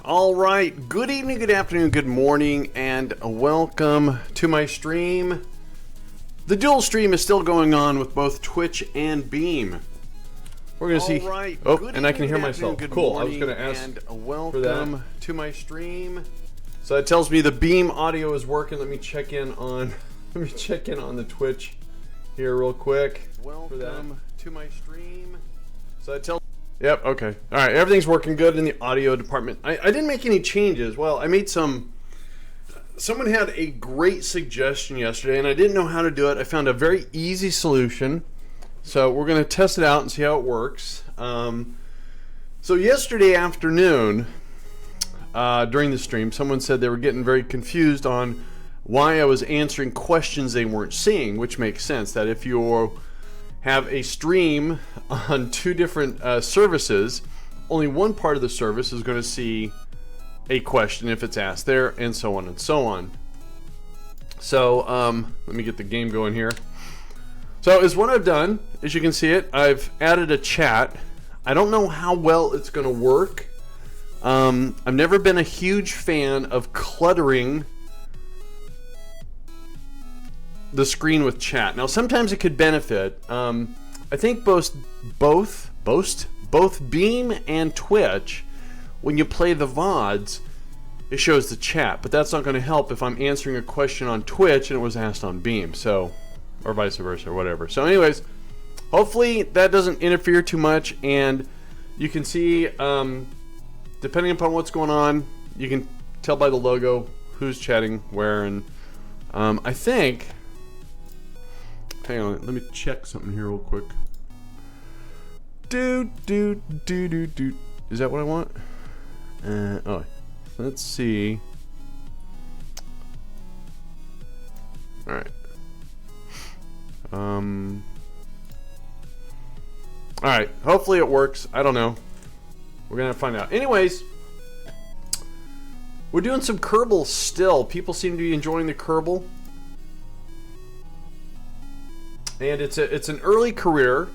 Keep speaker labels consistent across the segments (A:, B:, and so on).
A: All right, good evening, good afternoon, good morning, and welcome to my stream. The dual stream is still going on with both Twitch and Beam. We're going to see.
B: Right.
A: Oh,
B: good
A: and I can hear
B: evening,
A: myself.
B: good
A: Cool.
B: morning,
A: I was going to ask
B: and
A: for that. To my stream. So it tells me the Beam audio is working. Let me check in on. Let me check in on the Twitch here real quick.
B: Welcome to my stream.
A: So it tells. Yep, okay. All right, everything's working good in the audio department. I didn't make any changes. Well, I made some... Someone had a great suggestion yesterday, and I didn't know how to do it. I found a very easy solution. So we're going to test it out and see how it works. So yesterday afternoon, during the stream, someone said they were getting very confused on why I was answering questions they weren't seeing, which makes sense. That if you're... have a stream on two different services, only one part of the service is going to see a question if it's asked there, and so on and so on. So let me get the game going here. So is what I've done, as you can see it, I've added a chat. I don't know how well it's going to work. I've never been a huge fan of cluttering the screen with chat. Now sometimes it could benefit. I think both Beam and Twitch, when you play the VODs, it shows the chat, but that's not going to help if I'm answering a question on Twitch and it was asked on Beam, so, or vice versa, or whatever. So anyways, hopefully that doesn't interfere too much, and you can see, depending upon what's going on, you can tell by the logo who's chatting where, and I think... Hang on, let me check something here real quick. Is that what I want? Oh, let's see. All right. All right. Hopefully it works. I don't know. We're gonna find out. Anyways, we're doing some Kerbal still. People seem to be enjoying the Kerbal. And it's an early career.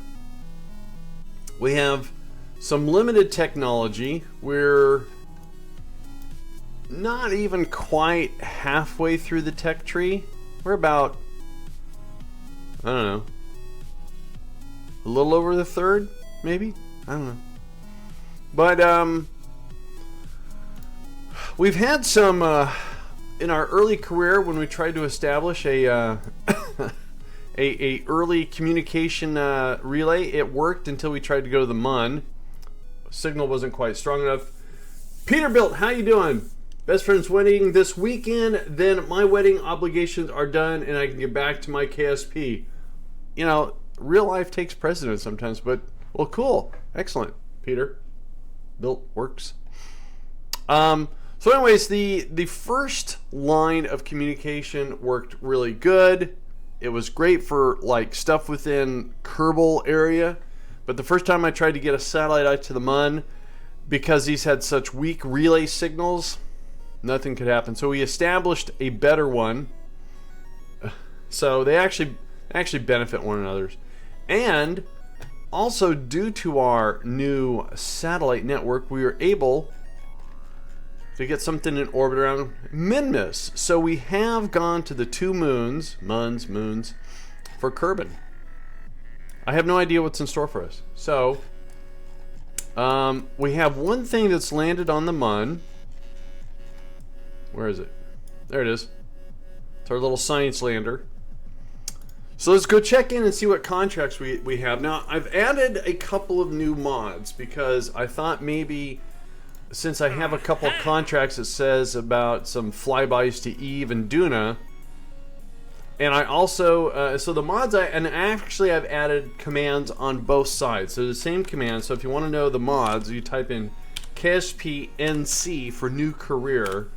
A: We have some limited technology. We're not even quite halfway through the tech tree. We're about, I don't know, a little over the third, maybe? I don't know. But we've had some, in our early career when we tried to establish a early communication relay. It worked until we tried to go to the MUN. Signal wasn't quite strong enough. Peterbilt, how you doing? Best friend's wedding this weekend, then my wedding obligations are done and I can get back to my KSP. You know, real life takes precedence sometimes, but, well, cool. Excellent, Peter. Built works. So anyways, the first line of communication worked really good. It was great for like stuff within Kerbal area, but the first time I tried to get a satellite out to the MUN, because these had such weak relay signals, nothing could happen. So we established a better one. So they actually benefit one another. And also due to our new satellite network, we were able to get something in orbit around Minmus. So we have gone to the two moons, moons, for Kerbin. I have no idea what's in store for us. So, we have one thing that's landed on the MUN. Where is it? There it is. It's our little science lander. So let's go check in and see what contracts we have. Now, I've added a couple of new mods because I thought maybe... since I have a couple of contracts that says about some flybys to Eve and Duna, and I also, so the mods, I've added commands on both sides. So the same command, so if you want to know the mods, you type in KSP NC for new career,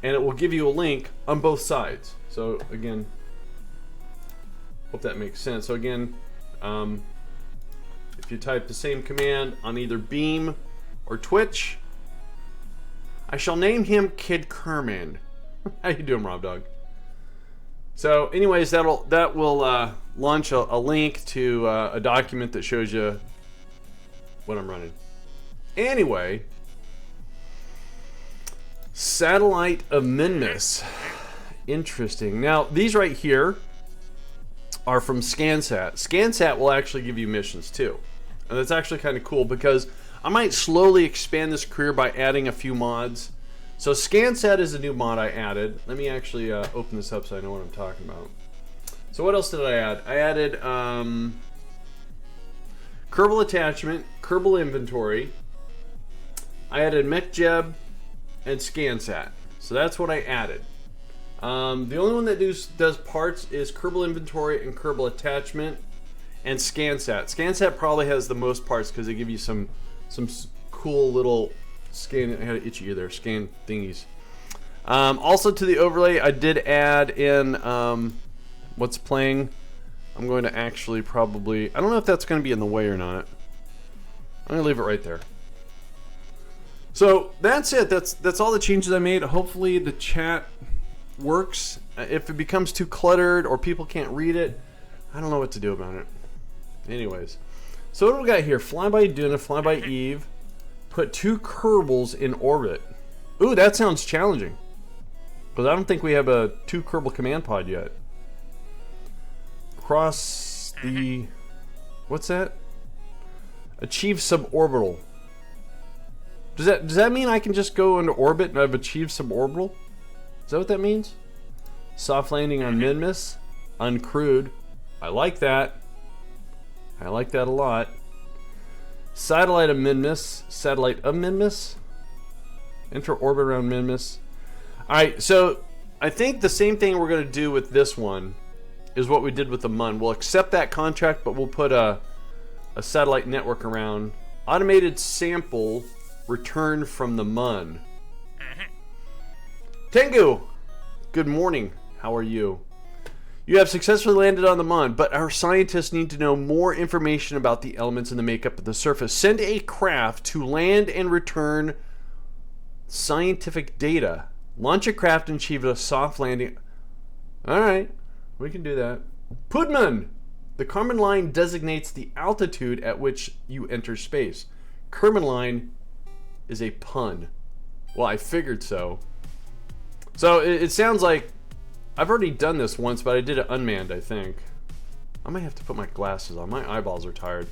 A: and it will give you a link on both sides. So again, hope that makes sense. So again, if you type the same command on either Beam or Twitch, I shall name him Kid Kerbin. How you doing, Rob Dog? So, anyways, that will launch a link to a document that shows you what I'm running. Anyway, Satellite of Minmus. Interesting. Now, these right here are from ScanSat. ScanSat will actually give you missions too. And that's actually kind of cool because I might slowly expand this career by adding a few mods. So ScanSat is a new mod I added. Let me actually open this up so I know what I'm talking about. So what else did I add? I added Kerbal Attachment, Kerbal Inventory. I added MechJeb and ScanSat. So that's what I added. The only one that does parts is Kerbal Inventory and Kerbal Attachment and ScanSat. ScanSat probably has the most parts because they give you some cool little scan. I had an itchy ear there. Scan thingies. Also to the overlay, I did add in what's playing. I'm going to actually probably. I don't know if that's going to be in the way or not. I'm going to leave it right there. So that's it. That's all the changes I made. Hopefully the chat works. If it becomes too cluttered or people can't read it, I don't know what to do about it. Anyways, so what do we got here? Flyby Duna, Flyby Eve. Put 2 Kerbals in orbit. Ooh, that sounds challenging. Because I don't think we have a 2 Kerbal command pod yet. Cross the... What's that? Achieve suborbital. Does that mean I can just go into orbit and I've achieved suborbital? Is that what that means? Soft landing on Minmus. Uncrewed. I like that. I like that a lot. Satellite of Minmus. Satellite of Minmus. Enter orbit around Minmus. Alright, so I think the same thing we're going to do with this one is what we did with the MUN. We'll accept that contract, but we'll put a satellite network around. Automated sample return from the MUN. Tengu, good morning. How are you? You have successfully landed on the MUN, but our scientists need to know more information about the elements and the makeup of the surface. Send a craft to land and return scientific data. Launch a craft and achieve a soft landing. Alright, we can do that. Pudman! The Kerbin line designates the altitude at which you enter space. Kerbin line is a pun. Well, I figured so. So it sounds like I've already done this once, but I did it unmanned, I think. I might have to put my glasses on. My eyeballs are tired.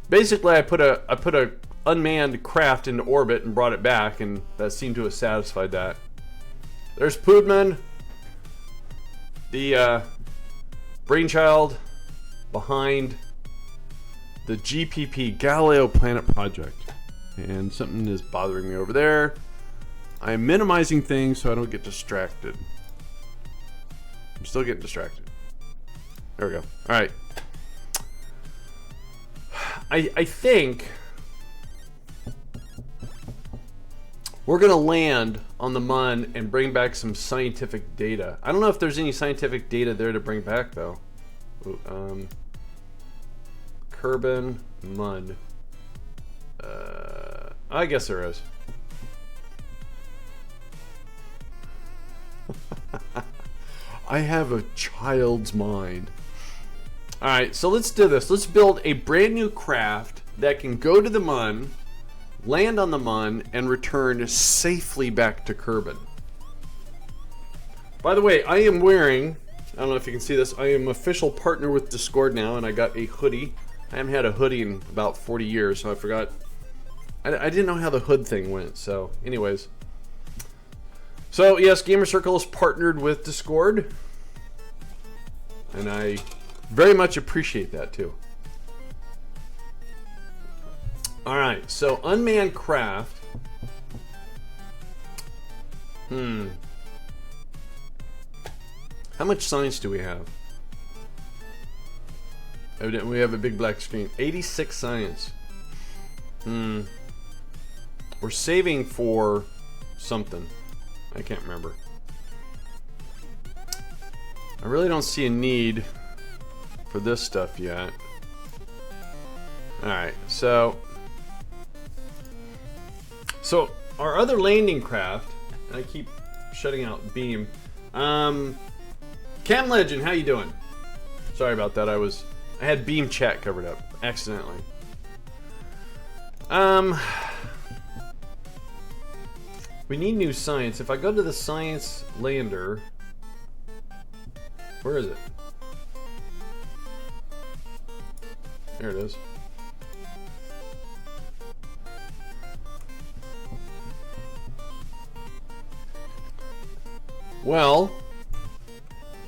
A: Basically, I put a unmanned craft into orbit and brought it back, and that seemed to have satisfied that. There's Pudman, the brainchild behind the GPP Galileo Planet Project. And something is bothering me over there. I'm minimizing things so I don't get distracted. I'm still getting distracted. There we go. Alright. I think we're going to land on the MUN and bring back some scientific data. I don't know if there's any scientific data there to bring back, though. Ooh, Kerbin MUN. I guess there is. I have a child's mind. Alright, so let's do this. Let's build a brand new craft that can go to the MUN, land on the MUN, and return safely back to Kerbin. By the way, I am wearing, I don't know if you can see this, I am official partner with Discord now, and I got a hoodie. I haven't had a hoodie in about 40 years, so I forgot. I didn't know how the hood thing went, so anyways. So yes, Gamer Circle is partnered with Discord, and I very much appreciate that too. Alright, so unmanned craft. How much science do we have? Evidently we have a big black screen. 86 science. We're saving for something. I can't remember. I really don't see a need for this stuff yet. Alright, so our other landing craft, and I keep shutting out beam. Cam Legend, how you doing? Sorry about that. I had beam chat covered up accidentally. We need new science. If I go to the science lander, where is it? There it is. Well,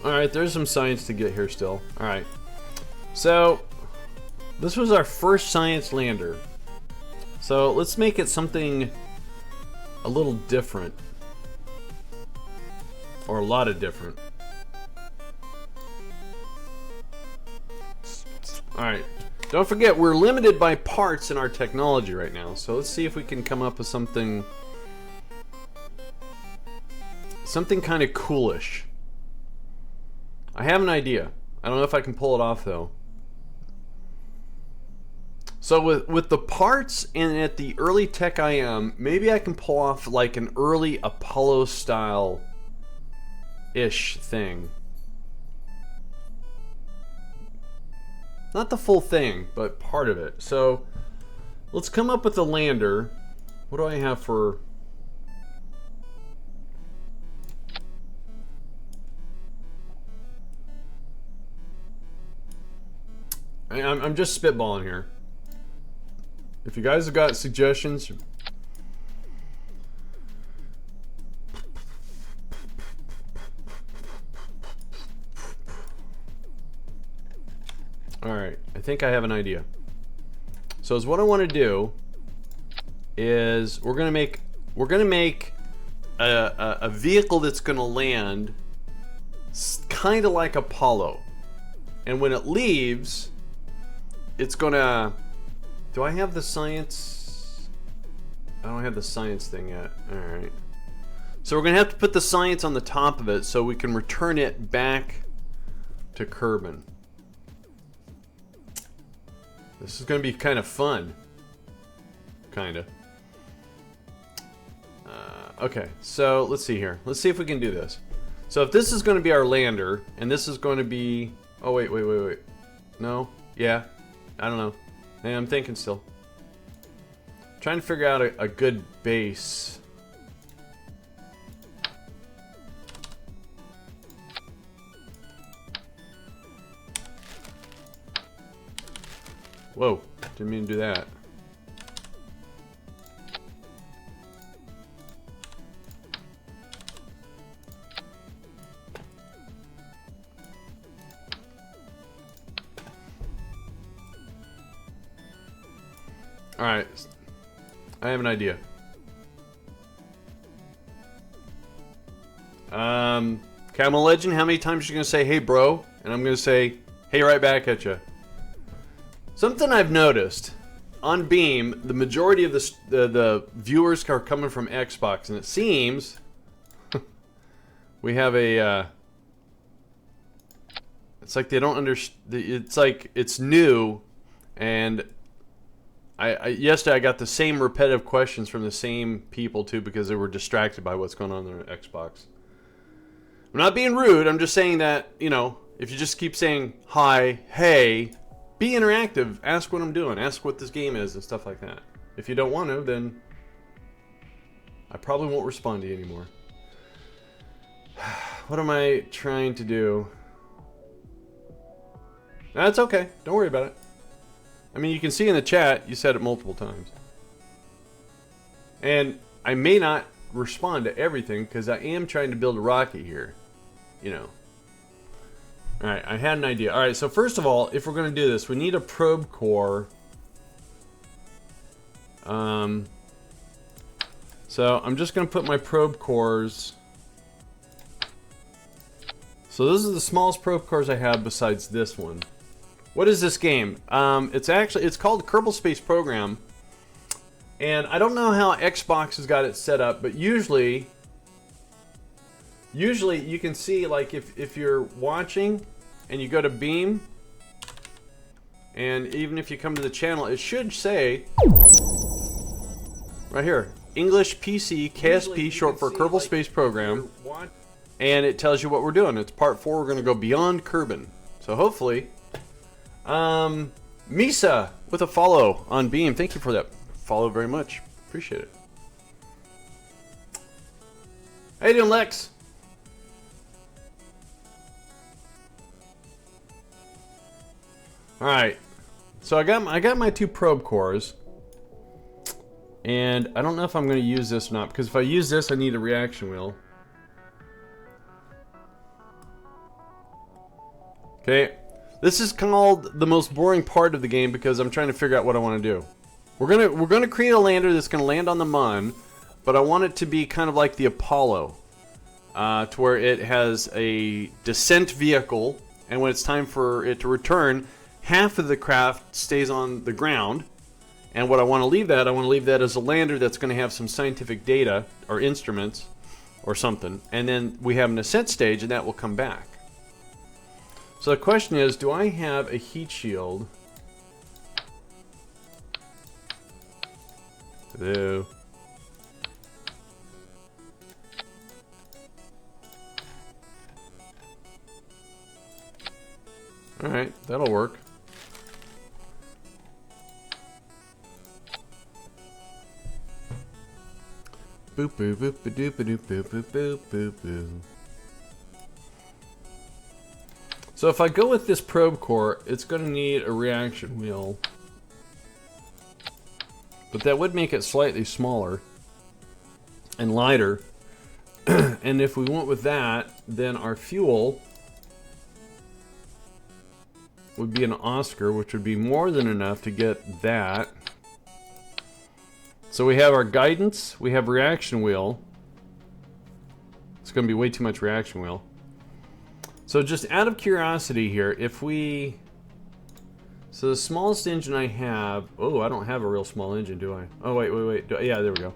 A: alright, there's some science to get here still. Alright. So, this was our first science lander. So, let's make it something a little different. Or a lot of different. Alright. Don't forget, we're limited by parts in our technology right now. So, let's see if we can come up with something kind of coolish. I have an idea. I don't know if I can pull it off though. So with the parts and at the early tech I am, maybe I can pull off like an early Apollo style ish thing. Not the full thing, but part of it. So let's come up with a lander. What do I have for... I'm just spitballing here. If you guys have got suggestions, all right, I think I have an idea. So, is what I want to do is we're gonna make a vehicle that's gonna land kind of like Apollo, and when it leaves, it's gonna... Do I have the science? I don't have the science thing yet. Alright. So we're gonna have to put the science on the top of it so we can return it back to Kerbin. This is gonna be kind of fun. Kinda. Okay, so let's see here. Let's see if we can do this. So if this is gonna be our lander, and this is going to be... Oh, wait. No? Yeah. I don't know. Hey, I'm thinking still. Trying to figure out a good base. Whoa, didn't mean to do that. Alright, I have an idea. Camel Legend, how many times are you going to say, hey bro? And I'm going to say, hey right back at you. Something I've noticed, on Beam, the majority of the viewers are coming from Xbox, and it seems we have a... it's like they don't understand, it's like it's new, and... yesterday I got the same repetitive questions from the same people too because they were distracted by what's going on in their Xbox. I'm not being rude, I'm just saying that, you know, if you just keep saying hi, hey, be interactive, ask what I'm doing, ask what this game is and stuff like that. If you don't want to, then I probably won't respond to you anymore. What am I trying to do? That's okay, don't worry about it. I mean, you can see in the chat, you said it multiple times. And I may not respond to everything because I am trying to build a rocket here. You know. Alright, I had an idea. Alright, so first of all, if we're going to do this, we need a probe core. So I'm just going to put my probe cores. So those are the smallest probe cores I have besides this one. What is this game? It's called Kerbal Space Program, and I don't know how Xbox has got it set up, but usually you can see, like, if you're watching and you go to Beam, and even if you come to the channel, it should say right here, English PC KSP, short for Kerbal Space Program, and it tells you what we're doing. It's part 4. We're going to go beyond Kerbin. So hopefully. Misa with a follow on Beam. Thank you for that follow very much. Appreciate it. How you doing, Lex? All right. So I got my 2 probe cores. And I don't know if I'm going to use this or not, because if I use this, I need a reaction wheel. Okay. This is called the most boring part of the game because I'm trying to figure out what I want to do. We're gonna create a lander that's gonna land on the Mun, but I want it to be kind of like the Apollo, to where it has a descent vehicle, and when it's time for it to return, half of the craft stays on the ground. And what I want to leave that as a lander that's going to have some scientific data or instruments or something, and then we have an ascent stage, and that will come back. So the question is, do I have a heat shield? Hello. Alright, that'll work. Boop boop boop boop boop boop boop boop boop boop. So if I go with this probe core, it's going to need a reaction wheel. But that would make it slightly smaller and lighter. And if we went with that, then our fuel would be an Oscar, which would be more than enough to get that. So we have our guidance, we have reaction wheel. It's going to be way too much reaction wheel. So just out of curiosity here, if we... So the smallest engine I have... Oh, I don't have a real small engine, do I? Oh, wait. Yeah, there we go.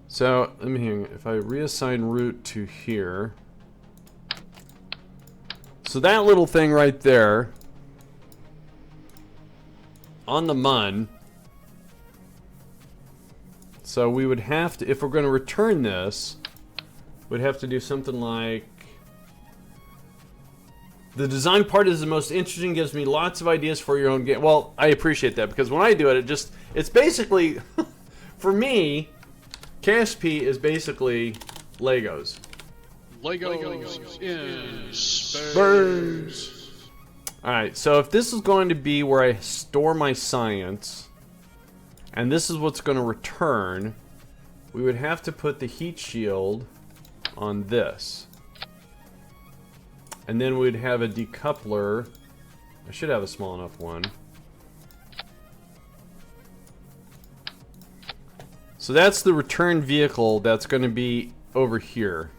A: So, let me hang. If I reassign route to here... So that little thing right there... on the Mun. So we would have to, if we're going to return this, we'd have to do something like, the design part is the most interesting, gives me lots of ideas for your own game. Well, I appreciate that, because when I do it, it's basically, for me, KSP is basically Legos.
B: Legos in space.
A: Alright, so if this is going to be where I store my science, and this is what's going to return, we would have to put the heat shield on this. And then we'd have a decoupler. I should have a small enough one. So that's the return vehicle that's going to be over here.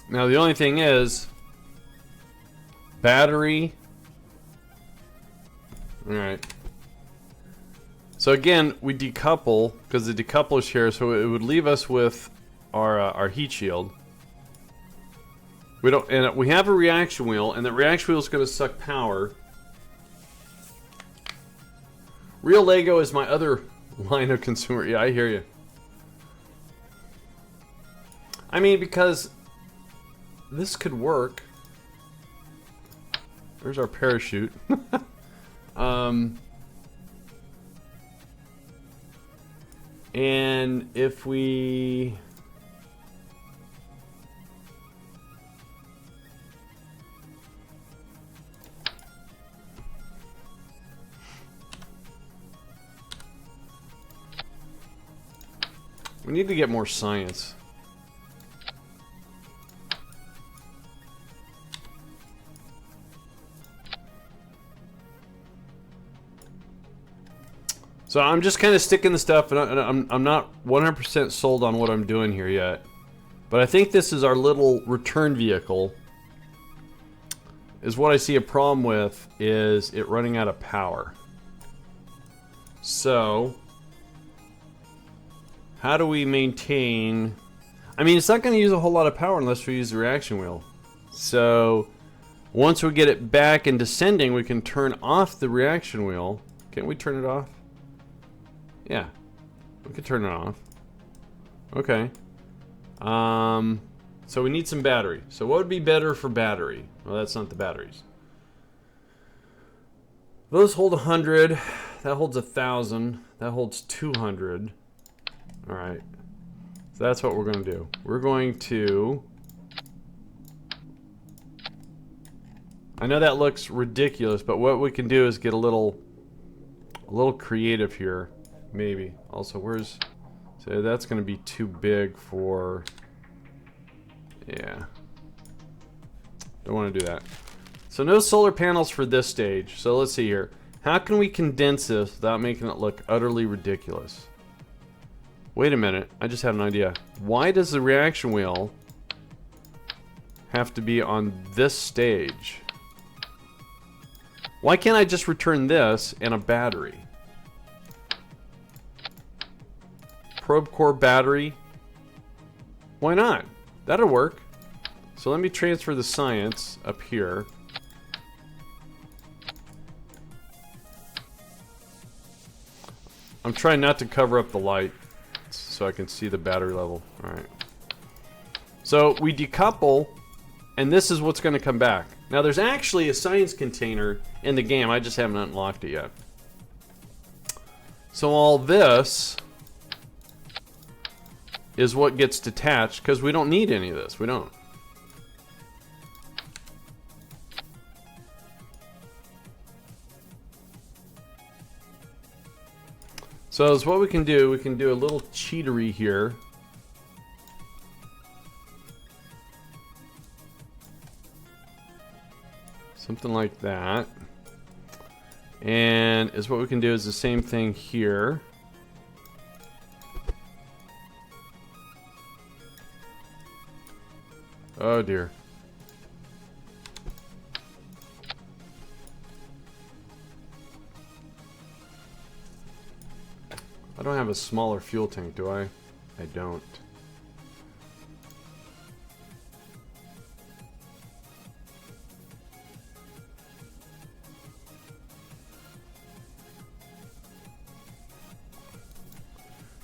A: Now the only thing is, battery. Alright. So again, we decouple, because the decoupler's here, so it would leave us with our heat shield. And we have a reaction wheel, and the reaction wheel is going to suck power. Real Lego is my other line of consumer. Yeah, I hear you. I mean, because this could work. There's our parachute. And if we... We need to get more science. So I'm just kind of sticking the stuff, and I'm not 100% sold on what I'm doing here yet. But I think this is our little return vehicle. Is what I see a problem with, is it running out of power. So, how do we maintain... I mean, it's not going to use a whole lot of power unless we use the reaction wheel. So, once we get it back and descending, we can turn off the reaction wheel. Can't we turn it off? Yeah. We could turn it off. Okay. So we need some battery. So what would be better for battery? Well, that's not the batteries. Those hold 100. That holds 1,000. That holds 200. All right. So that's what we're going to do. We're going to... I know that looks ridiculous, but what we can do is get a little creative here. Maybe. Also, where's... So that's going to be too big for... Yeah. Don't want to do that. So no solar panels for this stage. So let's see here. How can we condense this without making it look utterly ridiculous? Wait a minute. I just had an idea. Why does the reaction wheel have to be on this stage? Why can't I just return this and a battery? Probe core battery. Why not? That'll work. So let me transfer the science up here. I'm trying not to cover up the light so I can see the battery level. Alright. So we decouple, and this is what's going to come back. Now there's actually a science container in the game. I just haven't unlocked it yet. So all this is what gets detached because we don't need any of this. We don't. So is what we can do a little cheatery here. Something like that. And is what we can do is the same thing here. Oh dear. I don't have a smaller fuel tank, do I? I don't.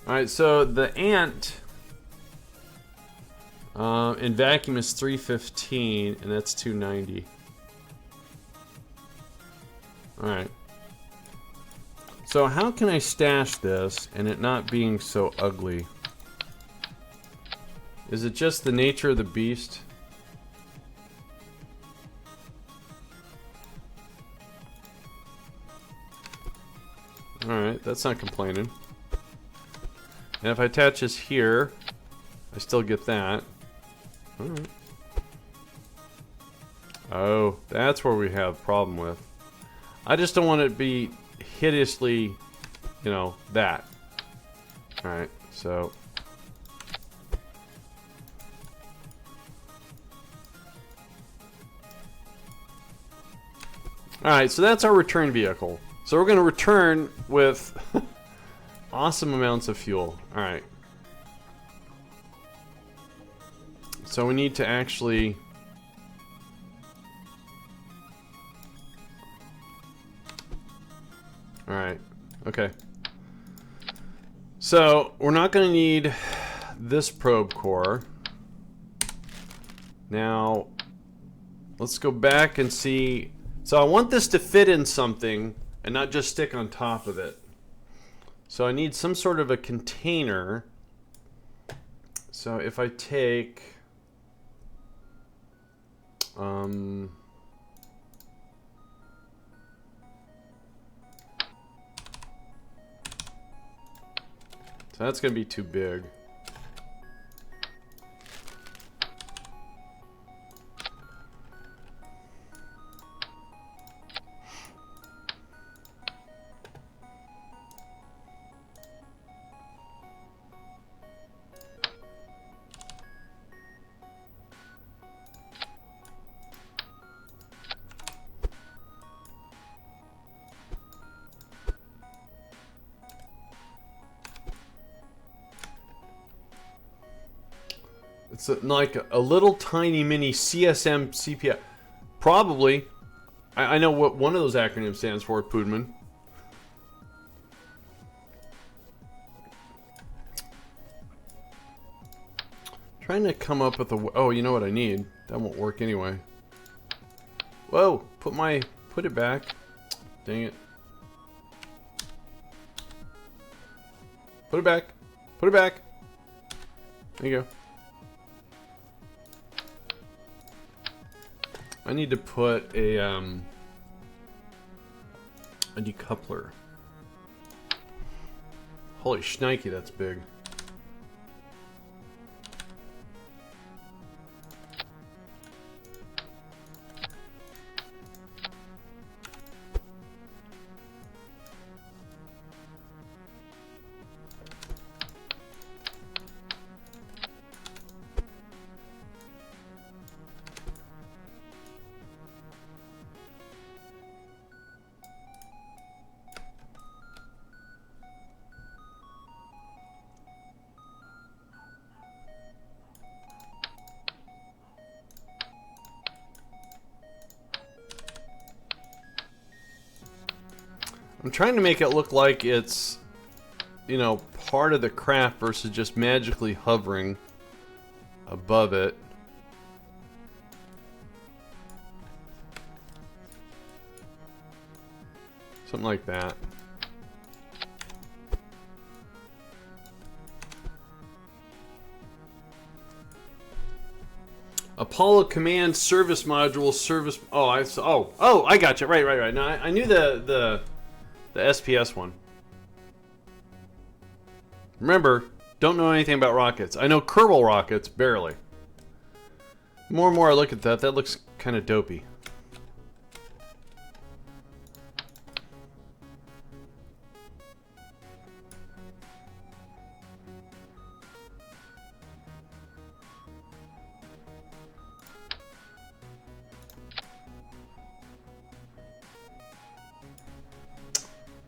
A: Alright, so the ant in vacuum is 315, and that's 290. Alright. So how can I stash this and it not being so ugly? Is it just the nature of the beast? Alright, that's not complaining. And if I attach this here, I still get that. Alright. Oh, that's where we have a problem with. I just don't want it to be hideously, you know, that. Alright, so... Alright, so that's our return vehicle. So we're going to return with awesome amounts of fuel. Alright. So we need to actually... Alright, okay. So, we're not going to need this probe core. Now, let's go back and see. So I want this to fit in something and not just stick on top of it. So I need some sort of a container. So if I take... So that's going to be too big. It's like a little tiny mini CSM CPI. Probably. I know what one of those acronyms stands for, Poodman. Trying to come up with a... Oh, you know what I need? That won't work anyway. Whoa! Put it back. Dang it. Put it back. Put it back. There you go. I need to put a decoupler. Holy shnikey, that's big. I'm trying to make it look like it's, you know, part of the craft versus just magically hovering above it. Something like that. Apollo Command Service Module Service. Oh, I got you. Right. Now I knew the SPS one. Remember, don't know anything about rockets. I know Kerbal rockets, barely. More and more I look at that, that looks kind of dopey.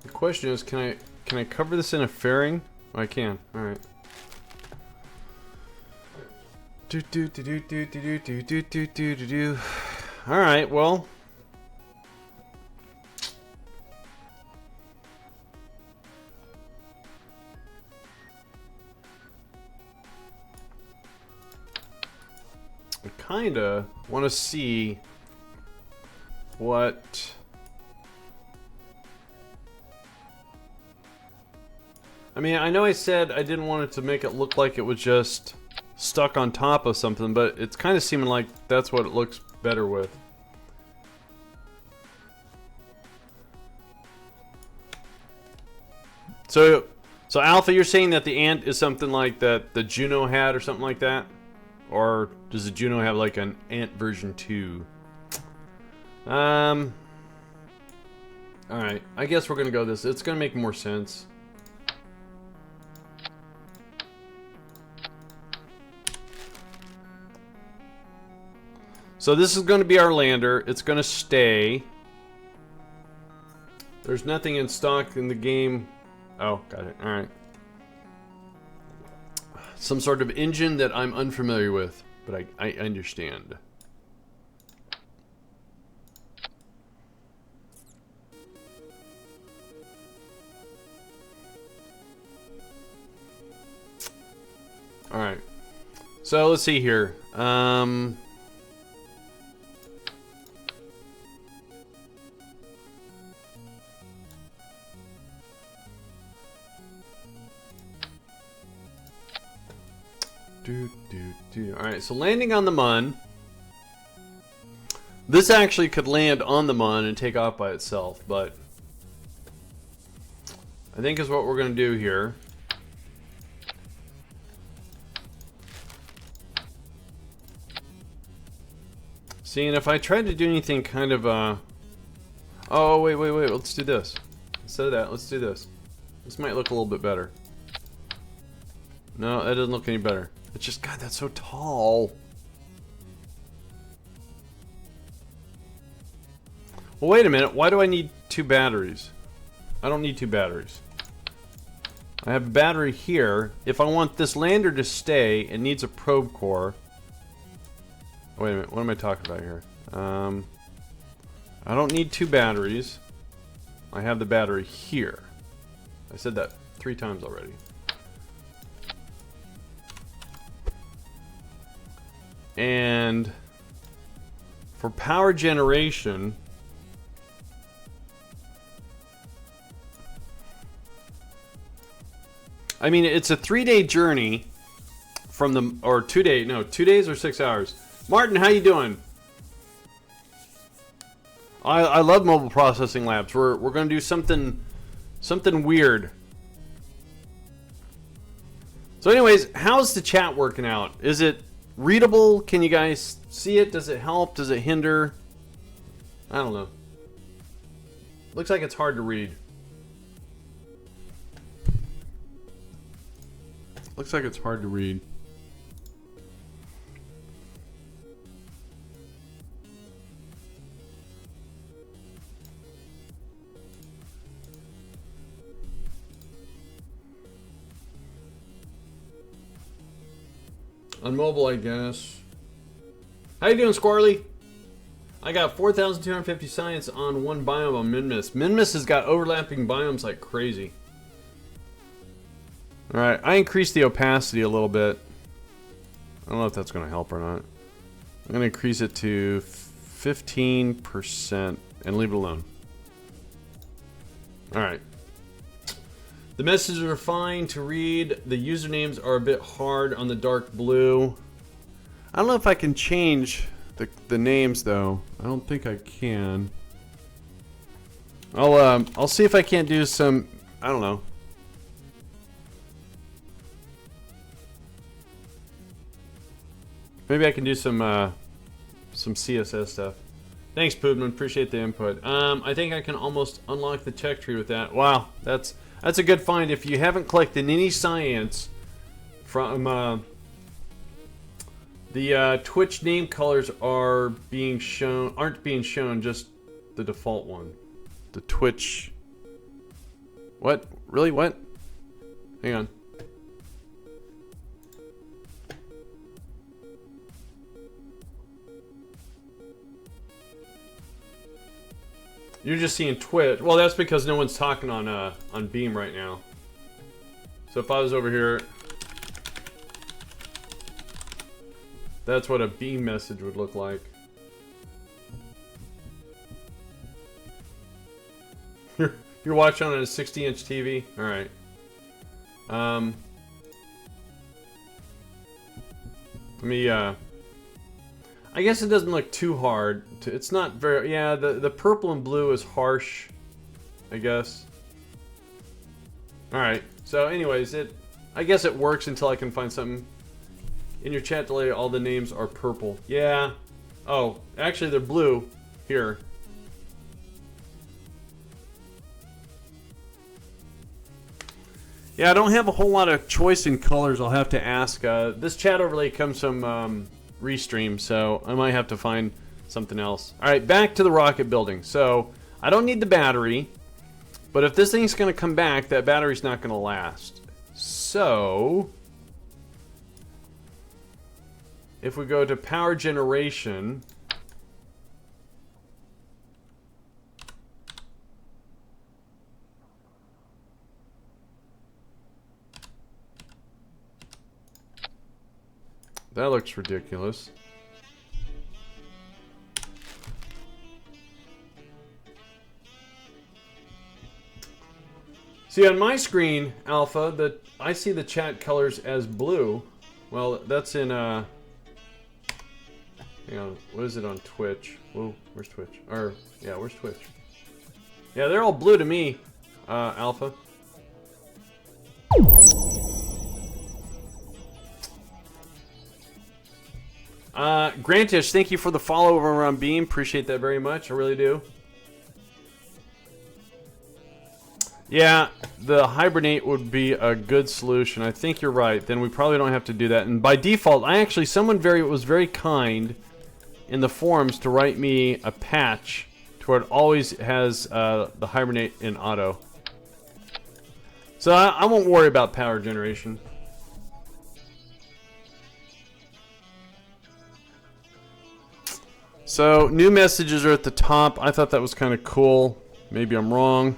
A: The question is, can I cover this in a fairing? Oh, I can. All right. All right. Well. I kinda want to see what. I mean, I know I said I didn't want it to make it look like it was just stuck on top of something, but it's kind of seeming like that's what it looks better with. So Alpha, you're saying that the ant is something like that the Juno had or something like that? Or does the Juno have like an ant version 2? Alright, I guess we're gonna go this. It's gonna make more sense. So this is going to be our lander. It's going to stay. There's nothing in stock in the game. Oh, got it. All right. Some sort of engine that I'm unfamiliar with, but I understand. All right. So let's see here. Alright, so landing on the Mun. This actually could land on the Mun and take off by itself, but I think is what we're going to do here. See, and if I tried to do anything kind of oh, wait, let's do this. Instead of that, let's do this. This might look a little bit better. No, that doesn't look any better. It's just, God, that's so tall. Well, wait a minute. Why do I need 2 batteries? I don't need 2 batteries. I have a battery here. If I want this lander to stay, it needs a probe core. Wait a minute. What am I talking about here? I don't need 2 batteries. I have the battery here. I said that 3 times already. And for power generation, I mean, it's a 3-day journey from the, or 2 days, no, 2 days or 6 hours. Martin, how you doing? I love mobile processing labs. We're going to do something weird. So anyways, how's the chat working out? Is it readable? Can you guys see it? Does it help? Does it hinder? I don't know. Looks like it's hard to read. Looks like it's hard to read. On mobile, I guess. How you doing, Squirrely? I got 4,250 science on one biome on Minmus. Minmus has got overlapping biomes like crazy. Alright, I increased the opacity a little bit. I don't know if that's going to help or not. I'm going to increase it to 15% and leave it alone. Alright. The messages are fine to read. The usernames are a bit hard on the dark blue. I don't know if I can change the names though. I don't think I can. I'll see if I can't do some, I don't know. Maybe I can do some CSS stuff. Thanks, Poobman. Appreciate the input. I think I can almost unlock the tech tree with that. Wow, that's a good find. If you haven't collected any science from the Twitch name colors aren't being shown, just the default one. The Twitch. What? Really? What? Hang on. You're just seeing Twitch. Well, that's because no one's talking on Beam right now. So if I was over here, that's what a Beam message would look like. You're watching on a 60-inch TV? All right. Let me I guess it doesn't look too hard. It's not very... Yeah, the purple and blue is harsh, I guess. Alright, so anyways, I guess it works until I can find something. In your chat delay, all the names are purple. Yeah. Oh, actually they're blue. Here. Yeah, I don't have a whole lot of choice in colors. I'll have to ask. This chat overlay comes from... Restream, so I might have to find something else. Alright, back to the rocket building. So, I don't need the battery, but if this thing's going to come back, that battery's not going to last. So, if we go to power generation, that looks ridiculous. See, on my screen, Alpha, I see the chat colors as blue. Well, that's in, hang on, what is it on Twitch? Whoa, where's Twitch? Yeah, where's Twitch? Yeah, they're all blue to me, Alpha. Grantish, thank you for the follow over on Beam. Appreciate that very much. I really do. Yeah, the hibernate would be a good solution. I think you're right. Then we probably don't have to do that. And by default, someone was very kind in the forums to write me a patch to where it always has the hibernate in auto. So I won't worry about power generation. So, new messages are at the top. I thought that was kind of cool. Maybe I'm wrong.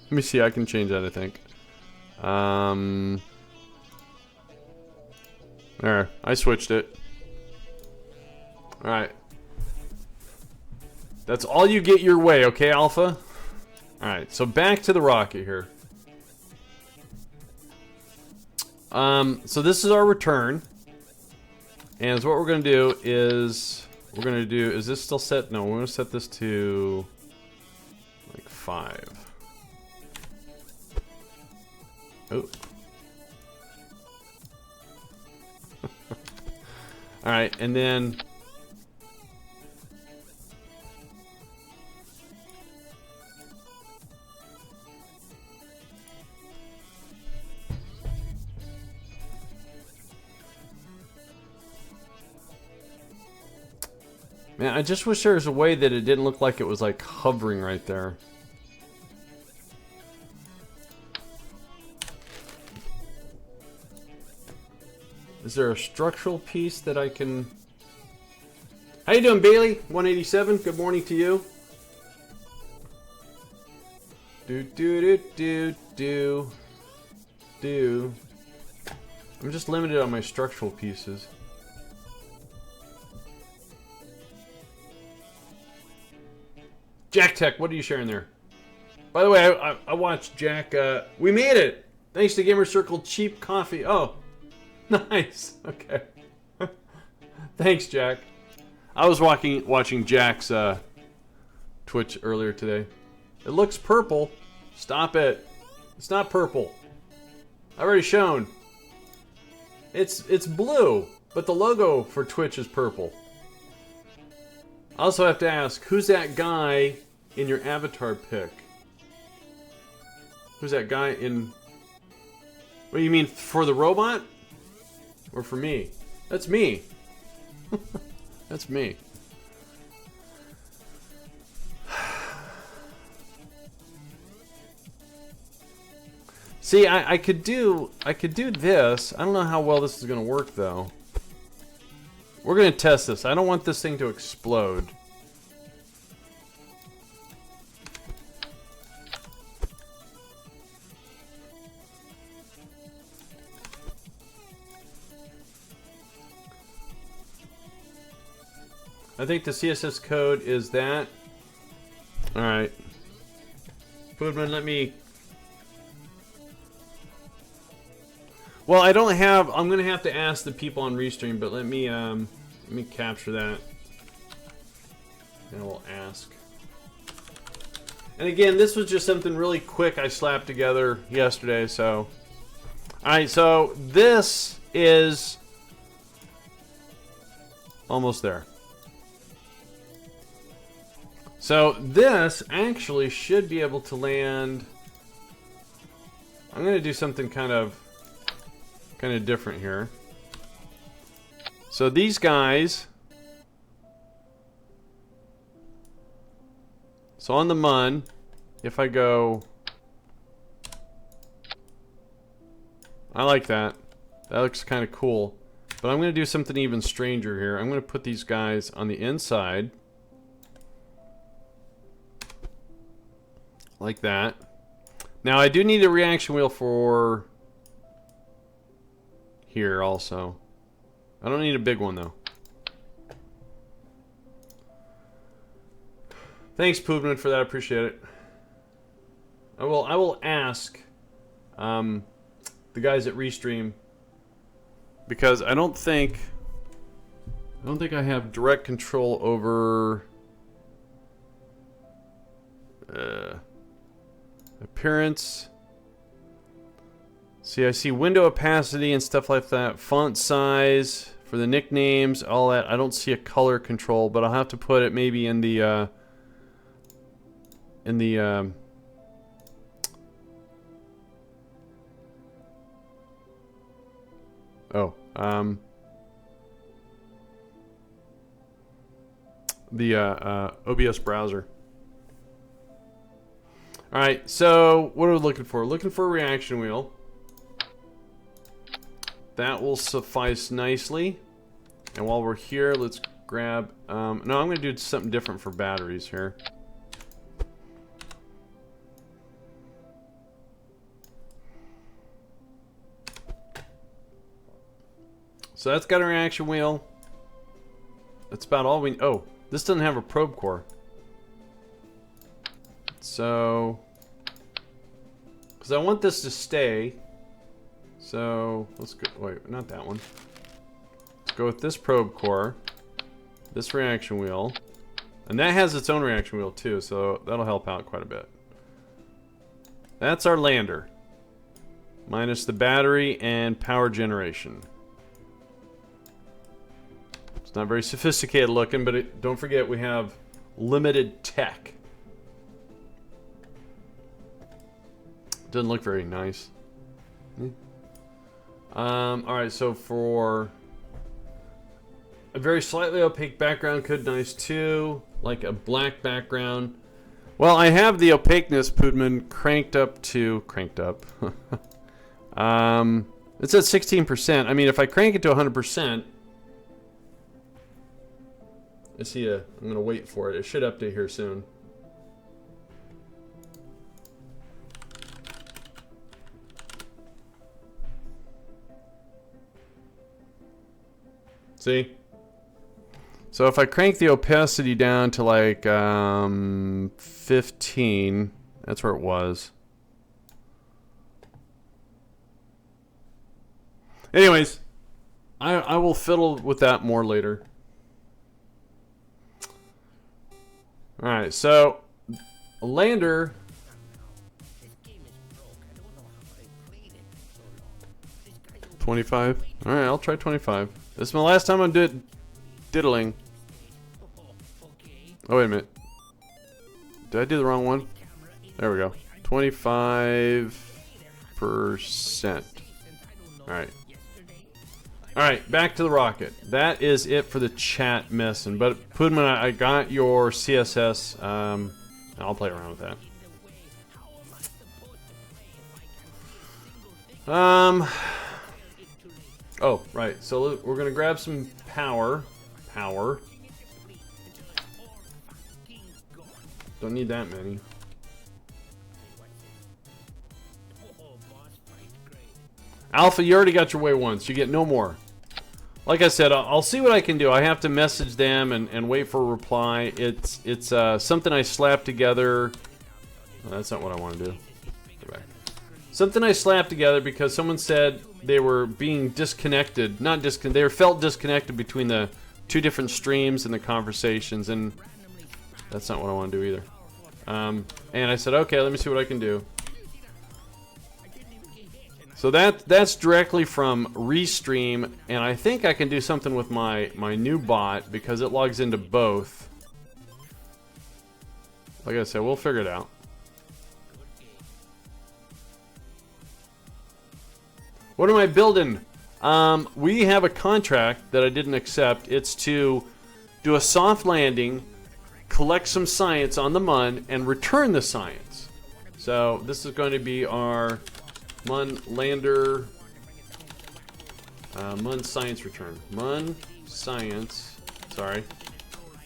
A: Let me see. I can change that, I think. There. I switched it. Alright. That's all you get your way, okay, Alpha? Alright, so back to the rocket here. So this is our return. And so what we're going to do is... Is this still set? No, we're going to set this to... like 5. Oh. Alright, and then... Man, I just wish there was a way that it didn't look like it was like hovering right there. Is there a structural piece that I can... How you doing, Bailey? 187, good morning to you. Do. I'm just limited on my structural pieces. Jack Tech, what are you sharing there? By the way, I watched Jack. We made it! Thanks to Gamer Circle Cheap Coffee. Oh, nice. Okay. Thanks, Jack. I was watching Jack's Twitch earlier today. It looks purple. Stop it. It's not purple. I've already shown. It's blue, but the logo for Twitch is purple. I also have to ask, who's that guy in your avatar pic? Who's that guy in... What do you mean, for the robot? Or for me? That's me. That's me. See, I could do this. I don't know how well this is going to work, though. We're going to test this. I don't want this thing to explode. I think the CSS code is that. Alright. Foodman, let me... Well, I don't have... I'm going to have to ask the people on Restream, but let me capture that. And we'll ask. And again, this was just something really quick I slapped together yesterday, so... Alright, so this is... almost there. So this actually should be able to land... I'm going to do something kind of different here. So these guys... So on the mun, if I go... I like that. That looks kind of cool. But I'm going to do something even stranger here. I'm going to put these guys on the inside. Like that. Now I do need a reaction wheel for here also. I don't need a big one though. Thanks, Poobman, for that. I appreciate it. I will ask the guys at Restream, because I don't think I have direct control over appearance. See, I see window opacity and stuff like that. Font size for the nicknames, all that. I don't see a color control, but I'll have to put it maybe in the OBS browser. Alright, so what are we looking for? Looking for a reaction wheel. That will suffice nicely. And while we're here, let's grab... no, I'm going to do something different for batteries here. So that's got a reaction wheel. That's about all we... Oh, this doesn't have a probe core. So... Because I want this to stay. So, let's go... Wait, not that one. Let's go with this probe core. This reaction wheel. And that has its own reaction wheel too, so that'll help out quite a bit. That's our lander. Minus the battery and power generation. It's not very sophisticated looking, but don't forget we have limited tech. Doesn't look very nice. Alright, so for a very slightly opaque background, could nice too. Like a black background. Well, I have the opaqueness, Pudman, cranked up. It's at 16%. I mean, if I crank it to 100%, I see I'm gonna wait for it. It should update here soon. See? So if I crank the opacity down to like 15, that's where it was. Anyways, I will fiddle with that more later. Alright, so a lander. 25. Alright, I'll try 25. This is my last time I'm diddling. Oh, wait a minute. Did I do the wrong one? There we go. 25%. Alright. Alright, back to the rocket. That is it for the chat messing. But Pudman, I got your CSS. I'll play around with that. Oh, right. So we're gonna grab some power. Don't need that many. Alpha, you already got your way once. You get no more. Like I said, I'll see what I can do. I have to message them and wait for a reply. It's something I slapped together. Oh, that's not what I want to do. Go back. Something I slapped together because someone said they were being disconnected. They felt disconnected between the two different streams and the conversations, and that's not what I want to do either. And I said, okay, let me see what I can do. So that's directly from Restream, and I think I can do something with my new bot because it logs into both. Like I said, we'll figure it out. What am I building? We have a contract that I didn't accept. It's to do a soft landing, collect some science on the Mun, and return the science. So this is going to be our Mun lander, Mun science return. Mun science, sorry.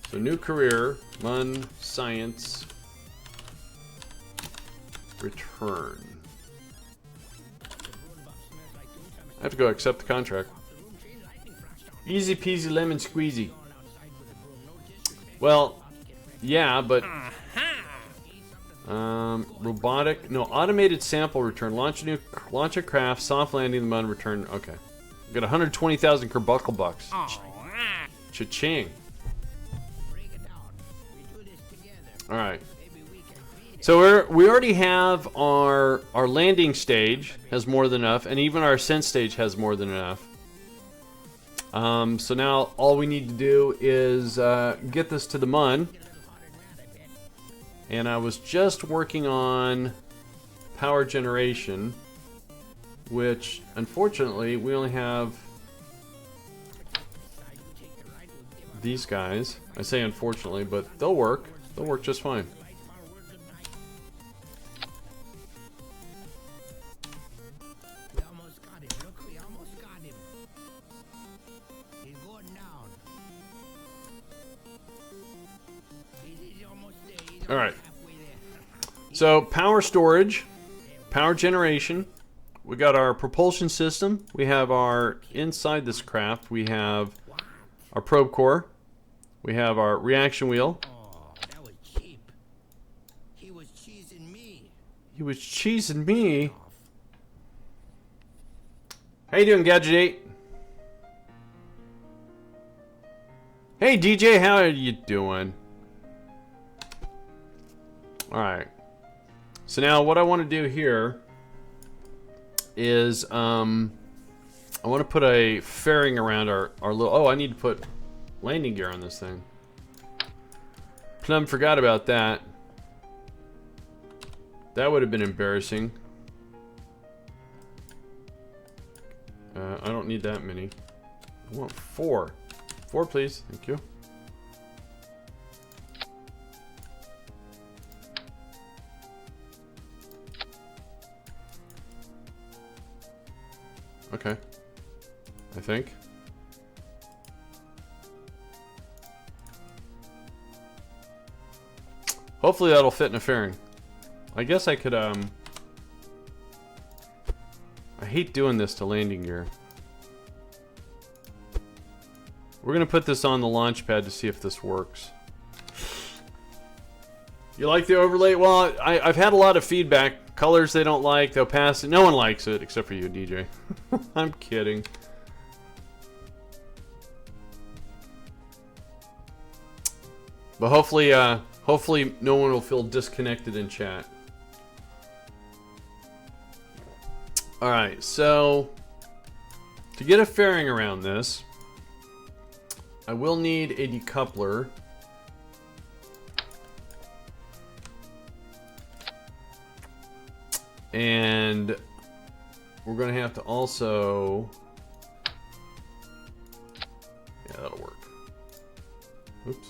A: So new career, Mun science return. I have to go accept the contract. Easy peasy lemon squeezy. Well, yeah, but robotic, no, automated sample return. Launch a craft, soft landing the Mun, return. Okay, got 120,000 Kerbuckle bucks. Cha-ching. All right. So we already have our landing stage has more than enough, and even our ascent stage has more than enough. So now all we need to do is get this to the Mun. And I was just working on power generation, which unfortunately we only have these guys. I say unfortunately, but they'll work. They'll work just fine. All right. So power storage, power generation. We got our propulsion system. We have our inside this craft. We have our probe core. We have our reaction wheel.
C: Oh, that was cheap. He was cheesing me.
A: He was cheesing me. How you doing, Gadget 8? Hey, DJ, how are you doing? Alright. So now what I want to do here is, I want to put a fairing around our little... Oh, I need to put landing gear on this thing. Plum forgot about that. That would have been embarrassing. I don't need that many. I want 4. 4, please. Thank you. Okay. I think. Hopefully that'll fit in a fairing. I guess I could, I hate doing this to landing gear. We're gonna put this on the launch pad to see if this works. You like the overlay? Well, I've had a lot of feedback. Colors they don't like, they'll pass it. No one likes it, except for you, DJ. I'm kidding. But hopefully, hopefully no one will feel disconnected in chat. Alright, so to get a fairing around this, I will need a decoupler. And we're going to have to also... Yeah, that'll work. Oops.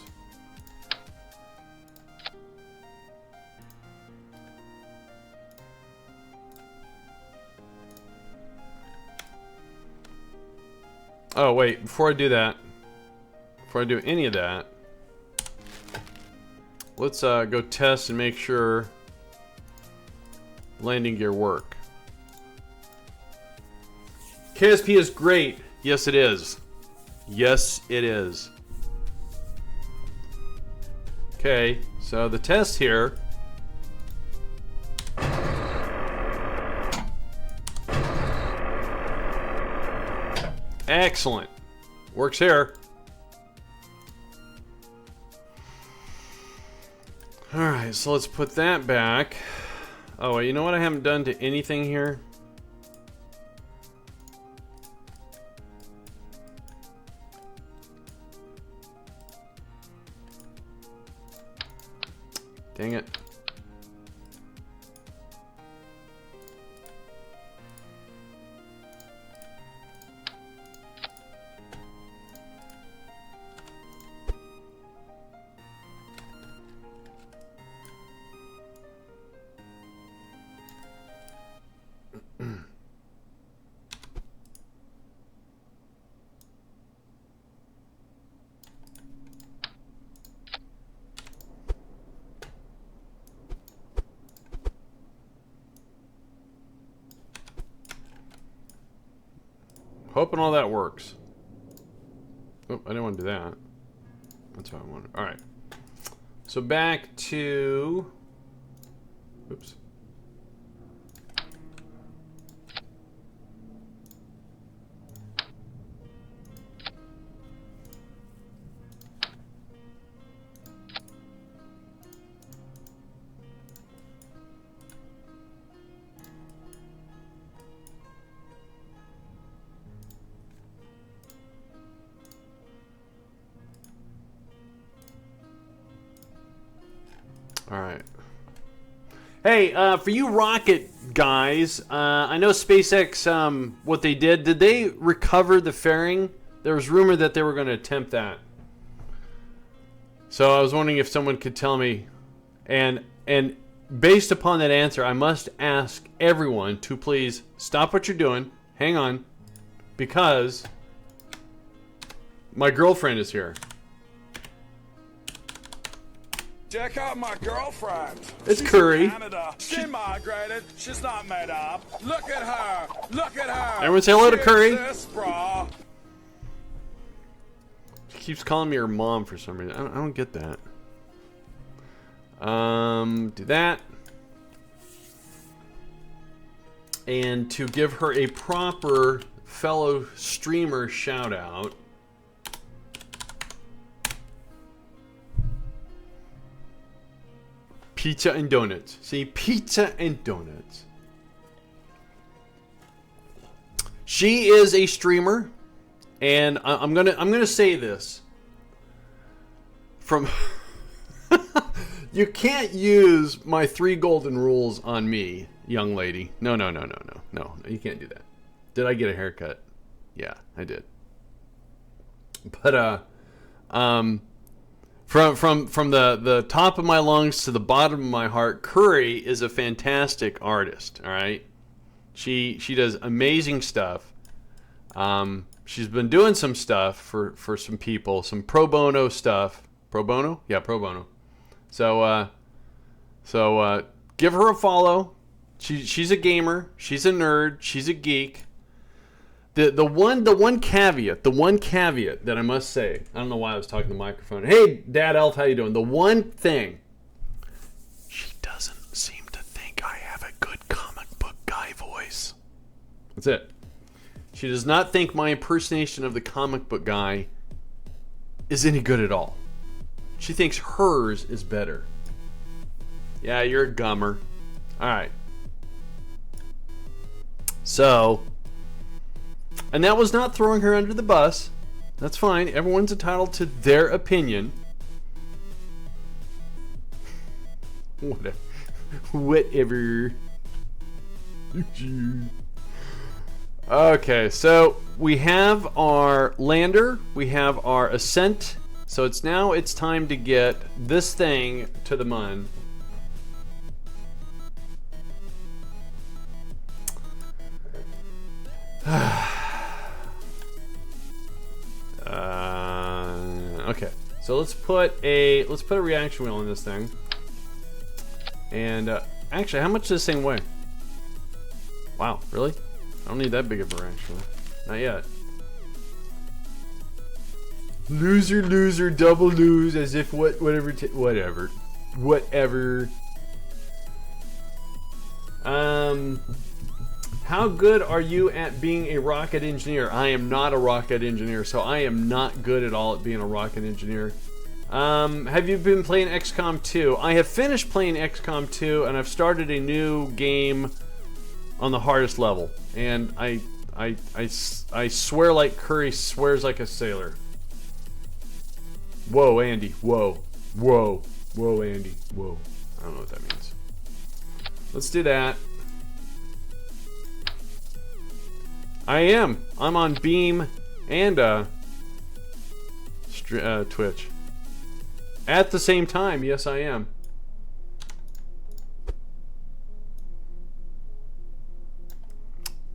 A: Oh, wait, before I do that, before I do any of that, let's go test and make sure landing gear work. KSP is great. Yes, it is. Yes, it is. Okay, so the test here. Excellent. Works here. Alright, so let's put that back. Oh, you know what I haven't done to anything here? Dang it. Hoping all that works. Oh, I didn't want to do that. That's what I wanted. Alright. So back to... Oops. Alright. Hey, for you rocket guys, I know SpaceX, what they did they recover the fairing? There was rumor that they were going to attempt that. So I was wondering if someone could tell me. And based upon that answer, I must ask everyone to please stop what you're doing. Hang on. Because my girlfriend is here.
D: Check out my girlfriend.
A: It's
D: She's
A: Curry.
D: In Canada. She migrated. She's not made up. Look at her. Look at her.
A: Everyone say hello to Curry.
D: This, bra.
A: keeps calling me her mom for some reason. I don't get that. Do that. And to give her a proper fellow streamer shout out, pizza and donuts. See, pizza and donuts. She is a streamer, and I'm gonna say this. From you can't use my 3 golden rules on me, young lady. No, you can't do that. Did I get a haircut? Yeah, I did. But from the top of my lungs to the bottom of my heart, Curry is a fantastic artist. All right, she does amazing stuff. She's been doing some stuff for some people, some pro bono stuff. Pro bono? Yeah, pro bono. So give her a follow. She's a gamer. She's a nerd. She's a geek. The one caveat that I must say, I don't know why I was talking to the microphone. Hey, Dad Elf, how you doing? The one thing, she doesn't seem to think I have a good comic book guy voice. That's it. She does not think my impersonation of the comic book guy is any good at all. She thinks hers is better. Yeah, you're a gummer. Alright. So, and that was not throwing her under the bus. That's fine. Everyone's entitled to their opinion. Whatever. Okay, so we have our lander. We have our ascent. So it's time to get this thing to the moon. Okay, so let's put a reaction wheel on this thing. And actually, how much does this thing weigh? Wow, really? I don't need that big of a reaction wheel. Not yet. Loser, double lose, as if whatever. How good are you at being a rocket engineer? I am not a rocket engineer, so I am not good at all at being a rocket engineer. Have you been playing XCOM 2? I have finished playing XCOM 2, and I've started a new game on the hardest level. And I swear like Curry swears like a sailor. Whoa, Andy. Whoa, Andy. Whoa. I don't know what that means. Let's do that. I'm on Beam and Twitch. At the same time, yes I am.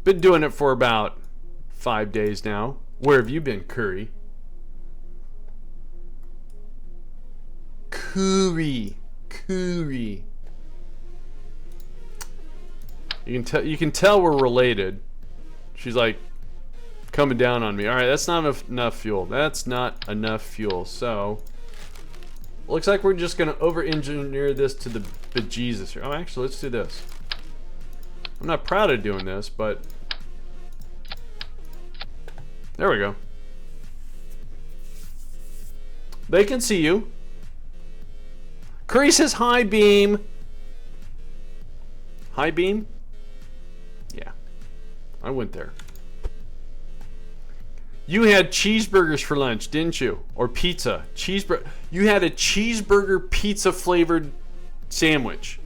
A: Been doing it for about 5 days now. Where have you been, Curry? Curry. You can tell we're related. She's like coming down on me. All right, that's not enough fuel. That's not enough fuel. So looks like we're just gonna over-engineer this to the bejesus here. Oh, actually, let's do this. I'm not proud of doing this, but there we go. They can see you. Curry says hi, Beam. Hi, Beam. Yeah, I went there. You had cheeseburgers for lunch, didn't you? Or pizza. You had a cheeseburger pizza flavored sandwich.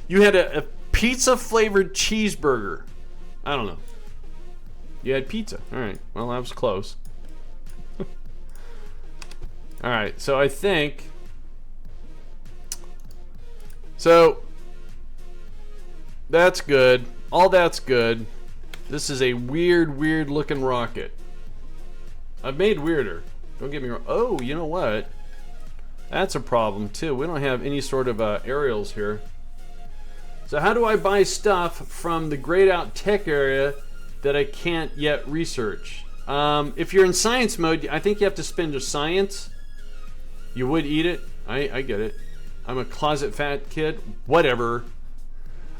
A: You had a pizza flavored cheeseburger. I don't know. You had pizza. Alright, well, that was close. Alright, so I think... So, that's good. All that's good. This is a weird looking rocket. I've made weirder. Don't get me wrong. Oh, you know what? That's a problem too. We don't have any sort of aerials here. So how do I buy stuff from the grayed out tech area that I can't yet research? If you're in science mode, I think you have to spend your science. You would eat it. I get it. I'm a closet fat kid. Whatever.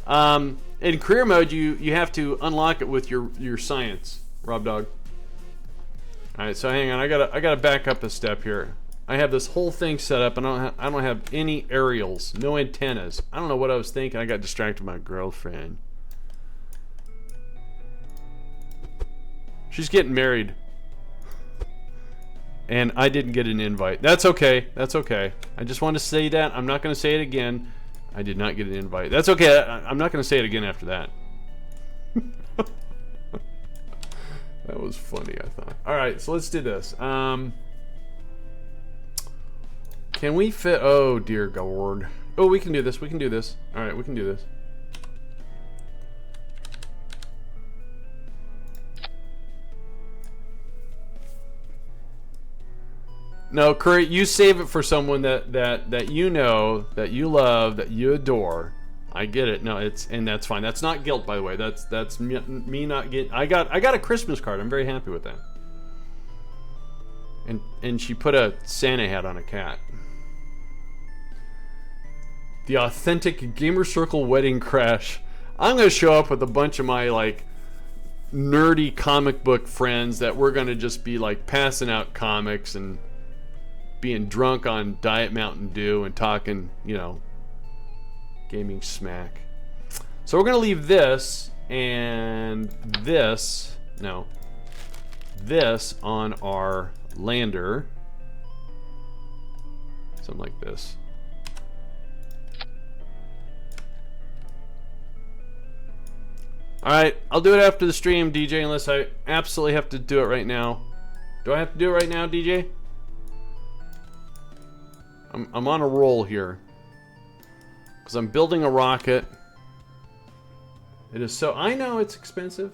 A: In career mode, you have to unlock it with your science, Rob Dog. All right, so hang on. I gotta back up a step here. I have this whole thing set up, and I don't have any aerials, no antennas. I don't know what I was thinking. I got distracted by my girlfriend. She's getting married. And I didn't get an invite. That's okay. That's okay. I just want to say that. I'm not going to say it again. I did not get an invite. That's okay. I'm not going to say it again after that. That was funny, I thought. All right, so let's do this. Can we fit... Oh, dear God. Oh, we can do this. We can do this. All right, we can do this. No, Curry, you save it for someone that you know, that you love, that you adore. I get it. No, and that's fine. That's not guilt, by the way. That's me not getting. I got a Christmas card. I'm very happy with that. And she put a Santa hat on a cat. The authentic Gamer Circle wedding crash. I'm gonna show up with a bunch of my like nerdy comic book friends that we're gonna just be like passing out comics and being drunk on Diet Mountain Dew and talking, you know, gaming smack. So we're gonna leave this and this on our lander, something like this. Alright, I'll do it after the stream, DJ, unless I absolutely have to do it right now. Do I have to do it right now, DJ? I'm on a roll here. Because I'm building a rocket. It is so... I know it's expensive.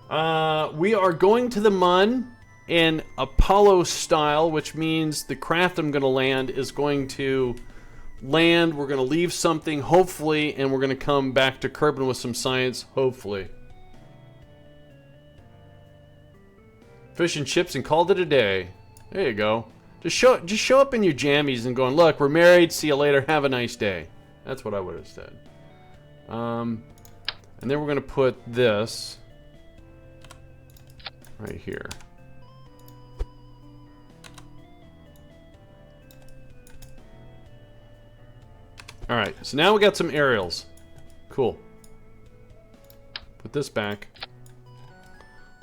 A: We are going to the Mun in Apollo style, which means the craft I'm going to land is going to land. We're going to leave something, hopefully, and we're going to come back to Kerbin with some science, hopefully. Fish and chips and called it a day. There you go. Just show up in your jammies and going, look, we're married, see you later, have a nice day. That's what I would have said. And then we're going to put this right here. Alright, so now we got some aerials. Cool. Put this back.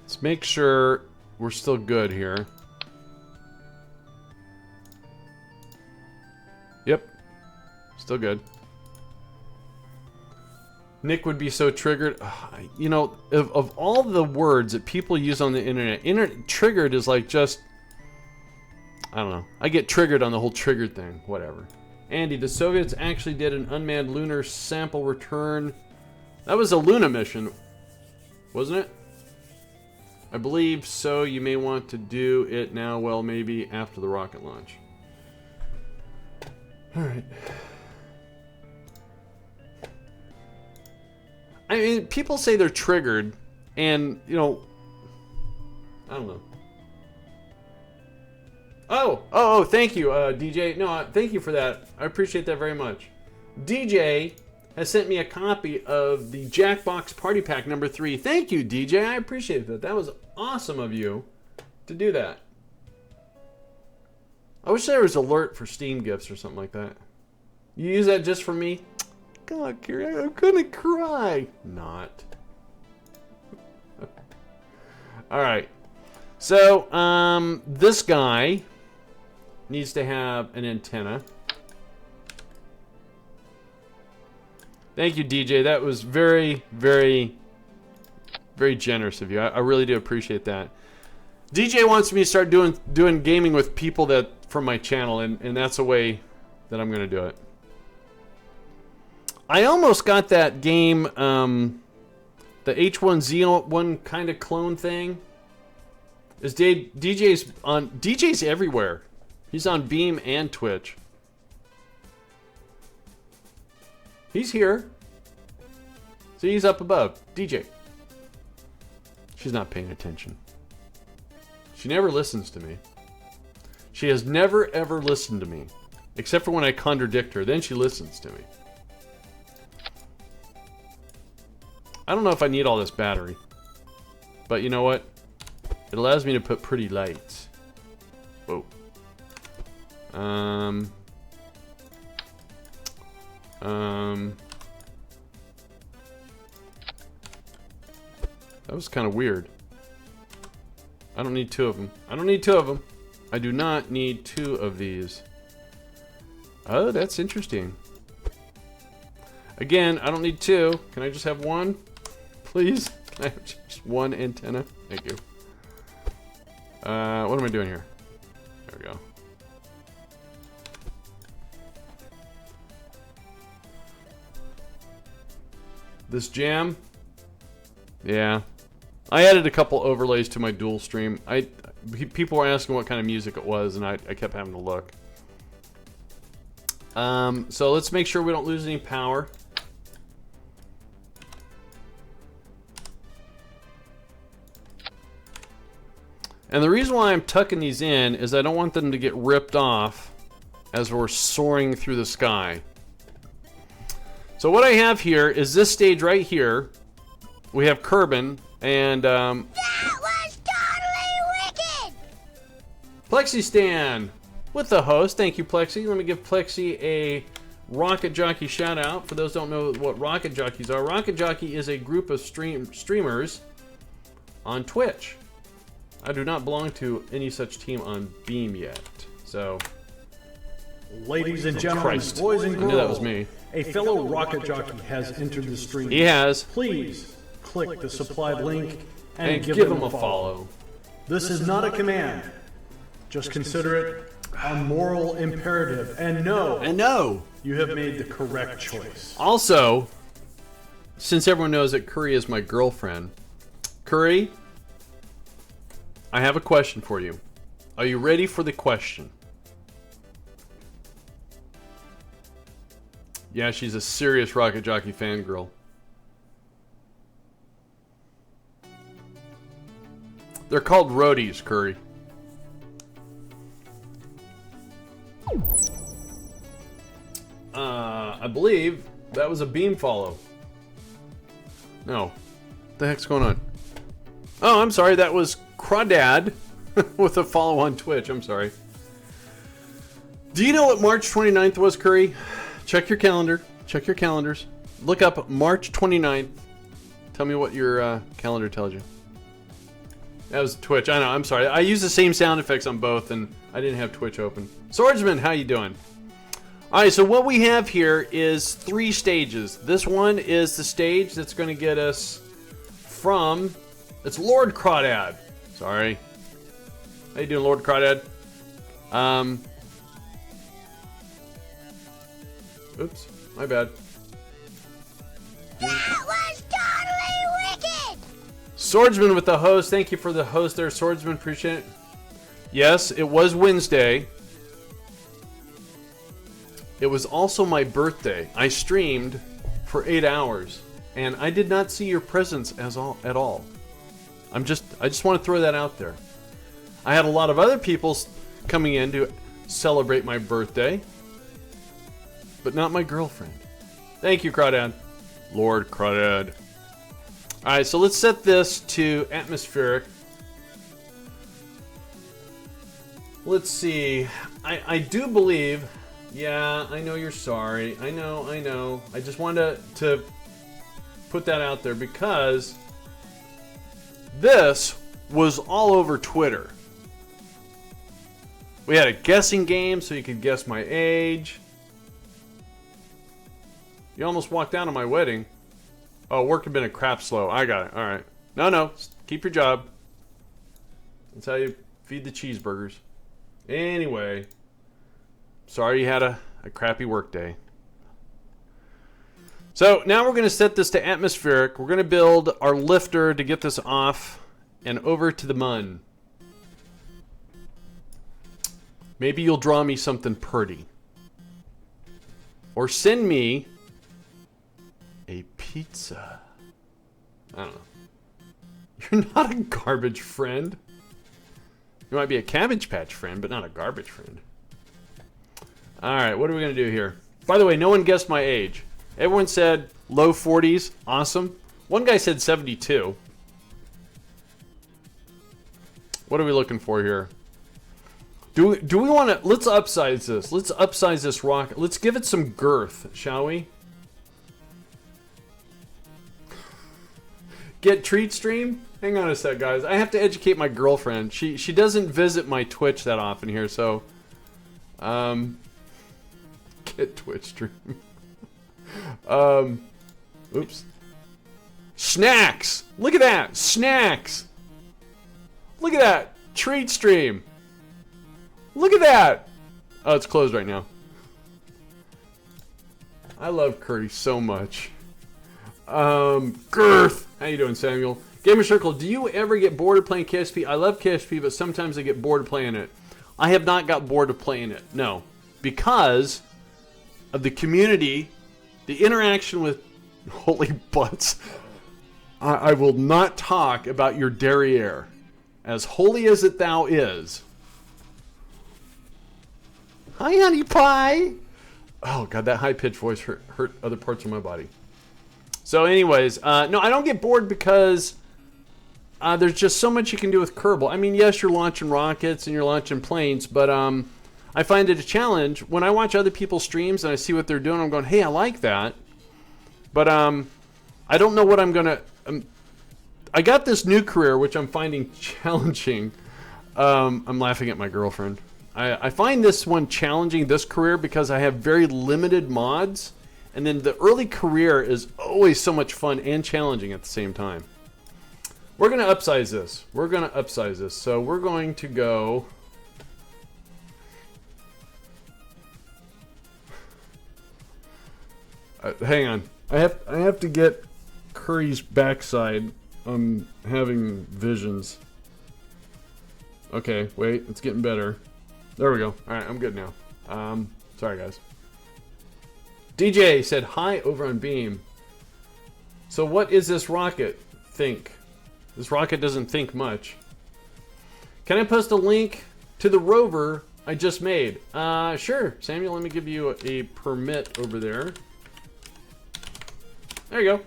A: Let's make sure we're still good here. Yep. Still good. Nick would be so triggered. You know, of all the words that people use on the internet, triggered is like just... I don't know. I get triggered on the whole triggered thing. Whatever. Andy, the Soviets actually did an unmanned lunar sample return. That was a Luna mission, wasn't it? I believe so. You may want to do it now. Well, maybe after the rocket launch. Alright. I mean, people say they're triggered, and, you know, I don't know. Oh, thank you, DJ. No, thank you for that. I appreciate that very much. DJ has sent me a copy of the Jackbox Party Pack number 3. Thank you, DJ. I appreciate that. That was awesome of you to do that. I wish there was an alert for Steam gifts or something like that. You use that just for me? God, Kira, I'm gonna cry. Not. Alright. So, this guy needs to have an antenna. Thank you, DJ. That was very, very, very generous of you. I really do appreciate that. DJ wants me to start doing gaming with people that from my channel, and that's a way that I'm gonna do it. I almost got that game, the H1Z1 kind of clone thing. DJ's everywhere. He's on Beam and Twitch. He's here. See, he's up above. DJ. She's not paying attention. She never listens to me. She has never ever listened to me. Except for when I contradict her. Then she listens to me. I don't know if I need all this battery. But you know what? It allows me to put pretty lights. Whoa. That was kind of weird. I don't need two of them. I don't need two of them. I do not need two of these. Oh, that's interesting. Again, I don't need two. Can I just have one? Please? Can I have just one antenna? Thank you. What am I doing here? There we go. This jam? Yeah. I added a couple overlays to my dual stream. People were asking what kind of music it was, and I kept having to look. So let's make sure we don't lose any power. And the reason why I'm tucking these in is I don't want them to get ripped off as we're soaring through the sky. So what I have here is this stage right here. We have Kerbin and
C: That was totally wicked!
A: Plexi Stan with the host. Thank you, Plexi. Let me give Plexi a Rocket Jockey shout out. For those who don't know what Rocket Jockeys are, Rocket Jockey is a group of streamers on Twitch. I do not belong to any such team on Beam yet. So,
E: Ladies and gentlemen,
A: Christ.
E: boys and
A: I
E: girls,
A: knew that was me.
E: a fellow rocket jockey has entered the stream.
A: He has.
E: Please click the supplied link and,
A: And give him a follow.
E: This is not a command. Just consider it a moral imperative. And know you have made the correct choice.
A: Also, since everyone knows that Curry is my girlfriend, Curry, I have a question for you. Are you ready for the question? Yeah, she's a serious Rocket Jockey fangirl. They're called roadies, Curry. I believe that was a beam follow. No. What the heck's going on? Oh, I'm sorry. That was Crawdad with a follow on Twitch. I'm sorry. Do you know what March 29th was, Curry? Check your calendar. Check your calendars. Look up March 29th. Tell me what your calendar tells you. That was Twitch. I know. I'm sorry. I use the same sound effects on both, and I didn't have Twitch open. Swordsman, how you doing? All right. So what we have here is 3 stages. This one is the stage that's going to get us from. It's Lord Crawdad. Sorry. How you doing, Lord Crawdad? Oops. My bad.
C: That was totally wicked!
A: Swordsman with the host. Thank you for the host there, Swordsman. Appreciate it. Yes, it was Wednesday. It was also my birthday. I streamed for 8 hours, and I did not see your presence at all. I just want to throw that out there. I had a lot of other people coming in to celebrate my birthday, but not my girlfriend. Thank you, Crawdad. Lord Crawdad. Alright, so let's set this to atmospheric. Let's see. I do believe... Yeah, I know you're sorry. I know. I just wanted to put that out there because this was all over Twitter. We had a guessing game so you could guess my age. You almost walked out on my wedding. Oh, work had been a crap slow. I got it. All right. No. Keep your job. That's how you feed the cheeseburgers. Anyway. Sorry you had a crappy work day. So now we're going to set this to atmospheric. We're going to build our lifter to get this off and over to the mun. Maybe you'll draw me something pretty. Or send me a pizza. I don't know. You're not a garbage friend. You might be a Cabbage Patch friend, but not a garbage friend. Alright, what are we going to do here? By the way, no one guessed my age. Everyone said low 40s. Awesome. One guy said 72. What are we looking for here? Do we want to... Let's upsize this. Let's upsize this rocket. Let's give it some girth, shall we? Get treat stream? Hang on a sec, guys. I have to educate my girlfriend. She doesn't visit my Twitch that often here, so... Get Twitch stream. Oops. Snacks! Look at that! Snacks! Look at that! Treat stream! Look at that! Oh, it's closed right now. I love Curry so much. Girth! How you doing, Samuel? Gamer Circle, do you ever get bored of playing KSP? I love KSP, but sometimes I get bored of playing it. I have not got bored of playing it, no. Because of the community, the interaction with holy butts. I will not talk about your derriere. As holy as it thou is. Hi, honey pie! Oh, God, that high-pitched voice hurt other parts of my body. So anyways, no, I don't get bored because there's just so much you can do with Kerbal. I mean, yes, you're launching rockets and you're launching planes, but I find it a challenge. When I watch other people's streams and I see what they're doing, I'm going, hey, I like that. But I don't know what I'm going to... I got this new career, which I'm finding challenging. I'm laughing at my girlfriend. I find this one challenging, this career, because I have very limited mods. And then the early career is always so much fun and challenging at the same time. We're going to upsize this. We're going to upsize this. So we're going to go... hang on. I have to get Curry's backside. I'm having visions. Okay, wait. It's getting better. There we go. Alright, I'm good now. Sorry, guys. DJ said hi over on Beam. So what is this rocket think? This rocket doesn't think much. Can I post a link to the rover I just made? Sure. Samuel, let me give you a permit over there. There you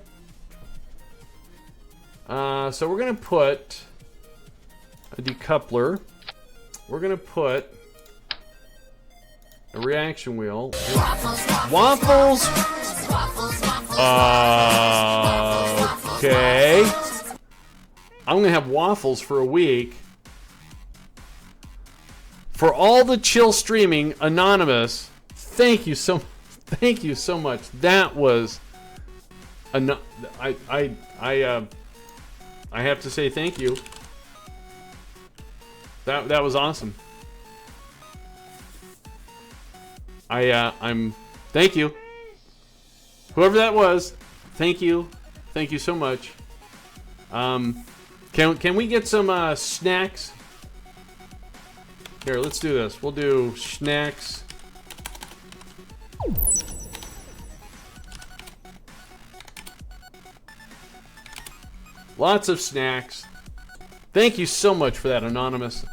A: go. So we're going to put a decoupler. We're going to put a reaction wheel. Waffles? Okay. I'm going to have waffles for a week. For all the chill streaming, Anonymous, thank you so much. That was... I have to say thank you. That was awesome. Thank you. Whoever that was, thank you so much. Can we get some snacks? Here, let's do this. We'll do snacks. Lots of snacks. Thank you so much for that, Anonymous.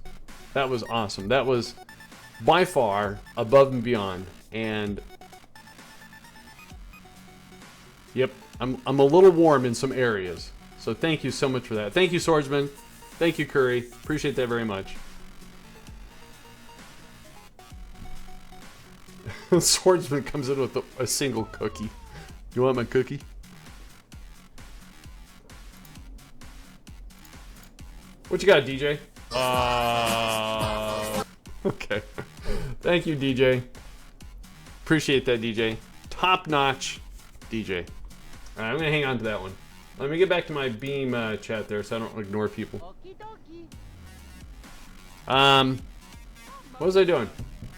A: That was awesome. That was by far above and beyond. And yep, I'm a little warm in some areas. So thank you so much for that. Thank you, Swordsman. Thank you, Curry. Appreciate that very much. Swordsman comes in with a single cookie. You want my cookie? What you got, DJ? Okay. Thank you, DJ. Appreciate that, DJ. Top-notch DJ. All right, I'm gonna hang on to that one. Let me get back to my Beam chat there, so I don't ignore people. What was I doing?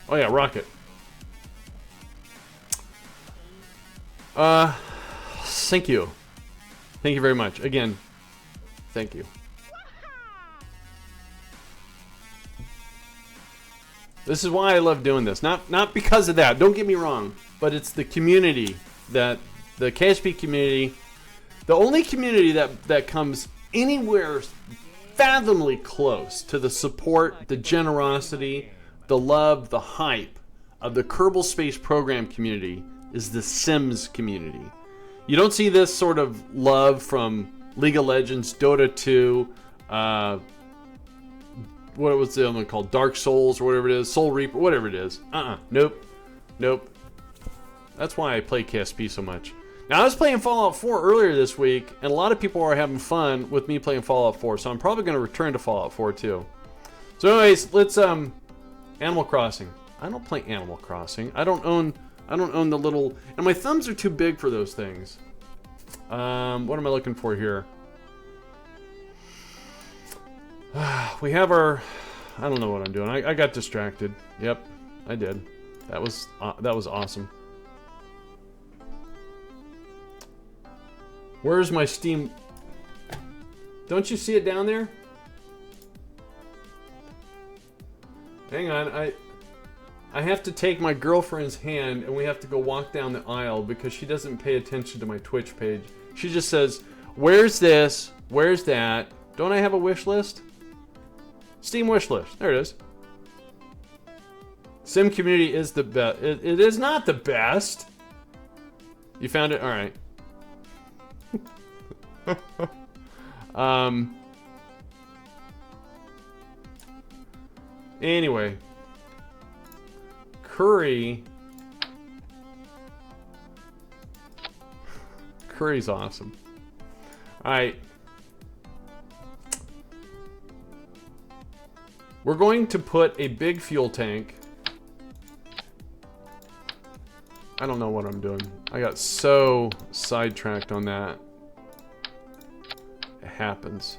A: Oh yeah, rocket. Thank you. Thank you very much. Again, thank you. This is why I love doing this. Not because of that. Don't get me wrong. But it's the community that the KSP community, the only community that comes anywhere unfathomably close to the support, the generosity, the love, the hype of the Kerbal Space Program community is the Sims community. You don't see this sort of love from League of Legends, Dota 2, what was the other one called? Dark Souls or whatever it is, Soul Reaper, whatever it is. Nope. That's why I play KSP so much. Now, I was playing Fallout 4 earlier this week, and a lot of people are having fun with me playing Fallout 4, so I'm probably going to return to Fallout 4 too. So anyways, let's, Animal Crossing. I don't play Animal Crossing. I don't own the little, and my thumbs are too big for those things. What am I looking for here? We have our, I don't know what I'm doing. I got distracted. Yep, I did. That was awesome. Where's my Steam? Don't you see it down there? Hang on, I have to take my girlfriend's hand and we have to go walk down the aisle because she doesn't pay attention to my Twitch page. She just says, "Where's this? Where's that? Don't I have a wish list?" Steam wish list. There it is. Sim community is the best. It is not the best. You found it? All right. Anyway, Curry's awesome. All right. We're going to put a big fuel tank. I don't know what I'm doing. I got so sidetracked on that. It happens.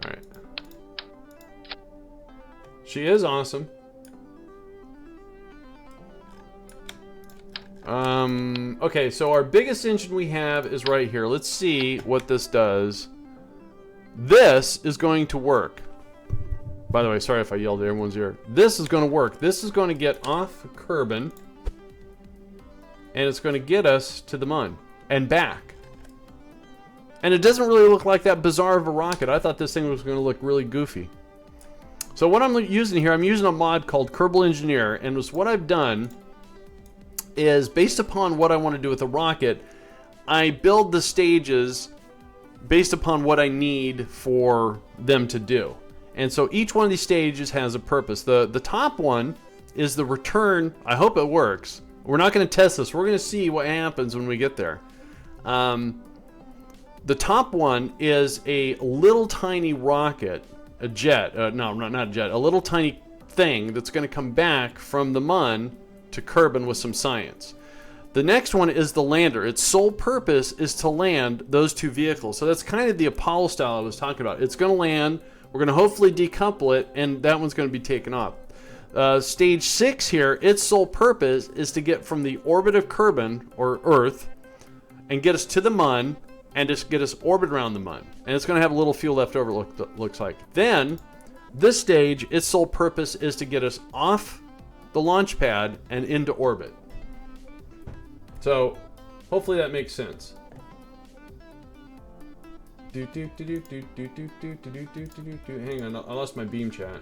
A: All right. She is awesome. Okay, so our biggest engine we have is right here. Let's see what this does. This is going to work. By the way, sorry if I yelled at everyone's ear. This is going to work. This is going to get off Kerbin. And it's going to get us to the Mun. And back. And it doesn't really look like that bizarre of a rocket. I thought this thing was going to look really goofy. So what I'm using here, I'm using a mod called Kerbal Engineer. And what I've done is, based upon what I want to do with the rocket, I build the stages based upon what I need for them to do. And so each one of these stages has a purpose. The top one is the return. I hope it works. We're not going to test this. We're going to see what happens when we get there. The top one is a little tiny rocket, a jet. No, not a jet. A little tiny thing that's going to come back from the Mun to Kerbin with some science. The next one is the lander. Its sole purpose is to land those two vehicles. So that's kind of the Apollo style I was talking about. It's going to land. We're going to hopefully decouple it, and that one's going to be taken off. Stage 6 here, its sole purpose is to get from the orbit of Kerbin, or Earth, and get us to the Mun, and just get us orbit around the Mun. And it's going to have a little fuel left over, looks like. Then, this stage, its sole purpose is to get us off the launch pad and into orbit. So, hopefully that makes sense. Hang on, I lost my beam chat.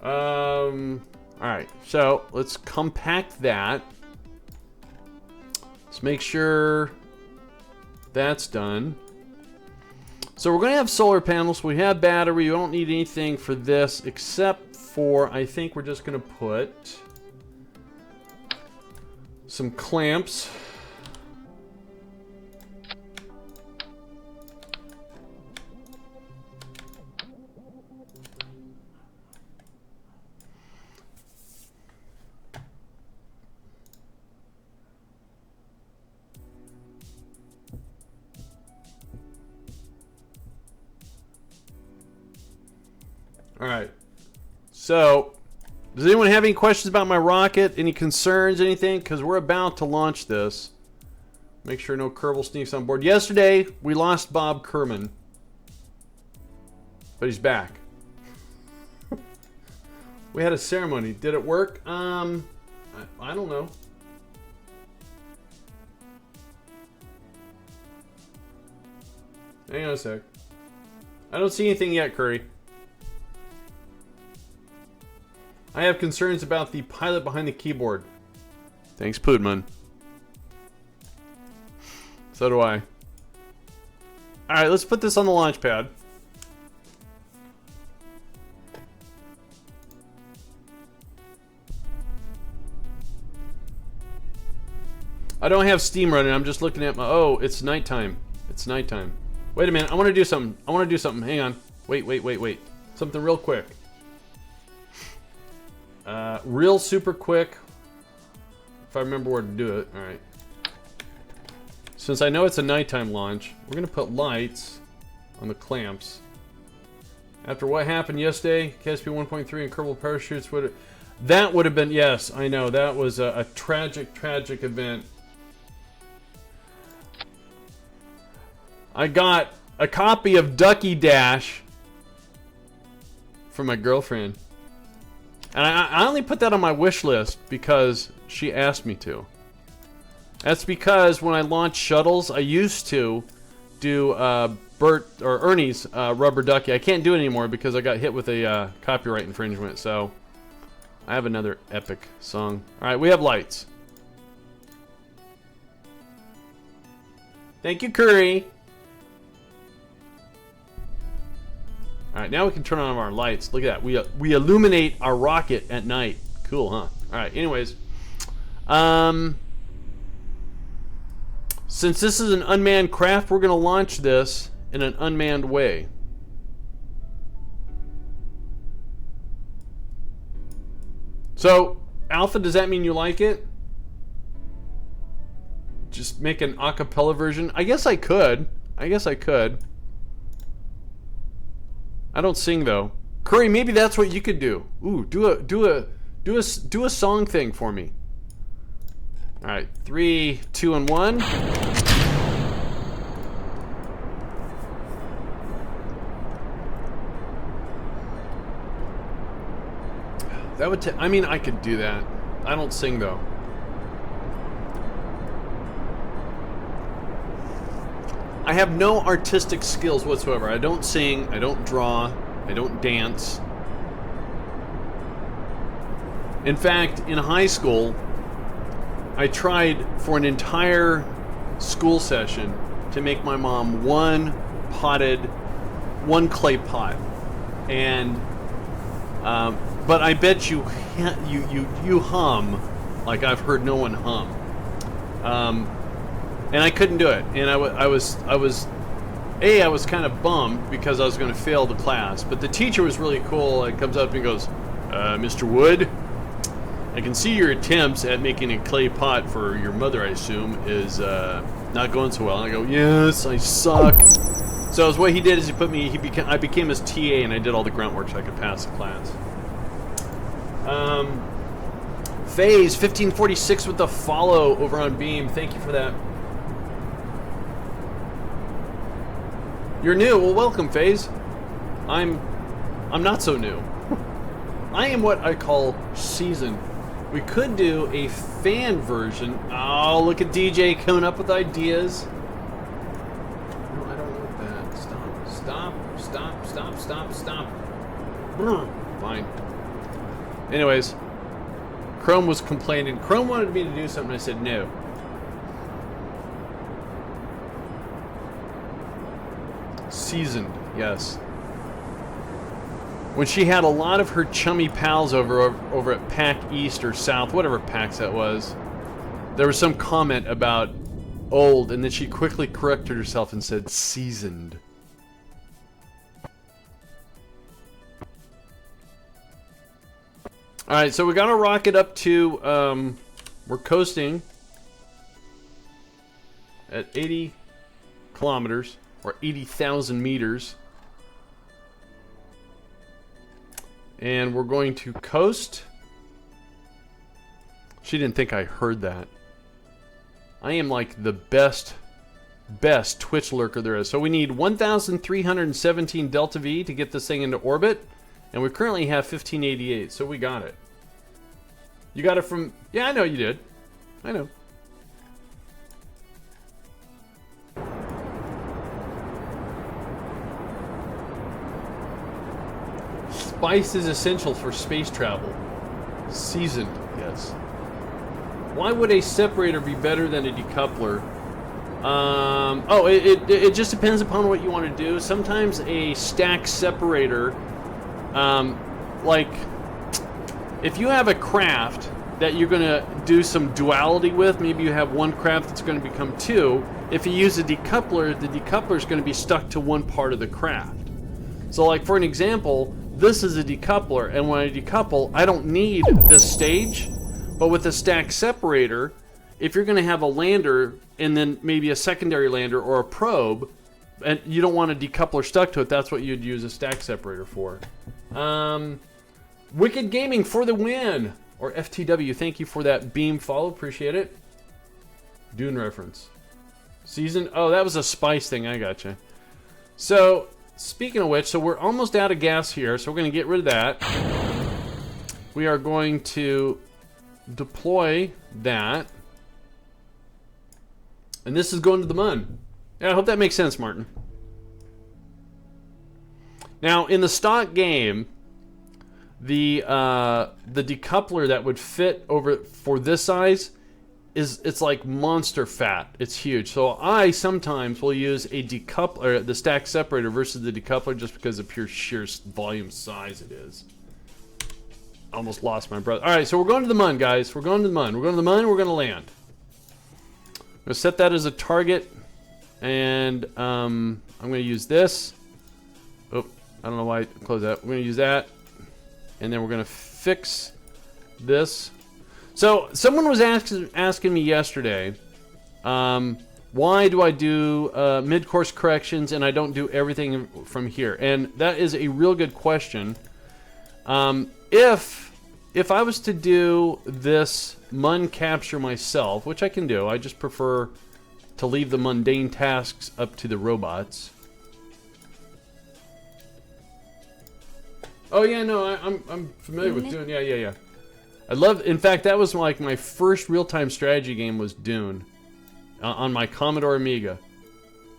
A: Alright, so let's compact that. Let's make sure that's done. So we're going to have solar panels. We have battery. We don't need anything for this except for, I think we're just going to put some clamps. All right. So, does anyone have any questions about my rocket? Any concerns, anything? Because we're about to launch this. Make sure no Kerbal sneaks on board. Yesterday, we lost Bob Kerman. But he's back. We had a ceremony. Did it work? I don't know. Hang on a sec. I don't see anything yet, Curry. I have concerns about the pilot behind the keyboard. Thanks, Poodman. So do I. Alright, let's put this on the launch pad. I don't have Steam running. I'm just looking at my... Oh, it's nighttime. It's nighttime. Wait a minute. I want to do something. I want to do something. Hang on. Wait. Something real quick. Real super quick. If I remember where to do it. Alright. Since I know it's a nighttime launch, we're going to put lights on the clamps. After what happened yesterday, KSP 1.3 and Kerbal parachutes would... That would have been... Yes, I know. That was a tragic event. I got a copy of Ducky Dash from my girlfriend. And I only put that on my wish list because she asked me to. That's because when I launched shuttles, I used to do Ernie's Rubber Ducky. I can't do it anymore because I got hit with a copyright infringement. So I have another epic song. Alright, we have lights. Thank you, Curry. Alright, now we can turn on our lights. Look at that. We illuminate our rocket at night. Cool, huh? Alright, anyways. Since this is an unmanned craft, we're going to launch this in an unmanned way. So, Alpha, does that mean you like it? Just make an a cappella version? I guess I could. I don't sing though. Curry, maybe that's what you could do. Ooh, do a song thing for me. All right, 3, 2, and 1. That would. I mean, I could do that. I don't sing though. I have no artistic skills whatsoever. I don't sing, I don't draw, I don't dance. In fact, in high school, I tried for an entire school session to make my mom one clay pot. And, but I bet you hum like I've heard no one hum. And I couldn't do it, and I was kind of bummed because I was going to fail the class. But the teacher was really cool. And comes up and goes, "Mr. Wood, I can see your attempts at making a clay pot for your mother, I assume, is not going so well." And I go, "Yes, I suck." So what he did is I became his TA, and I did all the grunt work so I could pass the class. Phase 1546 with the follow over on Beam. Thank you for that. You're new. Well, welcome, FaZe. I'm not so new. I am what I call seasoned. We could do a fan version. Oh, look at DJ coming up with ideas. No, I don't want that. Stop. Fine. Anyways, Chrome was complaining. Chrome wanted me to do something. I said no. Seasoned, yes. When she had a lot of her chummy pals over at PAC East or South, whatever PAX that was, there was some comment about old, and then she quickly corrected herself and said seasoned. Alright, so we got our rocket up to, we're coasting at 80 kilometers. Or 80,000 meters. And we're going to coast. She didn't think I heard that. I am like the best Twitch lurker there is. So we need 1,317 Delta V to get this thing into orbit. And we currently have 1588, so we got it. You got it from... Yeah, I know you did. I know. Spice is essential for space travel. Seasoned, yes. Why would a separator be better than a decoupler? It just depends upon what you want to do. Sometimes a stack separator, like if you have a craft that you're going to do some duality with, maybe you have one craft that's going to become two. If you use a decoupler, the decoupler is going to be stuck to one part of the craft. So like for an example, this is a decoupler, and when I decouple, I don't need this stage. But with a stack separator, if you're going to have a lander and then maybe a secondary lander or a probe, and you don't want a decoupler stuck to it, that's what you'd use a stack separator for. Wicked Gaming for the win, or FTW, thank you for that beam follow, appreciate it. Dune reference. Season, oh, that was a Spice thing, I gotcha. So, speaking of which, so we're almost out of gas here, so we're going to get rid of that. We are going to deploy that. And this is going to the MUN. Yeah, I hope that makes sense, Martin. Now, in the stock game, the decoupler that would fit over for this size it's like monster fat. It's huge. So I sometimes will use a decoupler, the stack separator versus the decoupler, just because of pure sheer volume size it is. Almost lost my breath. All right, so we're going to the MUN, guys. We're going to the MUN. We're going to the MUN, and we're going to land. I'm going to set that as a target, and I'm going to use this. Oh, I don't know why I closed that. We're going to use that, and then we're going to fix this. So someone was asking me yesterday, why do I do mid-course corrections and I don't do everything from here? And that is a real good question. If I was to do this MUN capture myself, which I can do, I just prefer to leave the mundane tasks up to the robots. Oh yeah, no, I'm familiar with Dune. Yeah. I love. In fact, that was like my first real-time strategy game was Dune, on my Commodore Amiga,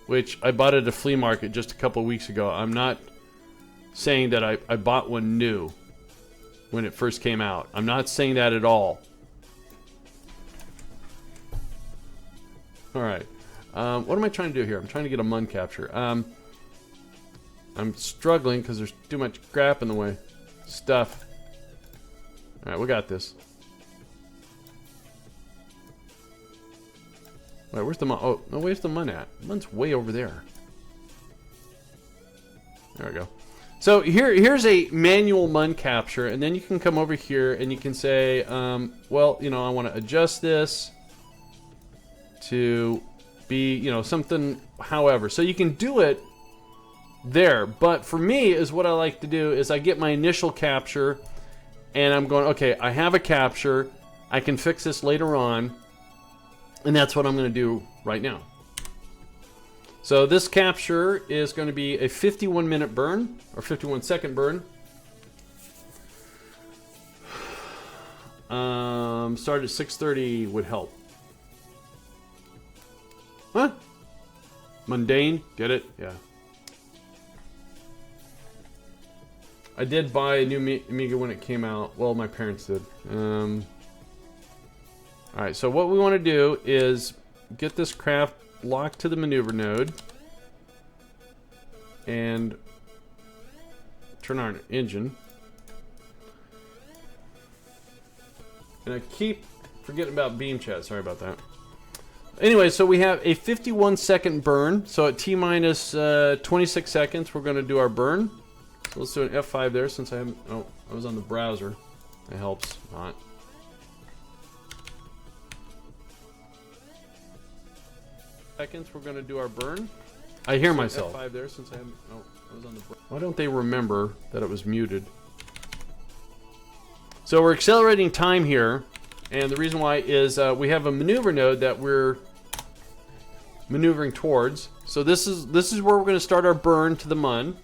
A: which I bought at a flea market just a couple weeks ago. I'm not saying that I bought one new when it first came out. I'm not saying that at all. All right. What am I trying to do here? I'm trying to get a MUN capture. I'm struggling because there's too much crap in the way. Stuff. All right, we got this. Wait, where's the MUN? Oh, no, where's the MUN at? MUN's way over there. There we go. So here's a manual MUN capture, and then you can come over here and you can say, well, you know, I want to adjust this to be, you know, something, however. So you can do it there, but for me, is what I like to do is I get my initial capture, and I'm going, okay, I have a capture, I can fix this later on, and that's what I'm going to do right now. So this capture is going to be a 51-minute burn, or 51-second burn. Start at 6:30 would help. Huh? Mundane? Get it? Yeah. I did buy a new Amiga when it came out. Well, my parents did. Alright, so what we want to do is get this craft locked to the maneuver node and turn on our engine. And I keep forgetting about beam chat. Sorry about that. Anyway, so we have a 51-second burn. So at T-minus 26 seconds, we're going to do our burn. So let's do an F5 there since I haven't... Oh, I was on the browser. That helps. Not. Seconds, we're going to do our burn. I hear myself. F5 there since I haven't... Oh, I was on the... Why don't they remember that it was muted? So we're accelerating time here. And the reason why is we have a maneuver node that we're maneuvering towards. So this is where we're going to start our burn to the MUN.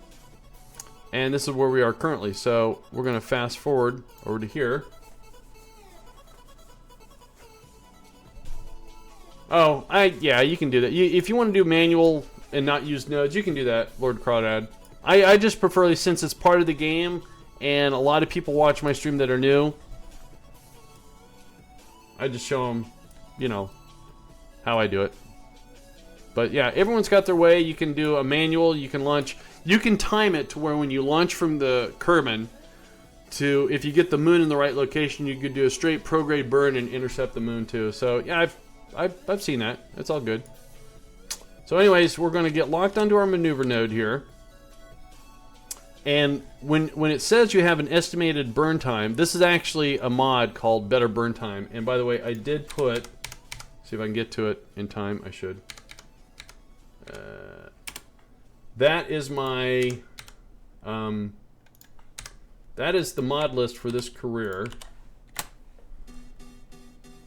A: And this is where we are currently. So we're going to fast forward over to here. Oh, yeah, you can do that. If you want to do manual and not use nodes, you can do that, Lord Crawdad. I just prefer, since it's part of the game, and a lot of people watch my stream that are new. I just show them, you know, how I do it. But yeah, everyone's got their way. You can do a manual. You can launch. You can time it to where when you launch from the Kerbin, to if you get the moon in the right location, you could do a straight prograde burn and intercept the moon too. So yeah, I've seen that. It's all good. So anyways, we're going to get locked onto our maneuver node here. And when it says you have an estimated burn time, this is actually a mod called Better Burn Time. And by the way, I did put, see if I can get to it in time. I should. That is my, that is the mod list for this career,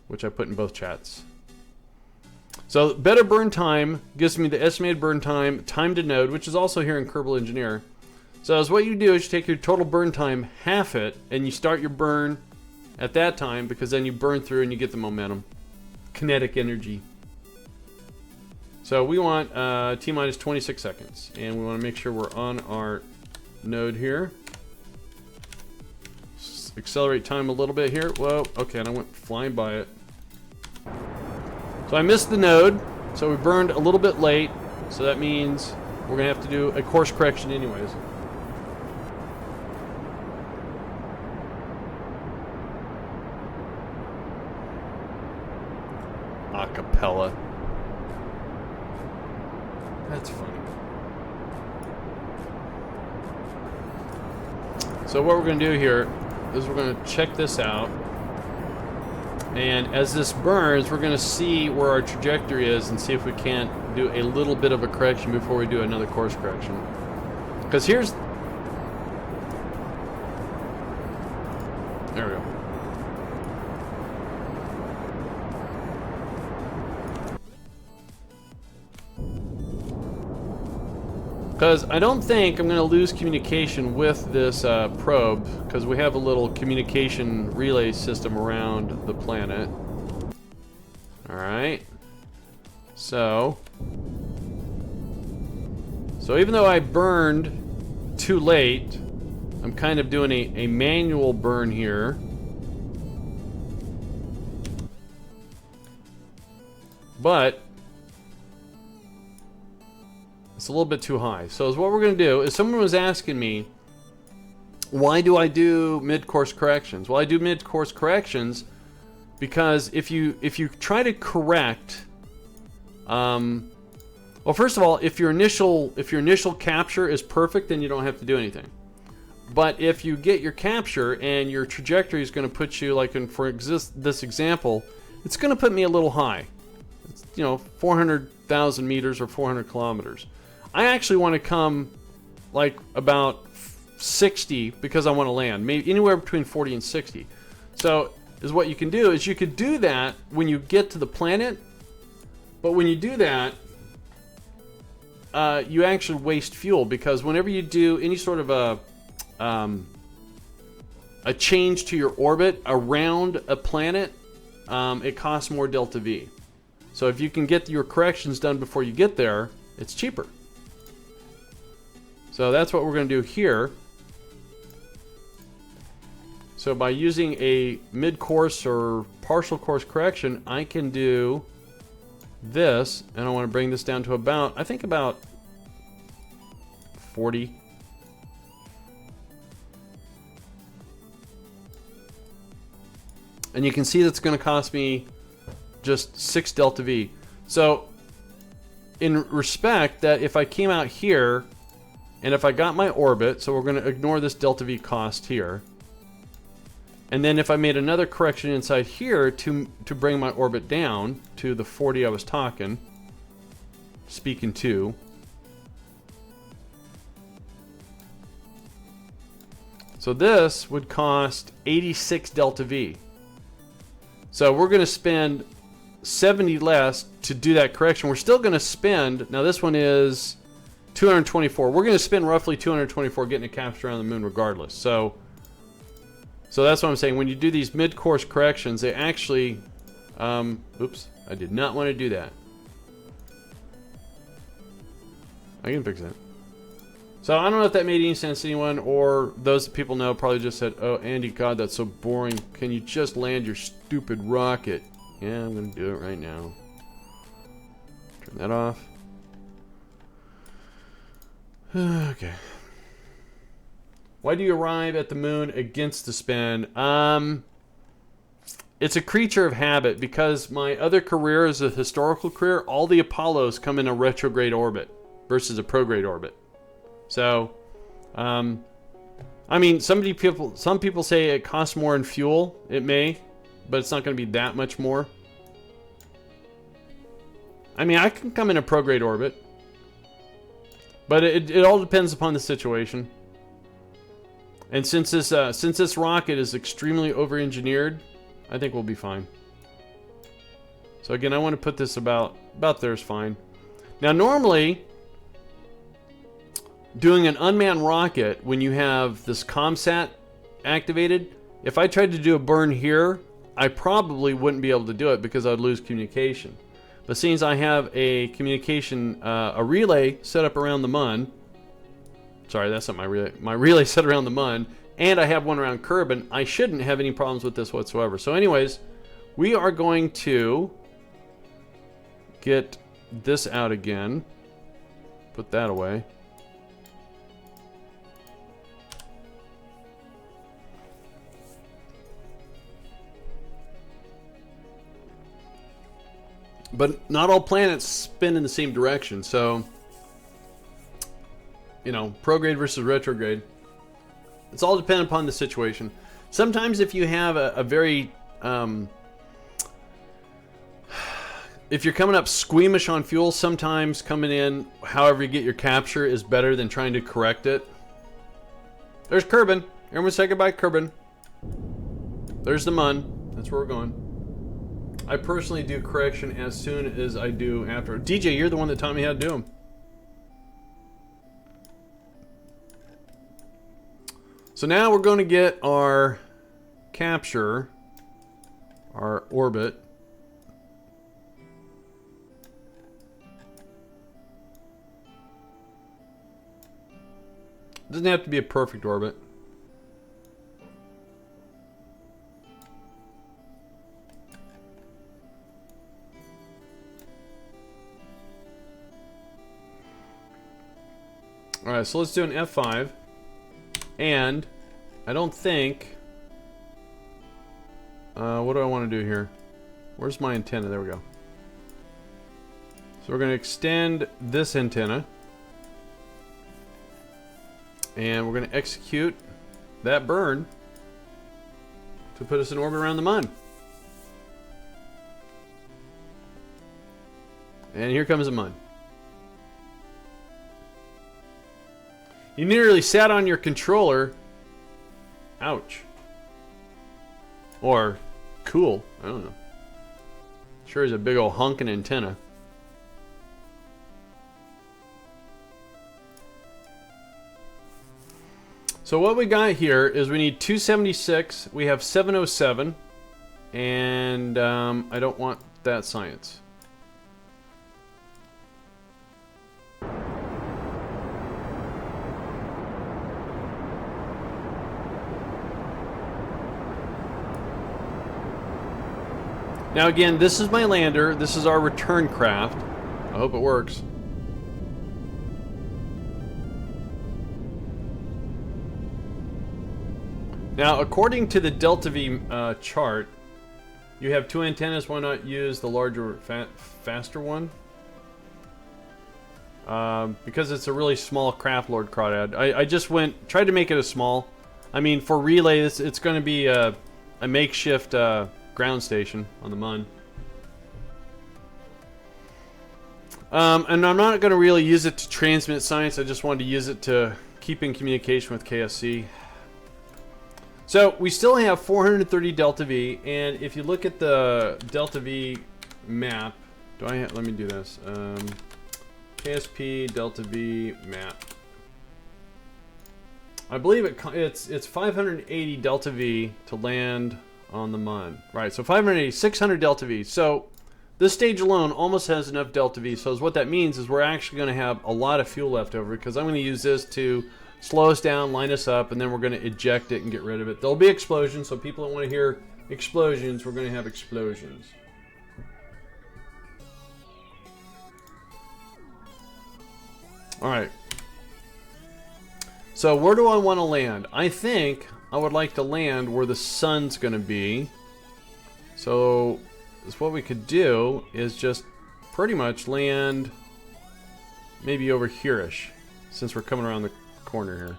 A: which I put in both chats. So Better Burn Time gives me the estimated burn time, time to node, which is also here in Kerbal Engineer. So as what you do is you take your total burn time, half it, and you start your burn at that time, because then you burn through and you get the momentum. Kinetic energy. So we want T-minus 26 seconds, and we want to make sure we're on our node here. Accelerate time a little bit here. Whoa, okay, and I went flying by it. So I missed the node, so we burned a little bit late, so that means we're going to have to do a course correction anyways. Acapella. That's funny. So what we're going to do here is we're going to check this out. And as this burns, we're going to see where our trajectory is and see if we can't do a little bit of a correction before we do another course correction. Because here's... There we go. Because I don't think I'm going to lose communication with this probe, because we have a little communication relay system around the planet. Alright. So even though I burned too late, I'm kind of doing a manual burn here. But it's a little bit too high. So what we're going to do is, someone was asking me, why do I do mid-course corrections? Well, I do mid-course corrections because if you try to correct, well, first of all, if your initial capture is perfect, then you don't have to do anything. But if you get your capture and your trajectory is going to put you, like for this example, it's going to put me a little high. It's, you know, 400,000 meters or 400 kilometers. I actually want to come like about 60 because I want to land, maybe anywhere between 40 and 60. So is what you can do is you could do that when you get to the planet, but when you do that, you actually waste fuel, because whenever you do any sort of a change to your orbit around a planet, it costs more delta V. So if you can get your corrections done before you get there, it's cheaper. So that's what we're going to do here. So by using a mid-course or partial course correction, I can do this, and I want to bring this down to about, I think about 40. And you can see that's going to cost me just 6 delta V. So in respect that if I came out here and if I got my orbit, so we're going to ignore this delta V cost here, and then if I made another correction inside here to bring my orbit down to the 40 I was speaking to, so this would cost 86 delta V. So we're going to spend 70 less to do that correction. We're still going to spend, now this one is 224. We're going to spend roughly 224 getting a capture around the moon regardless. So that's what I'm saying. When you do these mid-course corrections, they actually, oops, I did not want to do that. I can fix that. So I don't know if that made any sense to anyone, or those people know probably just said, "Oh, Andy, God, that's so boring. Can you just land your stupid rocket?" Yeah, I'm gonna do it right now. Turn that off. Okay. Why do you arrive at the moon against the spin? It's a creature of habit, because my other career is a historical career. All the Apollos come in a retrograde orbit versus a prograde orbit. So, I mean, some people say it costs more in fuel. It may, but it's not going to be that much more. I mean, I can come in a prograde orbit, but it all depends upon the situation. And since this rocket is extremely over-engineered, I think we'll be fine. So again, I want to put this about there's fine. Now, normally, doing an unmanned rocket when you have this ComSat activated, if I tried to do a burn here, I probably wouldn't be able to do it because I'd lose communication. But since I have a communication, a relay set up around the Mun, sorry, that's not my relay. My relay set around the Mun, and I have one around Kerbin, I shouldn't have any problems with this whatsoever. So anyways, we are going to get this out again. Put that away. But not all planets spin in the same direction, so, you know, prograde versus retrograde. It's all dependent upon the situation. Sometimes if you have a very, if you're coming up squeamish on fuel, sometimes coming in however you get your capture is better than trying to correct it. There's Kerbin. Everyone say goodbye, Kerbin. There's the Mun. That's where we're going. I personally do correction as soon as I do after. DJ, you're the one that taught me how to do them. So now we're going to get our capture, our orbit. Doesn't have to be a perfect orbit. Alright, so let's do an F5. And I don't think... what do I want to do here? Where's my antenna? There we go. So we're going to extend this antenna. And we're going to execute that burn to put us in orbit around the Mun. And here comes the Mun. You nearly sat on your controller. Ouch. Or cool. I don't know. Sure is a big old honking antenna. So what we got here is we need 276. We have 707. And I don't want that science. Now again, this is my lander. This is our return craft. I hope it works. Now, according to the Delta V chart, you have two antennas. Why not use the larger, faster one? Because it's a really small craft, Lord Crawdad. I just tried to make it a small. I mean, for relay, it's going to be a makeshift ground station on the Mun. And I'm not going to really use it to transmit science. I just wanted to use it to keep in communication with KSC. So we still have 430 Delta V, and if you look at the Delta V map, let me do this. KSP Delta V map. I believe it's 580 Delta V to land on the Mun. Right, so 600 Delta V. So this stage alone almost has enough delta V. So what that means is we're actually going to have a lot of fuel left over, because I'm going to use this to slow us down, line us up, and then we're going to eject it and get rid of it. There'll be explosions, so people that want to hear explosions, we're going to have explosions. Alright. So where do I want to land? I think I would like to land where the sun's going to be. So what we could do is just pretty much land maybe over here-ish, since we're coming around the corner here.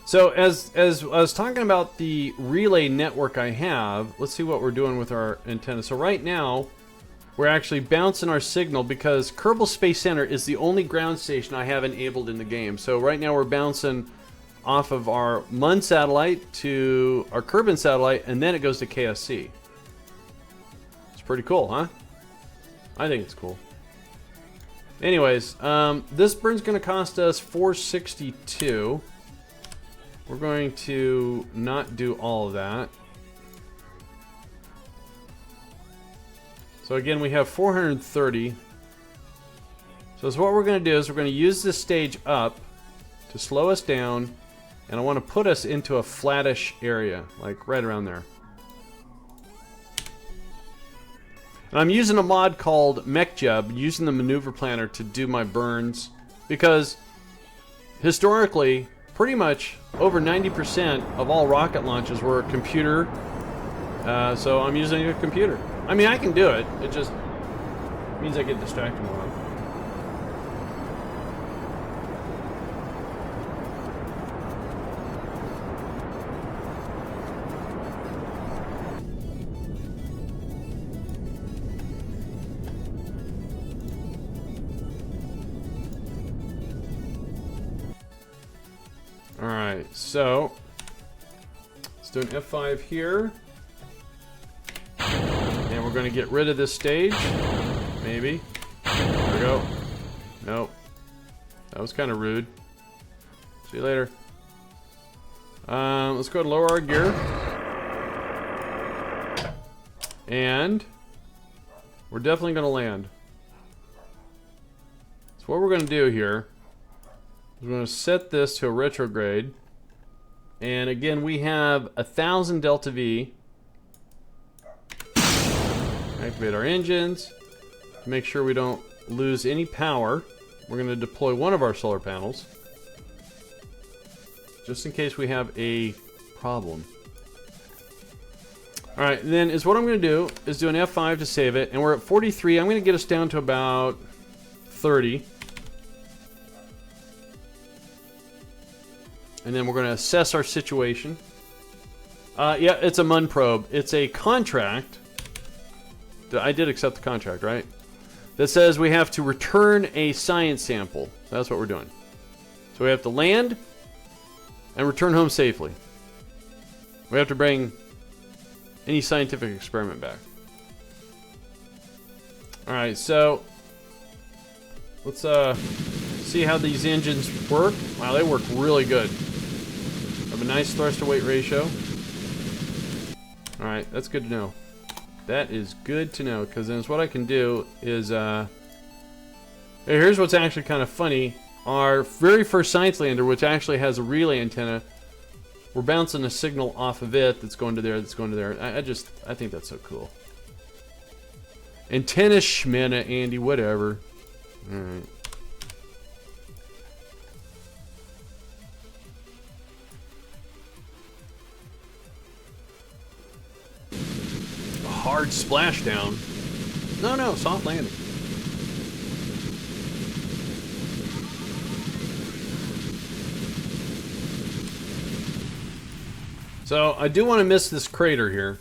A: So as I was talking about the relay network I have, let's see what we're doing with our antenna. So right now, we're actually bouncing our signal because Kerbal Space Center is the only ground station I have enabled in the game. So right now we're bouncing off of our MUN satellite to our Kerbin satellite, and then it goes to KSC. It's pretty cool, huh? I think it's cool. Anyways, this burn's going to cost us 462. We're going to not do all of that. So again, we have 430. So what we're going to do is we're going to use this stage up to slow us down, and I want to put us into a flattish area, like right around there. And I'm using a mod called MechJub, using the maneuver planner to do my burns, because historically, pretty much over 90% of all rocket launches were computer. So I'm using a computer. I mean, I can do it. It just means I get distracted more. Alright, so let's do an F5 here. And we're going to get rid of this stage. Maybe. There we go. Nope. That was kind of rude. See you later. Let's go ahead and lower our gear. And we're definitely going to land. So what we're going to do here, we're going to set this to a retrograde, and again we have 1,000 delta V. Activate our engines to make sure we don't lose any power. We're going to deploy one of our solar panels just in case we have a problem. Alright, then is what I'm going to do is do an F5 to save it, and we're at 43. I'm going to get us down to about 30. And then we're going to assess our situation. Yeah, it's a MUN probe. It's a contract. I did accept the contract, right? That says we have to return a science sample. That's what we're doing. So we have to land and return home safely. We have to bring any scientific experiment back. Alright, so let's see how these engines work. Wow, they work really good. Have a nice thrust to weight ratio. Alright, that's good to know. That is good to know, because then what I can do is here's what's actually kind of funny. Our very first science lander, which actually has a relay antenna, we're bouncing a signal off of it that's going to there, that's going to there. I think that's so cool. Antenna schmena, Andy, whatever. Alright. Hard splashdown. No, soft landing. So I do want to miss this crater here.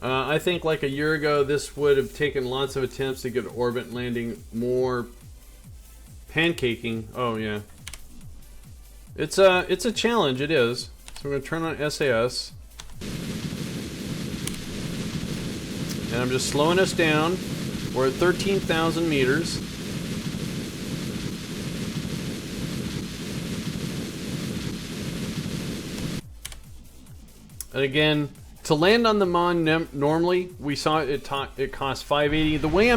A: I think like a year ago this would have taken lots of attempts to get to orbit, landing more pancaking. Oh yeah. It's a challenge, it is. So we're going to turn on SAS. And I'm just slowing us down. We're at 13,000 meters. And again, To land on the Mon, normally we saw it cost $580. The way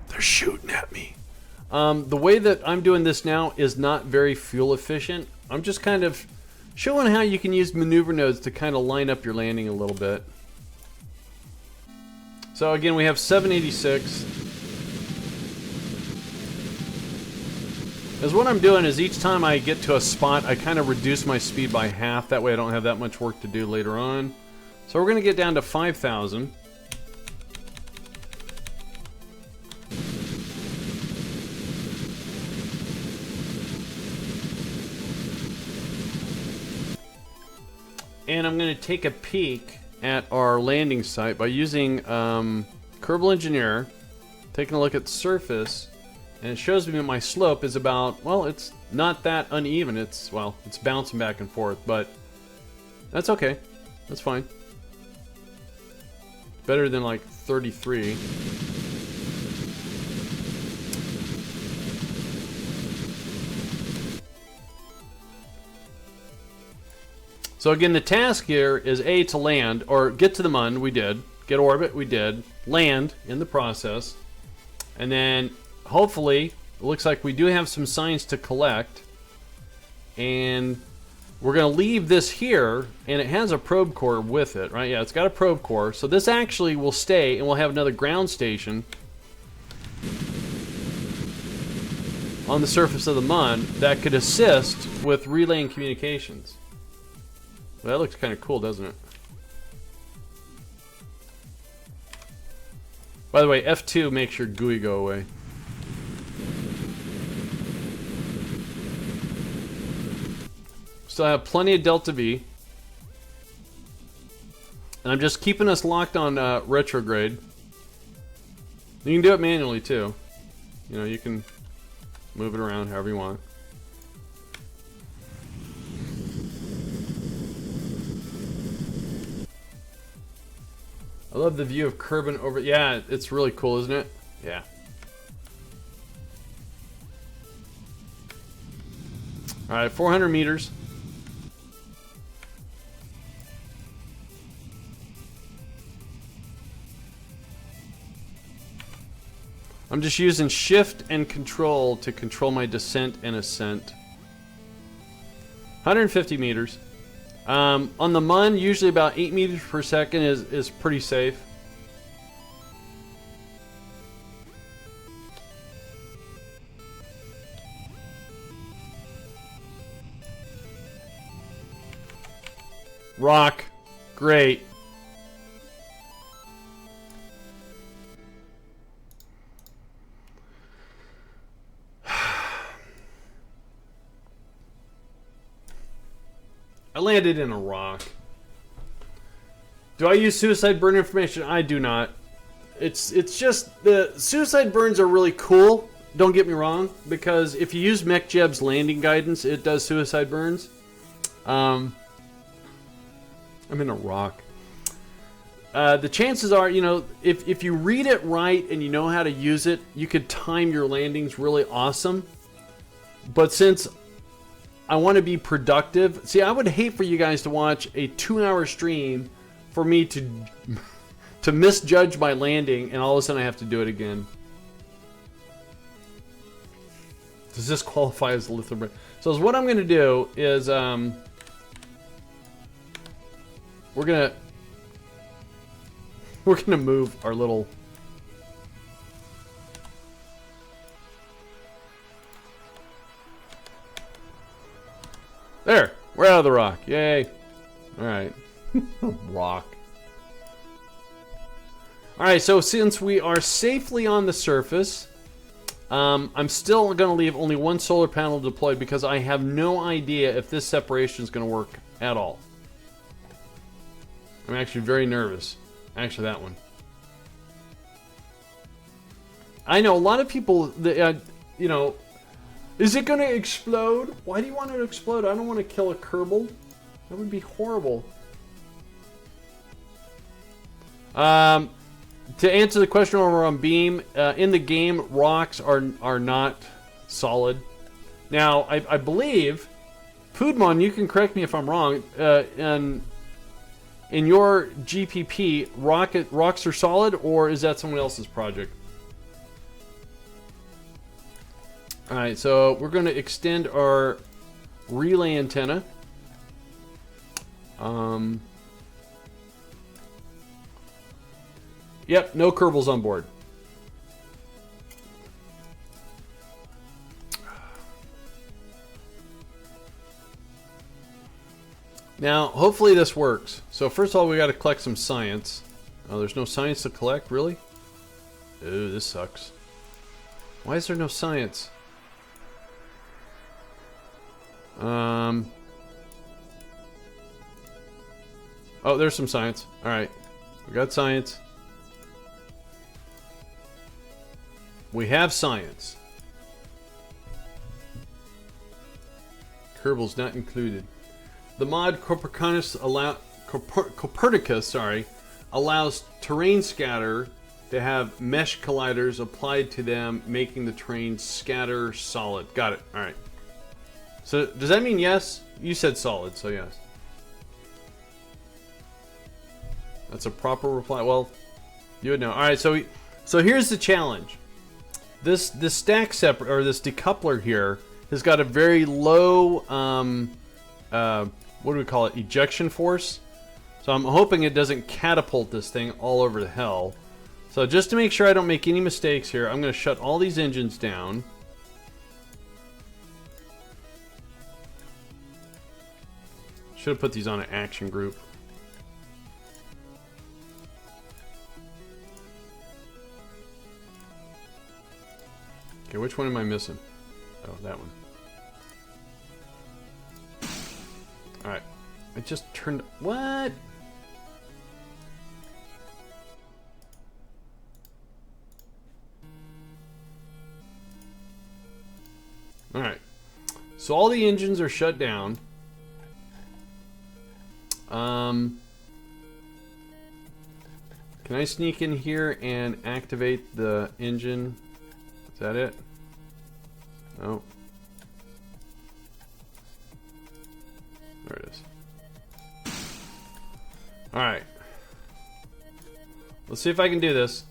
A: they're shooting at me. The way that I'm doing this now is not very fuel efficient. I'm just kind of showing how you can use maneuver nodes to kind of line up your landing a little bit. So again, we have 786. As what I'm doing is each time I get to a spot, I kind of reduce my speed by half. That way I don't have that much work to do later on. So we're going to get down to 5,000. And I'm going to take a peek at our landing site by using Kerbal Engineer, taking a look at the surface. And it shows me that my slope is about, well, it's not that uneven. It's bouncing back and forth, but that's okay. That's fine. Better than like 33. So again, the task here is A, to land, or get to the Mun, we did. Get orbit, we did. Land in the process. And then hopefully, it looks like we do have some signs to collect. And we're going to leave this here, and it has a probe core with it, right? Yeah, it's got a probe core. So this actually will stay, and we'll have another ground station on the surface of the Mun that could assist with relaying communications. Well, that looks kind of cool, doesn't it? By the way, F2 makes your GUI go away. Still have plenty of Delta V. And I'm just keeping us locked on retrograde. You can do it manually too. You know, you can move it around however you want. I love the view of Kerbin over. Yeah, it's really cool, isn't it? Yeah. All right, 400 meters. I'm just using shift and control to control my descent and ascent. 150 meters. On the Mun, usually about 8 meters per second is pretty safe. Rock. Great. I landed in a rock. Do I use suicide burn information? I do not. It's just the suicide burns are really cool. Don't get me wrong, because if you use MechJeb's landing guidance, it does suicide burns. I'm in a rock. The chances are, you know, if you read it right and you know how to use it, you could time your landings really awesome. But since I want to be productive. See, I would hate for you guys to watch a 2-hour stream for me to misjudge my landing and all of a sudden I have to do it again. Does this qualify as a lithium burn? So what I'm going to do is we're gonna move our little. There, we're out of the rock. Yay. Alright. Rock. Alright, so since we are safely on the surface, I'm still going to leave only one solar panel deployed because I have no idea if this separation is going to work at all. I'm actually very nervous. Actually, that one. I know a lot of people, that, you know, is it going to explode? Why do you want it to explode? I don't want to kill a Kerbal. That would be horrible. To answer the question over on Beam, in the game, rocks are not solid. Now, I believe, Pudmon, you can correct me if I'm wrong, and in your GPP, rocks are solid, or is that someone else's project? All right, so we're going to extend our relay antenna. Yep, no Kerbals on board. Now, hopefully this works. So first of all, we got to collect some science. Oh, there's no science to collect, really? Ooh, this sucks. Why is there no science? Oh, there's some science. All right, we got science. We have science. Kerbals not included. The mod Copernicus allows terrain scatter to have mesh colliders applied to them, making the terrain scatter solid. Got it. All right. So does that mean yes? You said solid, so yes. That's a proper reply. Well, you would know. All right. So here's the challenge. This stack separator, or this decoupler here, has got a very low what do we call it? Ejection force. So I'm hoping it doesn't catapult this thing all over the hell. So just to make sure I don't make any mistakes here, I'm going to shut all these engines down. Should have put these on an action group. Okay, which one am I missing? Oh, that one. Alright. I just turned... What? Alright. So all the engines are shut down. Can I sneak in here and activate the engine? Is that it? No. There it is. Alright. Let's see if I can do this.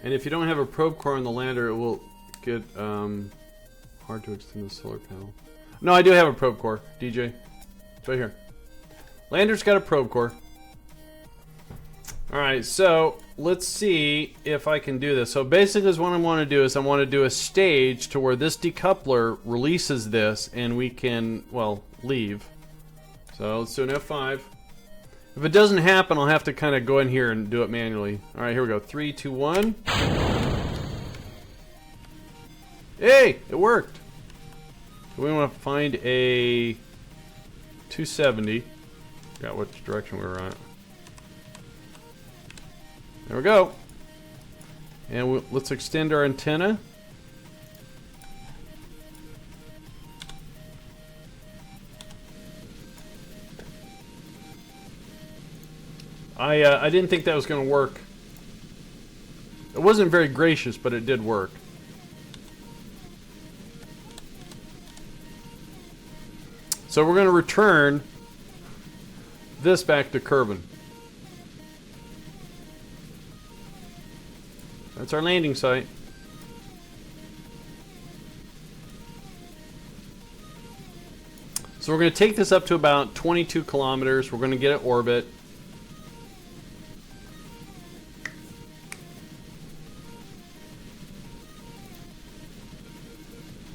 A: And if you don't have a probe core on the lander, it will get hard to extend the solar panel. No, I do have a probe core, DJ. It's right here. Lander's got a probe core. Alright, so let's see if I can do this. So basically what I want to do is I want to do a stage to where this decoupler releases this and we can, well, leave. So let's do an F5. If it doesn't happen, I'll have to kind of go in here and do it manually. Alright, here we go. 3, 2, 1. Hey! It worked! So we want to find a 270. Forgot which direction we were on. There we go. And let's extend our antenna. I didn't think that was going to work. It wasn't very gracious, but it did work. So we're going to return this back to Kerbin. That's our landing site. So we're going to take this up to about 22 kilometers. We're going to get it orbit.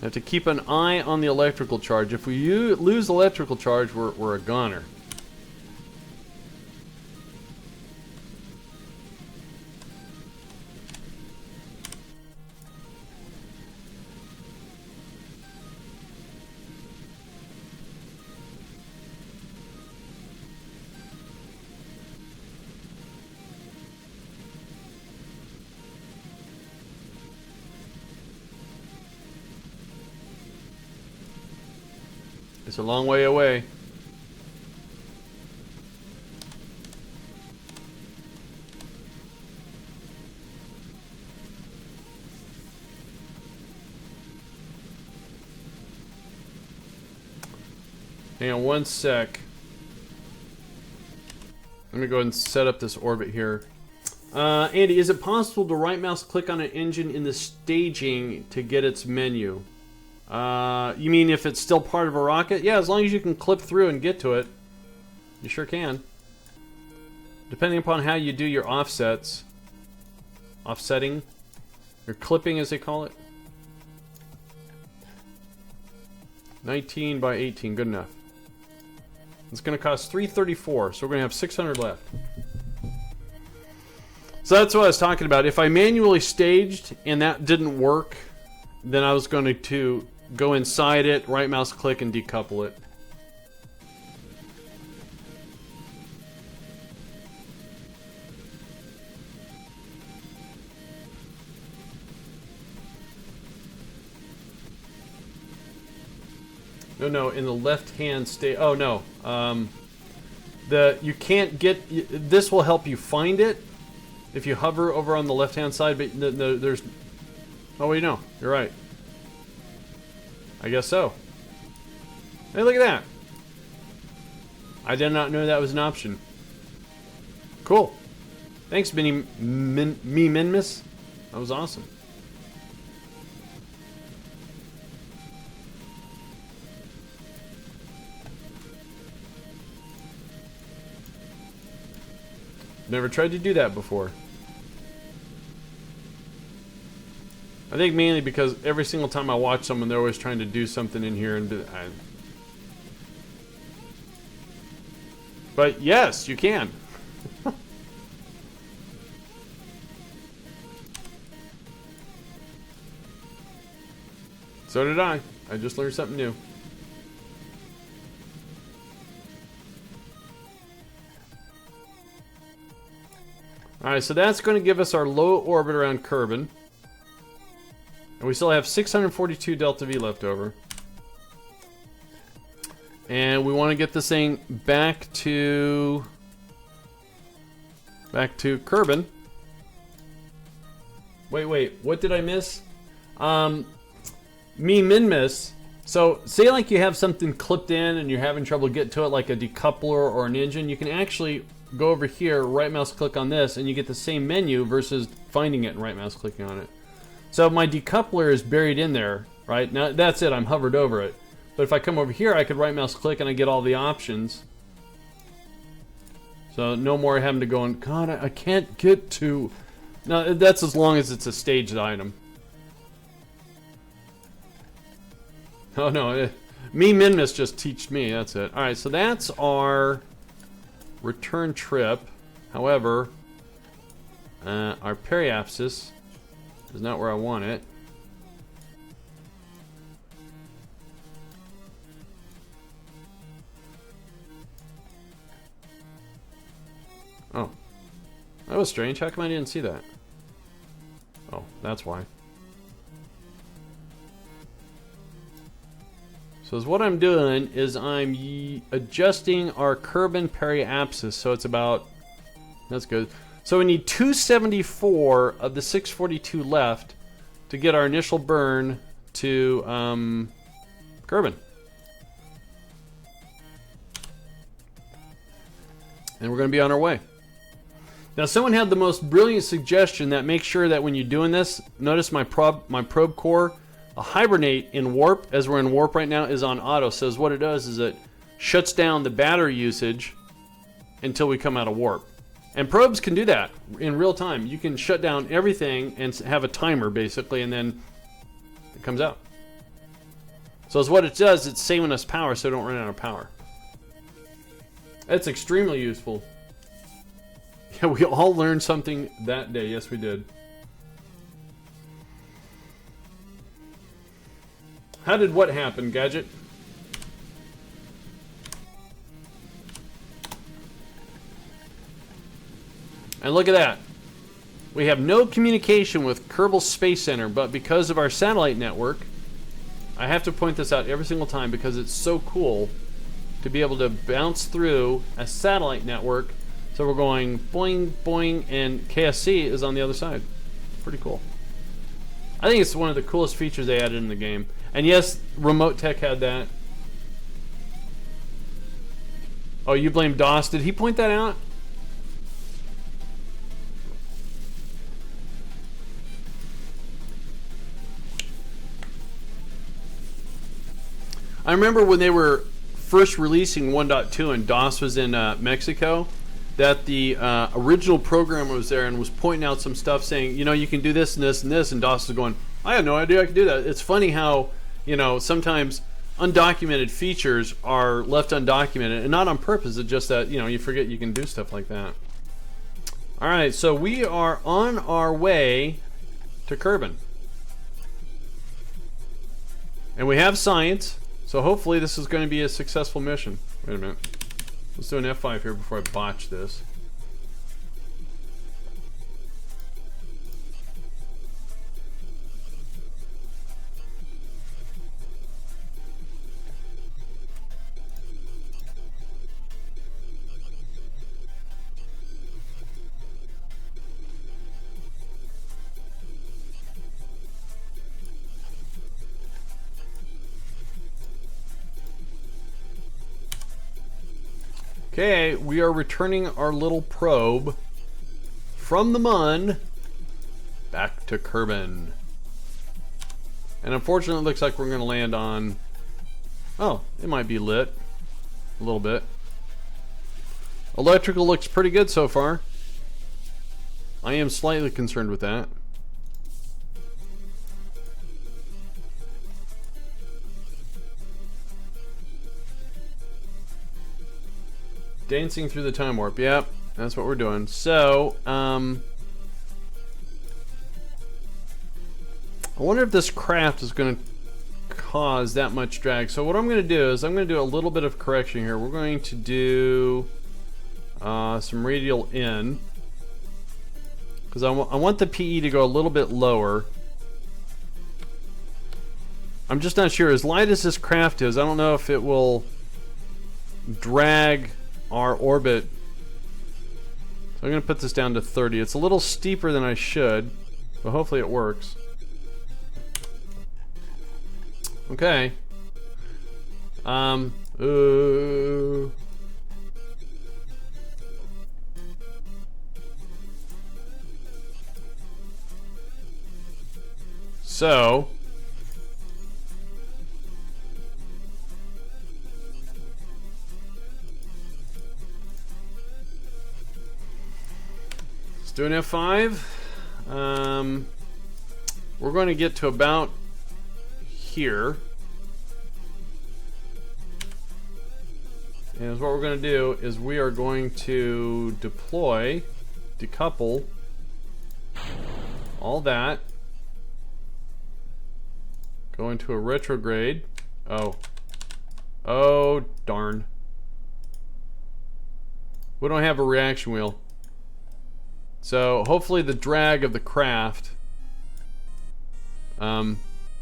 A: Have to keep an eye on the electrical charge. If we lose electrical charge, we're a goner. It's a long way away. Hang on one sec. Let me go ahead and set up this orbit here. Andy, is it possible to right mouse click on an engine in the staging to get its menu? You mean if it's still part of a rocket? Yeah, as long as you can clip through and get to it. You sure can. Depending upon how you do your offsets. Offsetting. Your clipping, as they call it. 19 by 18, good enough. It's going to cost $334, so we're going to have 600 left. So that's what I was talking about. If I manually staged and that didn't work, then I was going to go inside it, right mouse click, and decouple it. No, in the left-hand state. Oh no, you can't get. This will help you find it if you hover over on the left-hand side. But there's. Oh wait, no, you're right. I guess so. Hey, look at that! I did not know that was an option. Cool. Thanks, Minmus. That was awesome. Never tried to do that before. I think mainly because every single time I watch someone, they're always trying to do something in here and but yes, you can. So did I. I just learned something new. Alright, so that's going to give us our low orbit around Kerbin. And we still have 642 Delta V left over. And we want to get this thing back to Kerbin. Wait, what did I miss? Minmus. So, say like you have something clipped in and you're having trouble getting to it, like a decoupler or an engine, you can actually go over here, right mouse click on this, and you get the same menu versus finding it and right mouse clicking on it. So my decoupler is buried in there, right? Now that's it, I'm hovered over it. But if I come over here, I could right mouse click and I get all the options. So no more having to go and, God, I can't get to... No, that's as long as it's a staged item. Oh no, Minmus just teached me, that's it. Alright, so that's our return trip. However, our periapsis is not where I want it. Oh, that was strange. How come I didn't see that? Oh, that's why. So what I'm doing is I'm adjusting our Kerbin periapsis, so it's about, that's good. So we need 274 of the 642 left to get our initial burn to Kerbin. And we're going to be on our way. Now someone had the most brilliant suggestion that make sure that when you're doing this, notice my probe core, a hibernate in warp, as we're in warp right now, is on auto. So what it does is it shuts down the battery usage until we come out of warp. And probes can do that in real time. You can shut down everything and have a timer basically, and then it comes out. So what it does, it's saving us power so we don't run out of power. That's extremely useful. Yeah, we all learned something that day. Yes, we did. How did what happen, Gadget? And look at that. We have no communication with Kerbal Space Center, but because of our satellite network, I have to point this out every single time because it's so cool to be able to bounce through a satellite network. So we're going boing, boing, and KSC is on the other side. Pretty cool. I think it's one of the coolest features they added in the game. And yes, Remote Tech had that. Oh, you blame DOS. Did he point that out? I remember when they were first releasing 1.2 and DOS was in Mexico, that the original programmer was there and was pointing out some stuff saying, you know, you can do this and this and this, and DOS was going, I had no idea I could do that. It's funny how, you know, sometimes undocumented features are left undocumented, and not on purpose, it's just that, you know, you forget you can do stuff like that. Alright, so we are on our way to Kerbin. And we have science. So hopefully this is going to be a successful mission. Wait a minute. Let's do an F5 here before I botch this. Okay, we are returning our little probe from the Mun back to Kerbin. And unfortunately it looks like we're going to land on... Oh, it might be lit. A little bit. Electrical looks pretty good so far. I am slightly concerned with that. Dancing through the time warp. Yep, that's what we're doing. So, I wonder if this craft is going to cause that much drag. So what I'm going to do is I'm going to do a little bit of correction here. We're going to do some radial in, because I want the PE to go a little bit lower. I'm just not sure. As light as this craft is, I don't know if it will drag our orbit. So I'm going to put this down to 30. It's a little steeper than I should, but hopefully it works. Okay. So let's do an F5. We're going to get to about here. And what we're going to do is we are going to deploy, decouple all that, go into a retrograde. Oh darn. We don't have a reaction wheel. So hopefully the drag of the craft,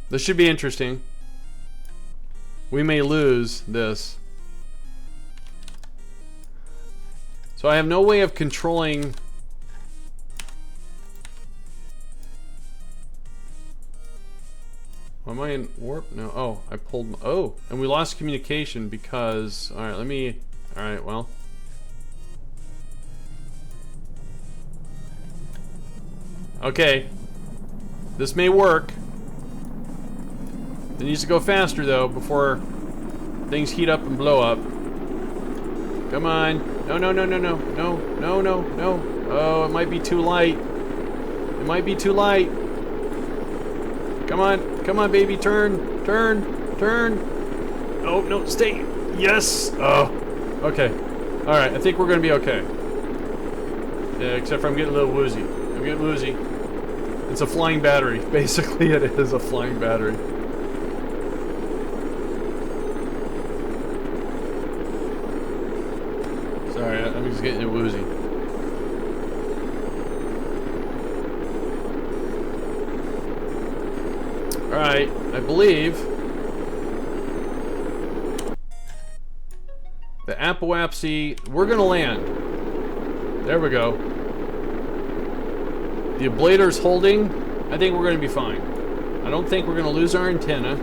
A: this should be interesting. We may lose this. So I have no way of controlling. Am I in warp? No. Oh, I pulled. Oh, and we lost communication because. All right, let me. All right, well. Okay. This may work. It needs to go faster though before things heat up and blow up. Come on. No, no, no, no, no. No, no, no, no. Oh, it might be too light. It might be too light. Come on. Come on, baby. Turn. Turn. Turn. Oh, no. Stay. Yes. Oh. Okay. Alright. I think we're going to be okay. Yeah, except for I'm getting a little woozy. I'm getting woozy. It's a flying battery. Basically, it is a flying battery. Sorry, I'm just getting it woozy. Alright, I believe the apoapsy, we're gonna land. There we go. The ablator's holding. I think we're gonna be fine. I don't think we're gonna lose our antenna.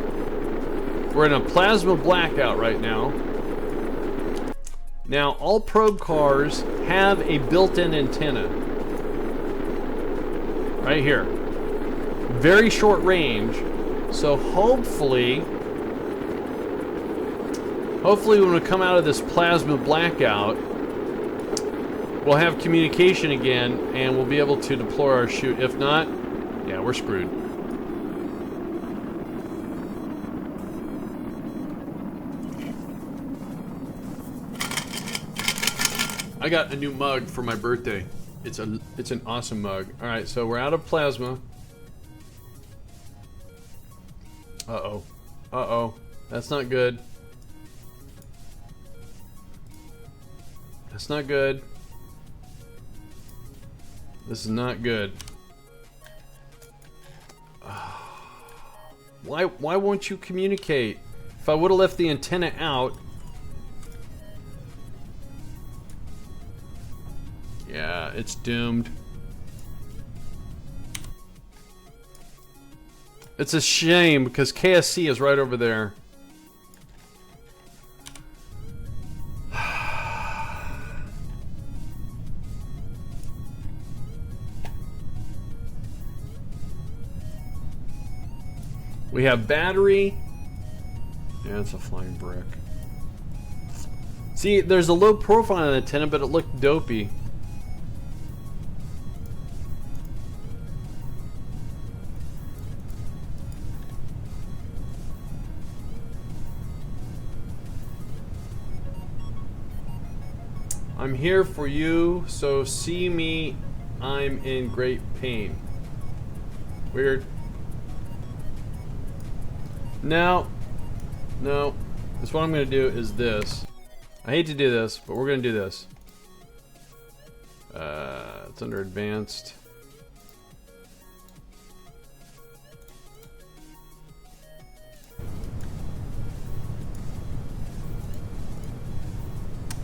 A: We're in a plasma blackout right now. Now, all probe cars have a built-in antenna. Right here. Very short range. So hopefully when we come out of this plasma blackout, we'll have communication again and we'll be able to deploy our chute. If not, yeah, we're screwed. I got a new mug for my birthday. It's an awesome mug. All right, so we're out of plasma. Uh-oh. Uh-oh. That's not good. That's not good. This is not good. Why won't you communicate? If I would have left the antenna out. Yeah, it's doomed. It's a shame because KSC is right over there. We have battery. Yeah, it's a flying brick. See, there's a low profile on the antenna, but it looked dopey. I'm here for you, so see me. I'm in great pain. Weird. No. No. This what I'm going to do is this. I hate to do this, but we're going to do this. It's under advanced.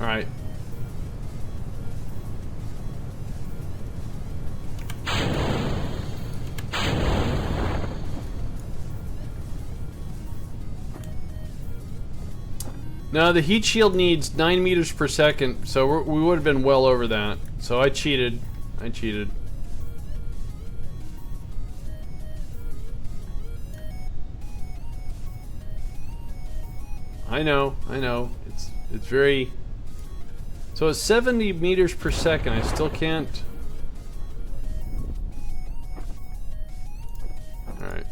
A: All right. Now the heat shield needs 9 meters per second, so we would have been well over that. So I cheated. I cheated. I know. It's very. So it's 70 meters per second. I still can't. All right.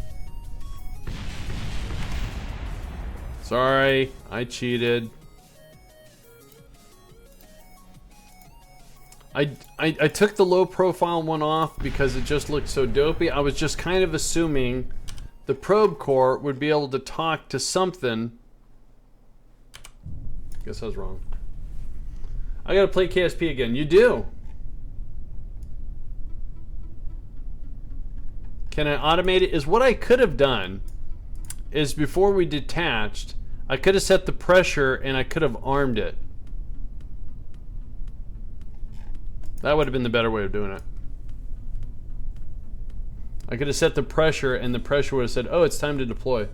A: Sorry, I cheated. I took the low profile one off because it just looked so dopey. I was just kind of assuming the probe core would be able to talk to something. Guess I was wrong. I gotta play KSP again. You do. Can I automate it? Is what I could have done is before we detached, I could have set the pressure and I could have armed it. That would have been the better way of doing it. I could have set the pressure and the pressure would have said, oh, it's time to deploy.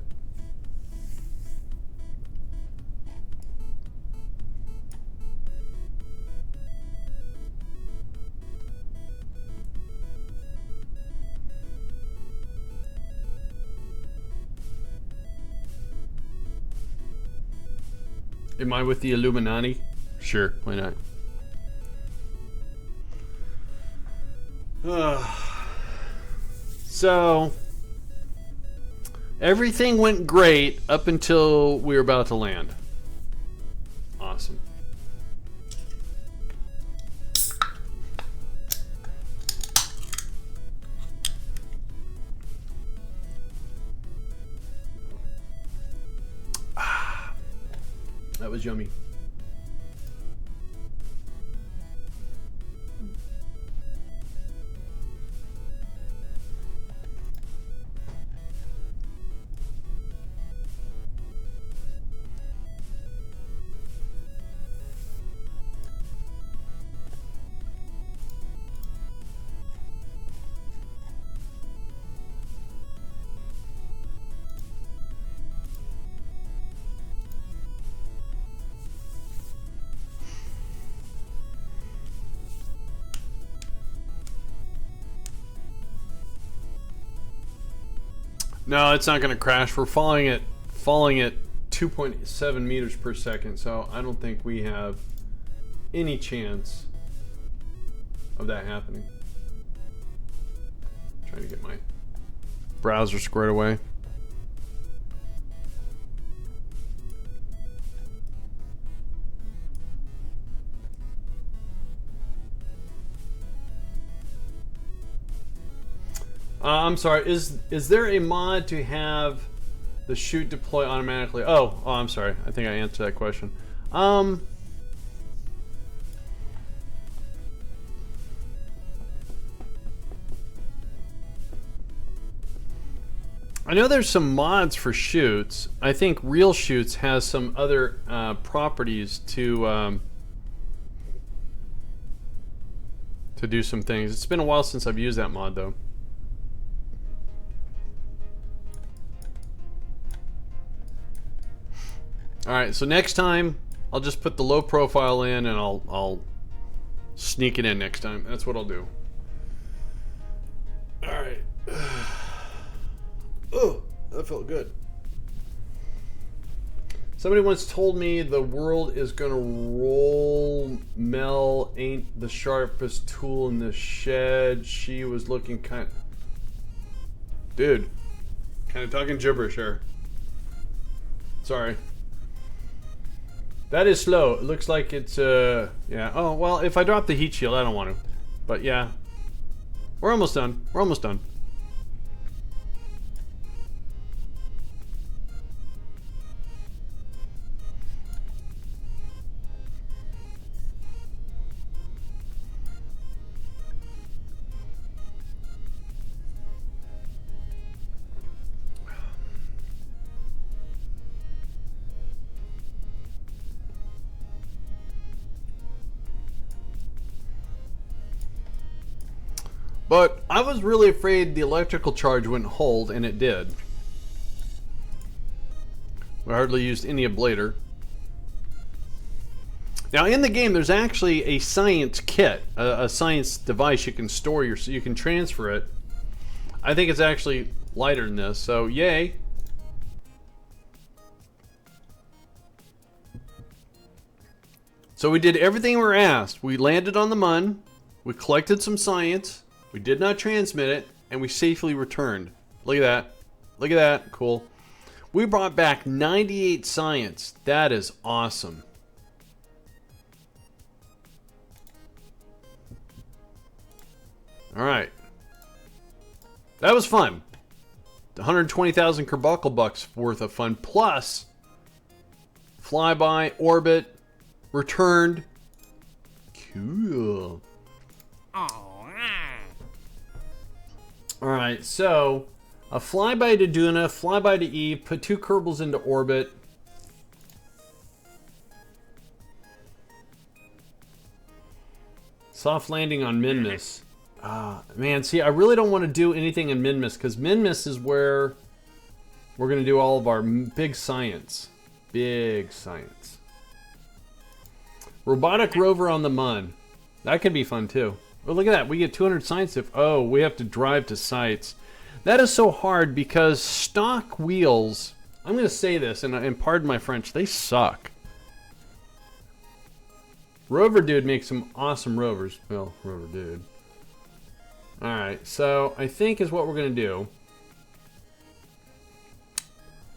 A: Am I with the Illuminati? Sure, why not? So, everything went great up until we were about to land. Awesome. That was yummy. No, it's not going to crash. We're falling at 2.7 meters per second, so I don't think we have any chance of that happening. Trying to get my browser squared away. I'm sorry. Is there a mod to have the chute deploy automatically? Oh, I'm sorry. I think I answered that question. I know there's some mods for chutes. I think Real Chutes has some other properties to do some things. It's been a while since I've used that mod though. Alright, so next time I'll just put the low profile in and I'll sneak it in next time. That's what I'll do. Alright. Oh, that felt good. Somebody once told me the world is gonna roll. Mel ain't the sharpest tool in the shed. She was looking Dude, kind of talking gibberish here. Sorry. That is slow. It looks like it's, yeah. Oh, well, if I drop the heat shield, I don't want to. But yeah. We're almost done. We're almost done. But I was really afraid the electrical charge wouldn't hold, and it did. We hardly used any ablator. Now in the game there's actually a science kit, a science device you can store you can transfer it. I think it's actually lighter than this, so yay. So we did everything we were asked. We landed on the Mun, we collected some science, we did not transmit it, and we safely returned. Look at that. Look at that. Cool. We brought back 98 science. That is awesome. Alright. That was fun. 120,000 Kerbal bucks worth of fun. Plus, flyby, orbit, returned. Cool. Alright, so a flyby to Duna, flyby to Eve, put 2 Kerbals into orbit. Soft landing on Minmus. Man, see, I really don't want to do anything in Minmus because Minmus is where we're going to do all of our big science. Big science. Robotic rover on the Mun. That could be fun too. Oh, look at that. We get 200 science if... Oh, we have to drive to sites. That is so hard because stock wheels... I'm going to say this, and pardon my French, they suck. Rover Dude makes some awesome rovers. Well, Rover Dude. Alright, so I think is what we're going to do.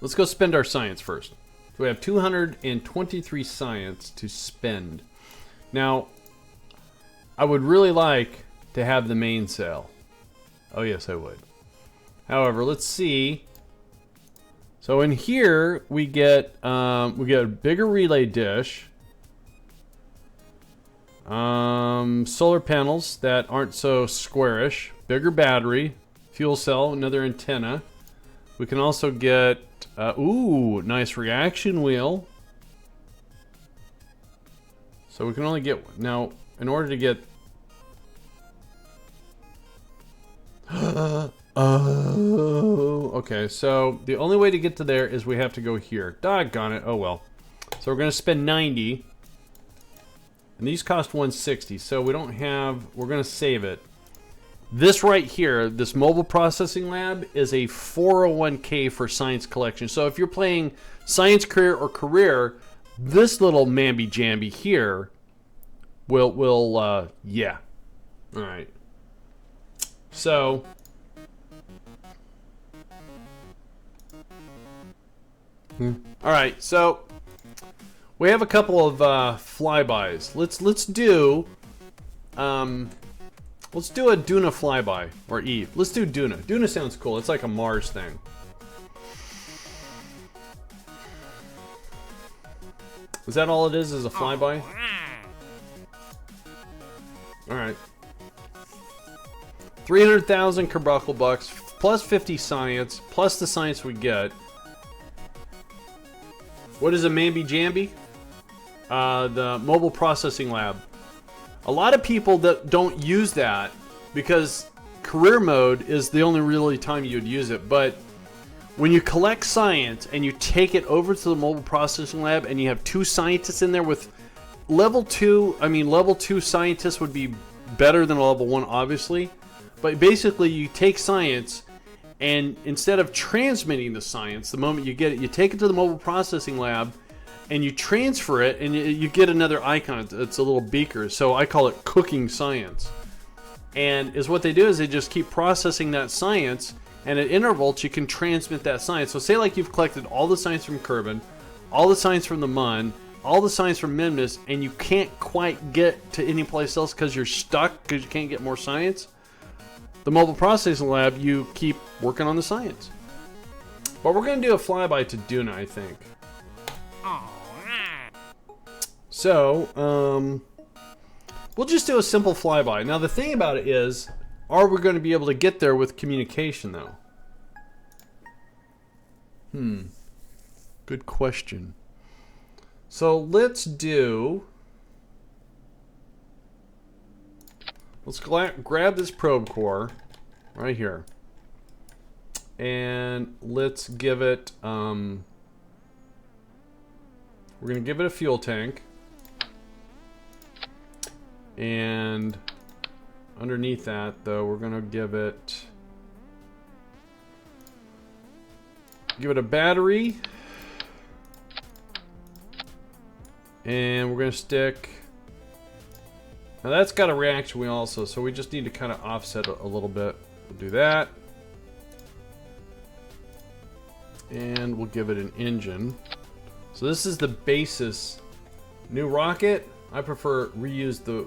A: Let's go spend our science first. So we have 223 science to spend. Now... I would really like to have the main sail. Oh yes, I would. However, let's see. So in here we get a bigger relay dish, solar panels that aren't so squarish, bigger battery, fuel cell, another antenna. We can also get ooh, nice reaction wheel. So we can only get now. In order to get... Oh, okay, so the only way to get to there is we have to go here. Doggone it, oh well. So we're going to spend 90. And these cost 160, so we don't have... We're going to save it. This right here, this mobile processing lab, is a 401k for science collection. So if you're playing science career or career, this little mamby jamby here will yeah. All right. So all right, so we have a couple of flybys. Let's do a Duna flyby, or Eve. Let's do Duna. Duna sounds cool. It's like a Mars thing. Is that all it is a flyby? Alright. 300,000 Kerbal bucks, plus 50 science, plus the science we get. What is a mamby-jamby? The mobile processing lab. A lot of people that don't use that because career mode is the only really time you'd use it. But when you collect science and you take it over to the mobile processing lab and you have 2 scientists in there with level 2, I mean level 2 scientists would be better than a level 1 obviously. But basically you take science and instead of transmitting the science, the moment you get it, you take it to the mobile processing lab and you transfer it, and you get another icon. It's a little beaker, so I call it cooking science. And is what they do is they just keep processing that science, and at intervals you can transmit that science. So say like you've collected all the science from Kerbin, all the science from the Mun, all the science from Mimnus, and you can't quite get to any place else because you're stuck because you can't get more science. The mobile processing lab, you keep working on the science. But we're going to do a flyby to Duna, I think. So, we'll just do a simple flyby. Now, the thing about it is, are we going to be able to get there with communication, though? Good question. So, let's grab this probe core right here. And let's give it, we're going to give it a fuel tank. And underneath that, though, we're going to give it a battery. And we're going to stick... Now that's got a reaction wheel also, so we just need to kind of offset it a little bit. We'll do that. And we'll give it an engine. So this is the basis. New rocket. I prefer reuse the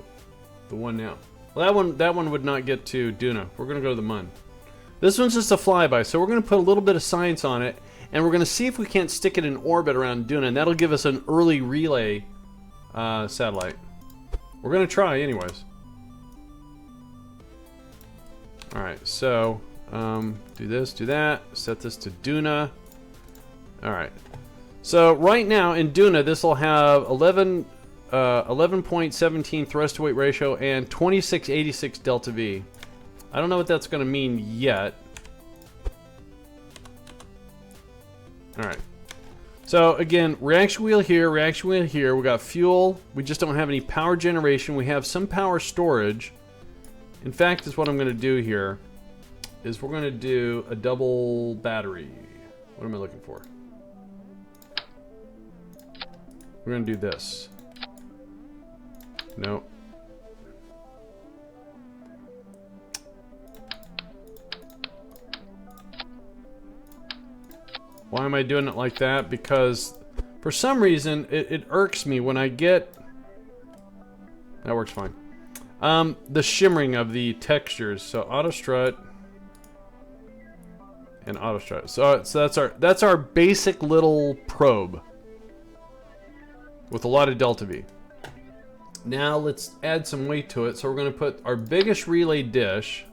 A: one now. Well, that one would not get to Duna. We're gonna go to the Mun. This one's just a flyby, so we're gonna put a little bit of science on it, and we're gonna see if we can't stick it in orbit around Duna, and that'll give us an early relay satellite. We're gonna try anyways. All right, so do this, do that. Set this to Duna. All right. So right now in Duna, this will have 11.17 thrust to weight ratio and 2686 delta V. I don't know what that's going to mean yet. All right. So again, reaction wheel here, reaction wheel here. We got fuel. We just don't have any power generation. We have some power storage. In fact, is what I'm going to do here is we're going to do a double battery. What am I looking for? We're going to do this. No. Why am I doing it like that? Because for some reason it irks me when I get... That works fine. The shimmering of the textures. So auto strut and auto strut. So that's our basic little probe with a lot of delta V. Now let's add some weight to it. So we're going to put our biggest relay dish,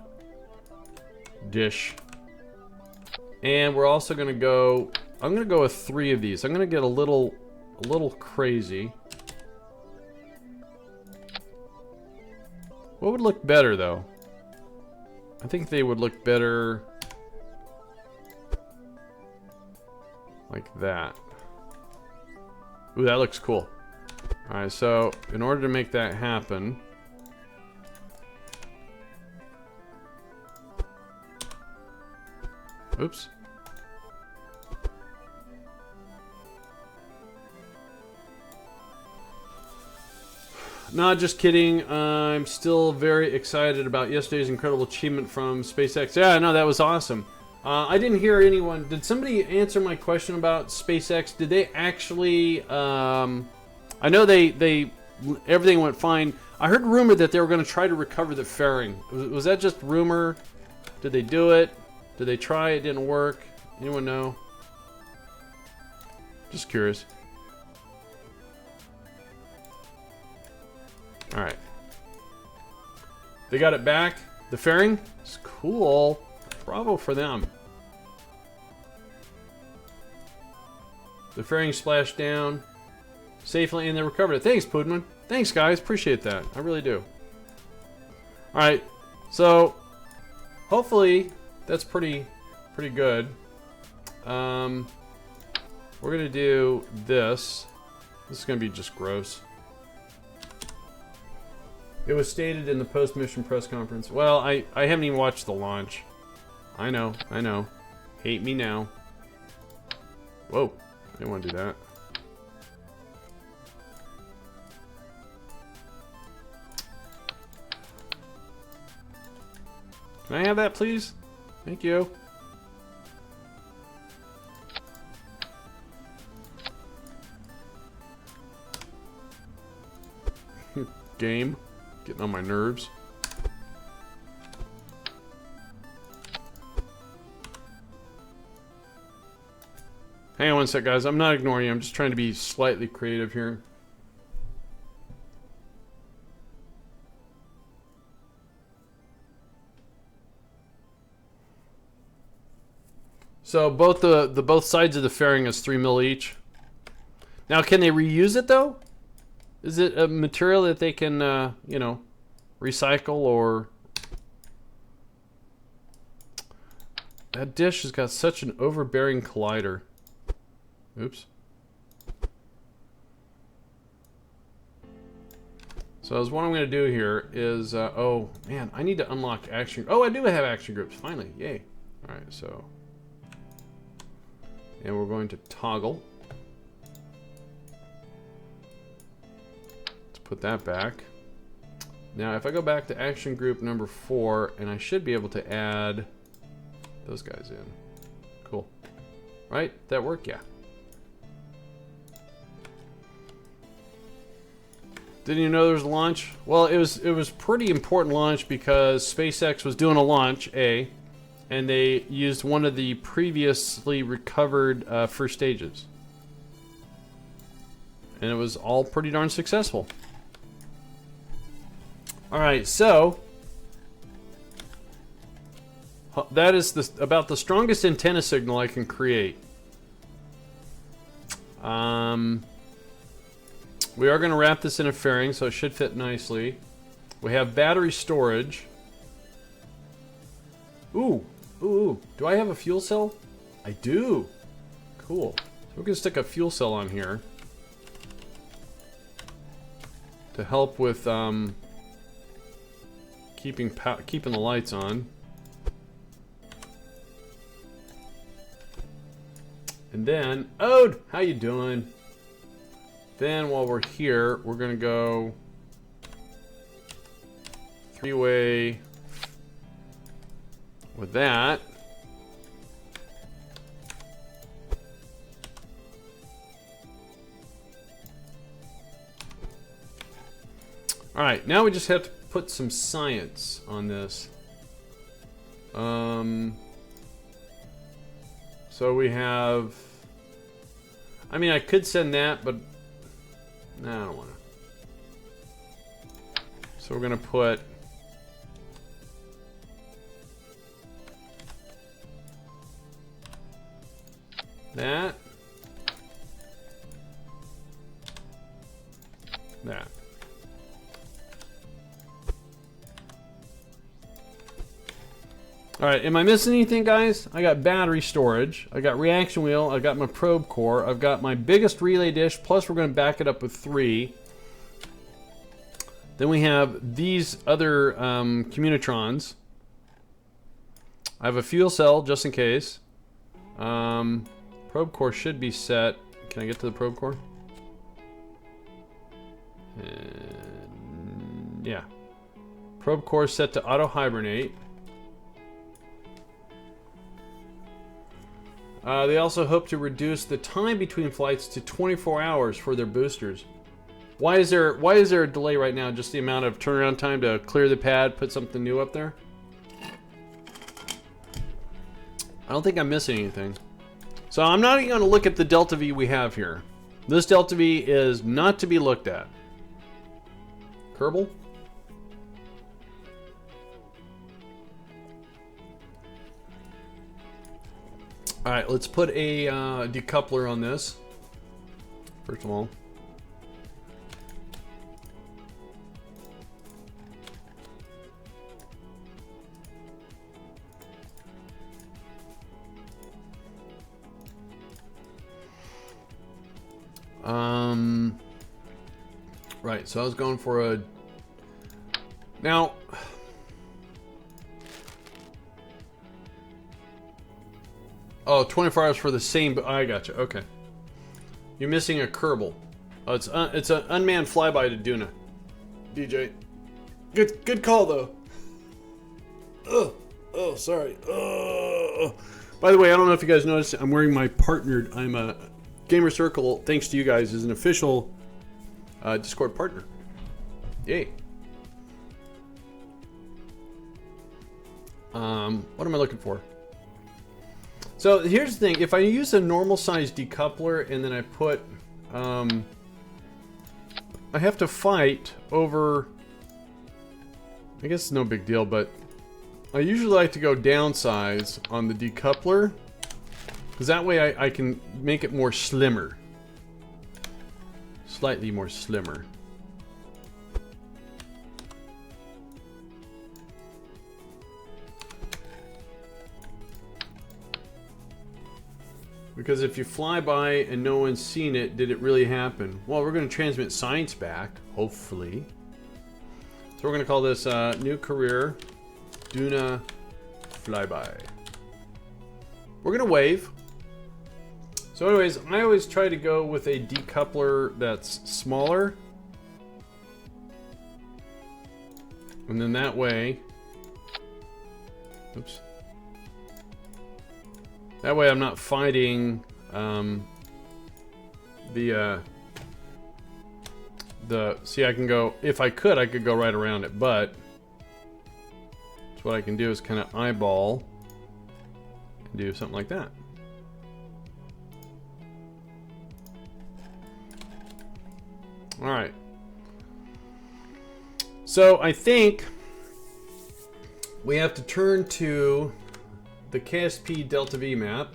A: and we're also going to go. I'm going to go with 3 of these. I'm going to get a little crazy. What would look better though? I think they would look better like that. Ooh, that looks cool. Alright, so in order to make that happen, Oops. No, just kidding. I'm still very excited about yesterday's incredible achievement from SpaceX. Yeah, I know, that was awesome. I didn't hear anyone. Did somebody answer my question about SpaceX? Did they actually? I know they everything went fine. I heard rumor that they were going to try to recover the fairing. Was that just rumor? Did they do it? Did they try? It didn't work. Anyone know? Just curious. All right. They got it back. The fairing? It's cool. Bravo for them. The fairing splashed down safely and they recovered it. Thanks, Pudman. Thanks, guys. Appreciate that. I really do. All right. So, hopefully, that's pretty good. We're going to do this. This is going to be just gross. It was stated in the post-mission press conference. Well, I haven't even watched the launch. I know. Hate me now. Whoa, I didn't want to do that. Can I have that, please? Thank you. Game. Getting on my nerves. Hang on one sec, guys. I'm not ignoring you. I'm just trying to be slightly creative here. So both sides of the fairing is 3 mil each. Now, can they reuse it though? Is it a material that they can, you know, recycle or... That dish has got such an overbearing collider. Oops. So what I'm going to do here is, oh man, I need to unlock action. Oh, I do have action groups, finally, yay. All right, so. And we're going to toggle. Put that back. Now if I go back to action group number 4, and I should be able to add those guys in. Cool. Right? That work? Yeah. Didn't you know there was a launch? Well, it was pretty important launch because SpaceX was doing a launch, and they used one of the previously recovered first stages. And it was all pretty darn successful. Alright, so that is about the strongest antenna signal I can create. We are going to wrap this in a fairing, so it should fit nicely. We have battery storage. Ooh. Do I have a fuel cell? I do. Cool. So we're going to stick a fuel cell on here to help with keeping the lights on. And then, Ode, how you doing? Then while we're here, we're gonna go 3-way with that. All right, now we just have to put some science on this. So we have, I mean, I could send that, but no, I don't want to. So we're gonna put that, that. Alright, am I missing anything, guys? I got battery storage, I got reaction wheel, I got my probe core, I've got my biggest relay dish, plus we're going to back it up with 3. Then we have these other communitrons. I have a fuel cell, just in case. Probe core should be set. Can I get to the probe core? And yeah. Probe core set to auto hibernate. They also hope to reduce the time between flights to 24 hours for their boosters. Why is there a delay right now? Just the amount of turnaround time to clear the pad, put something new up there? I don't think I'm missing anything. So I'm not even going to look at the Delta V we have here. This Delta V is not to be looked at. Kerbal? Alright, let's put a decoupler on this. First of all. Right, so I was going for a... Now... Oh, 24 hours for the same... I gotcha, okay. You're missing a Kerbal. Oh, it's an unmanned flyby to Duna. DJ. Good call, though. Oh, sorry. By the way, I don't know if you guys noticed, I'm wearing my partnered... I'm a... Gamer Circle, thanks to you guys, is an official Discord partner. Yay. What am I looking for? So here's the thing. If I use a normal size decoupler and then I put... I have to fight over... I guess it's no big deal, but... I usually like to go downsize on the decoupler. Because that way I can make it more slimmer. Slightly more slimmer. Because if you fly by and no one's seen it, did it really happen? Well, we're going to transmit science back, hopefully. So we're going to call this new career Duna flyby. We're going to wave. So anyways, I always try to go with a decoupler that's smaller. And then that way... Oops. That way I'm not fighting see, I can go... If I could go right around it, but... So what I can do is kind of eyeball and do something like that. Alright. So I think we have to turn to the KSP Delta V map.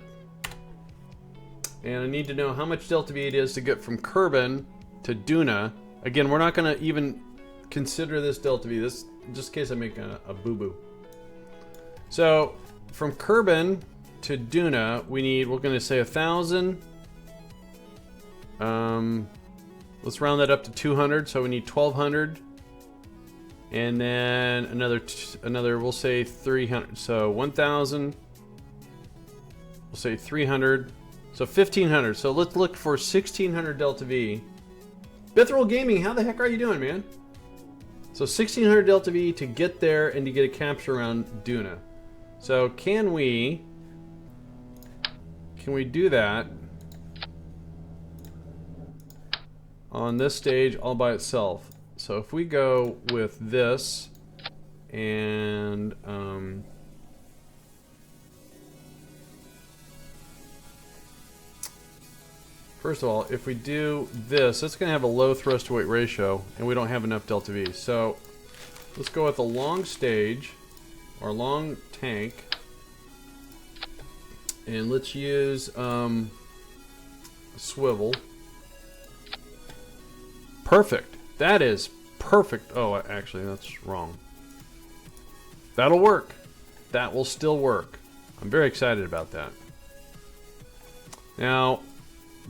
A: And I need to know how much Delta V it is to get from Kerbin to Duna. Again, we're not going to even consider this Delta V. This just in case I make a boo-boo. So from Kerbin to Duna, we need, we're going to say 1,000. Let's round that up to 200, so we need 1,200. And then another, we'll say 300. So 1,000. We'll say 300. So 1,500. So let's look for 1,600 Delta V. Bithroll Gaming, how the heck are you doing, man? So 1,600 Delta V to get there and to get a capture around Duna. So can we do that on this stage all by itself? So if we go with this and first of all, if we do this, it's going to have a low thrust to weight ratio and we don't have enough Delta V. So let's go with a long stage or long tank, and let's use a swivel. Perfect. That is perfect. Oh, actually, that's wrong. That'll work. That will still work. I'm very excited about that. Now,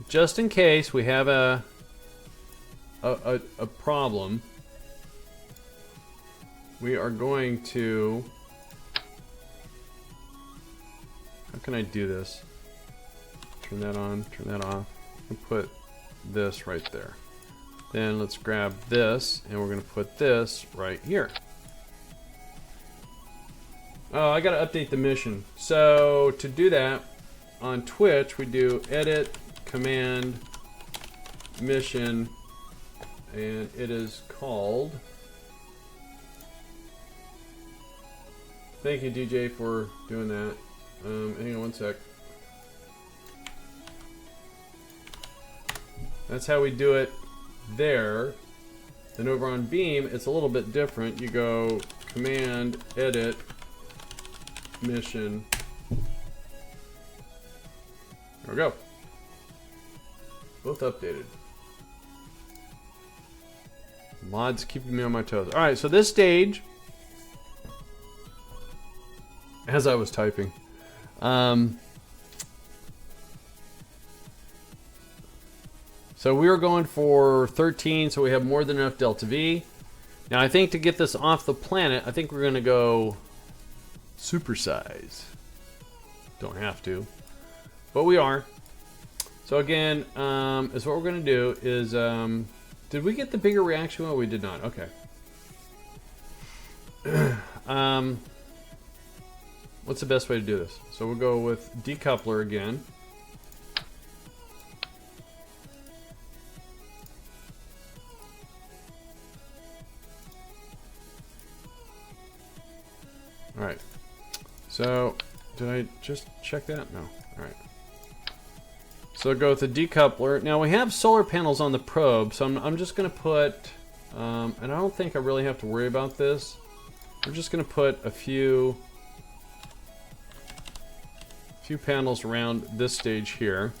A: just in case we have a problem, we are going to... How can I do this? Turn that on, turn that off. And put this right there. Then let's grab this, and we're gonna put this right here. Oh, I gotta update the mission. So to do that, on Twitch, we do edit, command, mission, and it is called... Thank you, DJ, for doing that. Hang on one sec. That's how we do it there. Then over on Beam, it's a little bit different. You go command, edit, mission. There we go. Both updated. Mods keeping me on my toes. Alright, so this stage, as I was typing, so we were going for 13, so we have more than enough delta V. Now I think to get this off the planet, I think we're going to go supersize. Don't have to, but we are. So again, is what we're going to do is, did we get the bigger reaction wheel? We did not. Okay. What's the best way to do this? So we'll go with decoupler again. Alright. So, did I just check that? No. Alright. So go with the decoupler. Now we have solar panels on the probe, so I'm just going to put, and I don't think I really have to worry about this. We're just going to put a few panels around this stage here.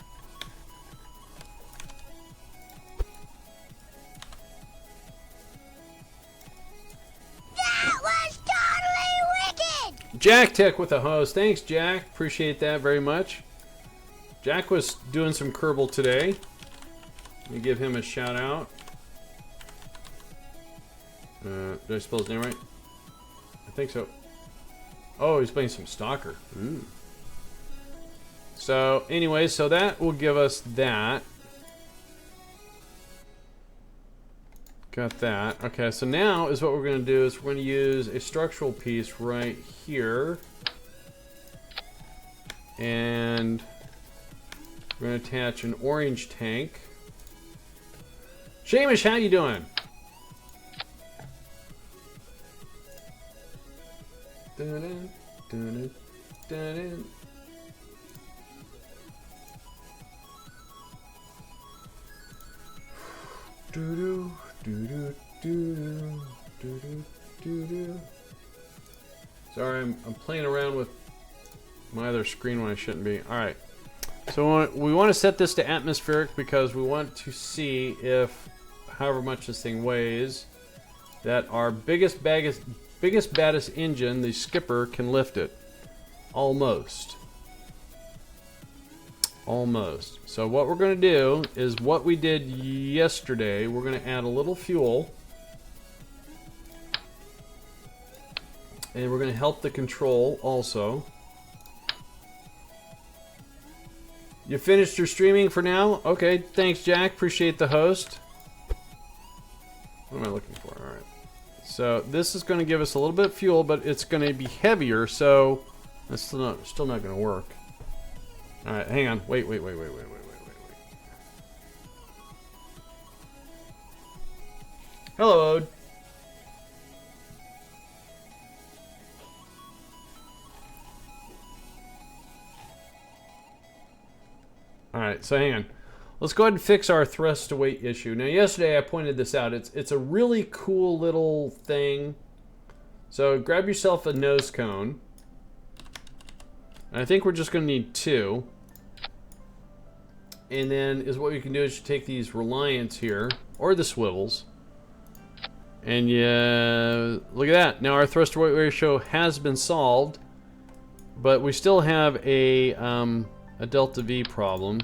F: That was totally wicked!
A: Jack Tech with a host. Thanks, Jack. Appreciate that very much. Jack was doing some Kerbal today. Let me give him a shout out. Did I spell his name right? I think so. Oh, he's playing some Stalker. Ooh. So, anyway, so that will give us that. Got that. Okay, so now is what we're going to do is we're going to use a structural piece right here. And we're going to attach an orange tank. Shamish, how you doing? Dun-dun, dun-dun, dun-dun. Doo-doo, doo-doo, doo-doo, doo-doo, doo-doo. Sorry, I'm playing around with my other screen when I shouldn't be. Alright. So we want to set this to atmospheric because we want to see if, however much this thing weighs, that our biggest, baddest engine, the skipper, can lift it. Almost. Almost. So what we're going to do is what we did yesterday. We're going to add a little fuel. And we're going to help the control also. You finished your streaming for now? Okay, thanks, Jack. Appreciate the host. What am I looking for? All right. So this is going to give us a little bit of fuel, but it's going to be heavier, so that's still not going to work. All right, hang on. Wait. Hello, Ode. All right, so hang on. Let's go ahead and fix our thrust to weight issue. Now, yesterday I pointed this out. It's a really cool little thing. So grab yourself a nose cone. And I think we're just going to need 2. And then is what we can do is you take these Reliance here, or the swivels, and yeah, look at that. Now our thrust to weight ratio has been solved, but we still have a delta V problem.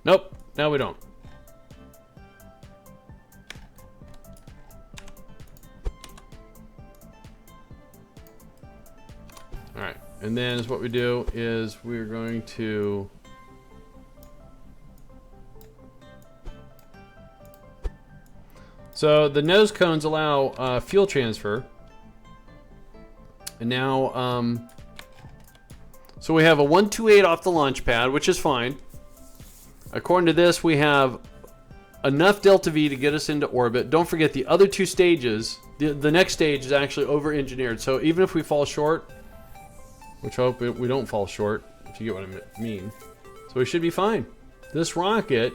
A: Nope, now we don't. And then is what we do is we're going to so the nose cones allow fuel transfer. And now so we have a 128 off the launch pad, which is fine. According to this, we have enough delta V to get us into orbit. Don't forget the other two stages. The next stage is actually over-engineered. So even if we fall short, which I hope we don't fall short, if you get what I mean. So we should be fine. This rocket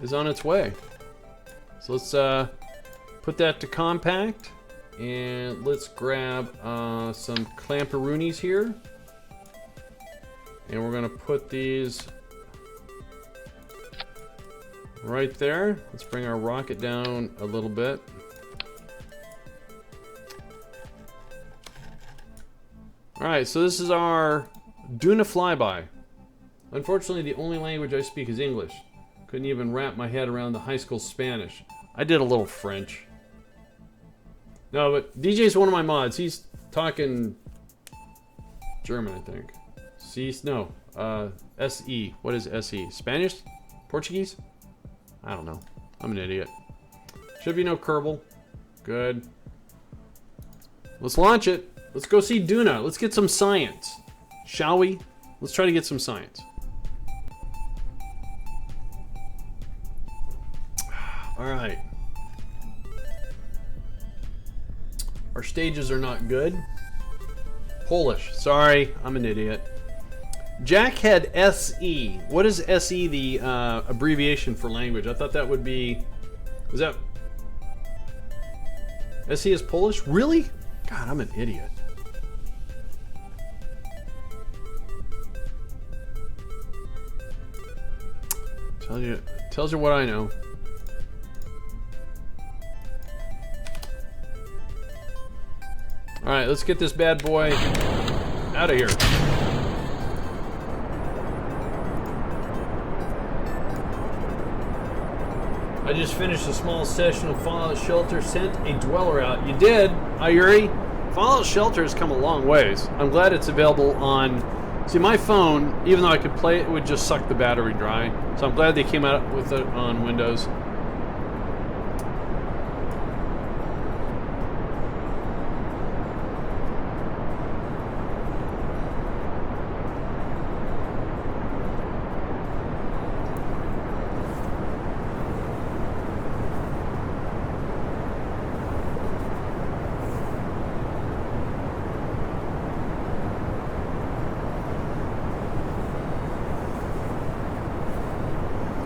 A: is on its way. So let's put that to compact. And let's grab some clamperoonies here. And we're going to put these right there. Let's bring our rocket down a little bit. Alright, so this is our Duna flyby. Unfortunately, the only language I speak is English. Couldn't even wrap my head around the high school Spanish. I did a little French. No, but DJ's one of my mods. He's talking German, I think. SE. What is SE? Spanish? Portuguese? I don't know. I'm an idiot. Should be no Kerbal. Good. Let's launch it. Let's go see Duna. Let's get some science. Shall we? Let's try to get some science. Alright. Our stages are not good. Polish. Sorry, I'm an idiot. Jack had SE. What is SE the abbreviation for language? I thought that would be... Is that... SE is Polish? Really? God, I'm an idiot. Tells you what I know. Alright, let's get this bad boy out of here. I just finished a small session of Fallout Shelter, sent a dweller out. You did, Ayuri? Fallout Shelter has come a long ways. I'm glad it's available on... See, my phone, even though I could play it, it would just suck the battery dry. So I'm glad they came out with it on Windows.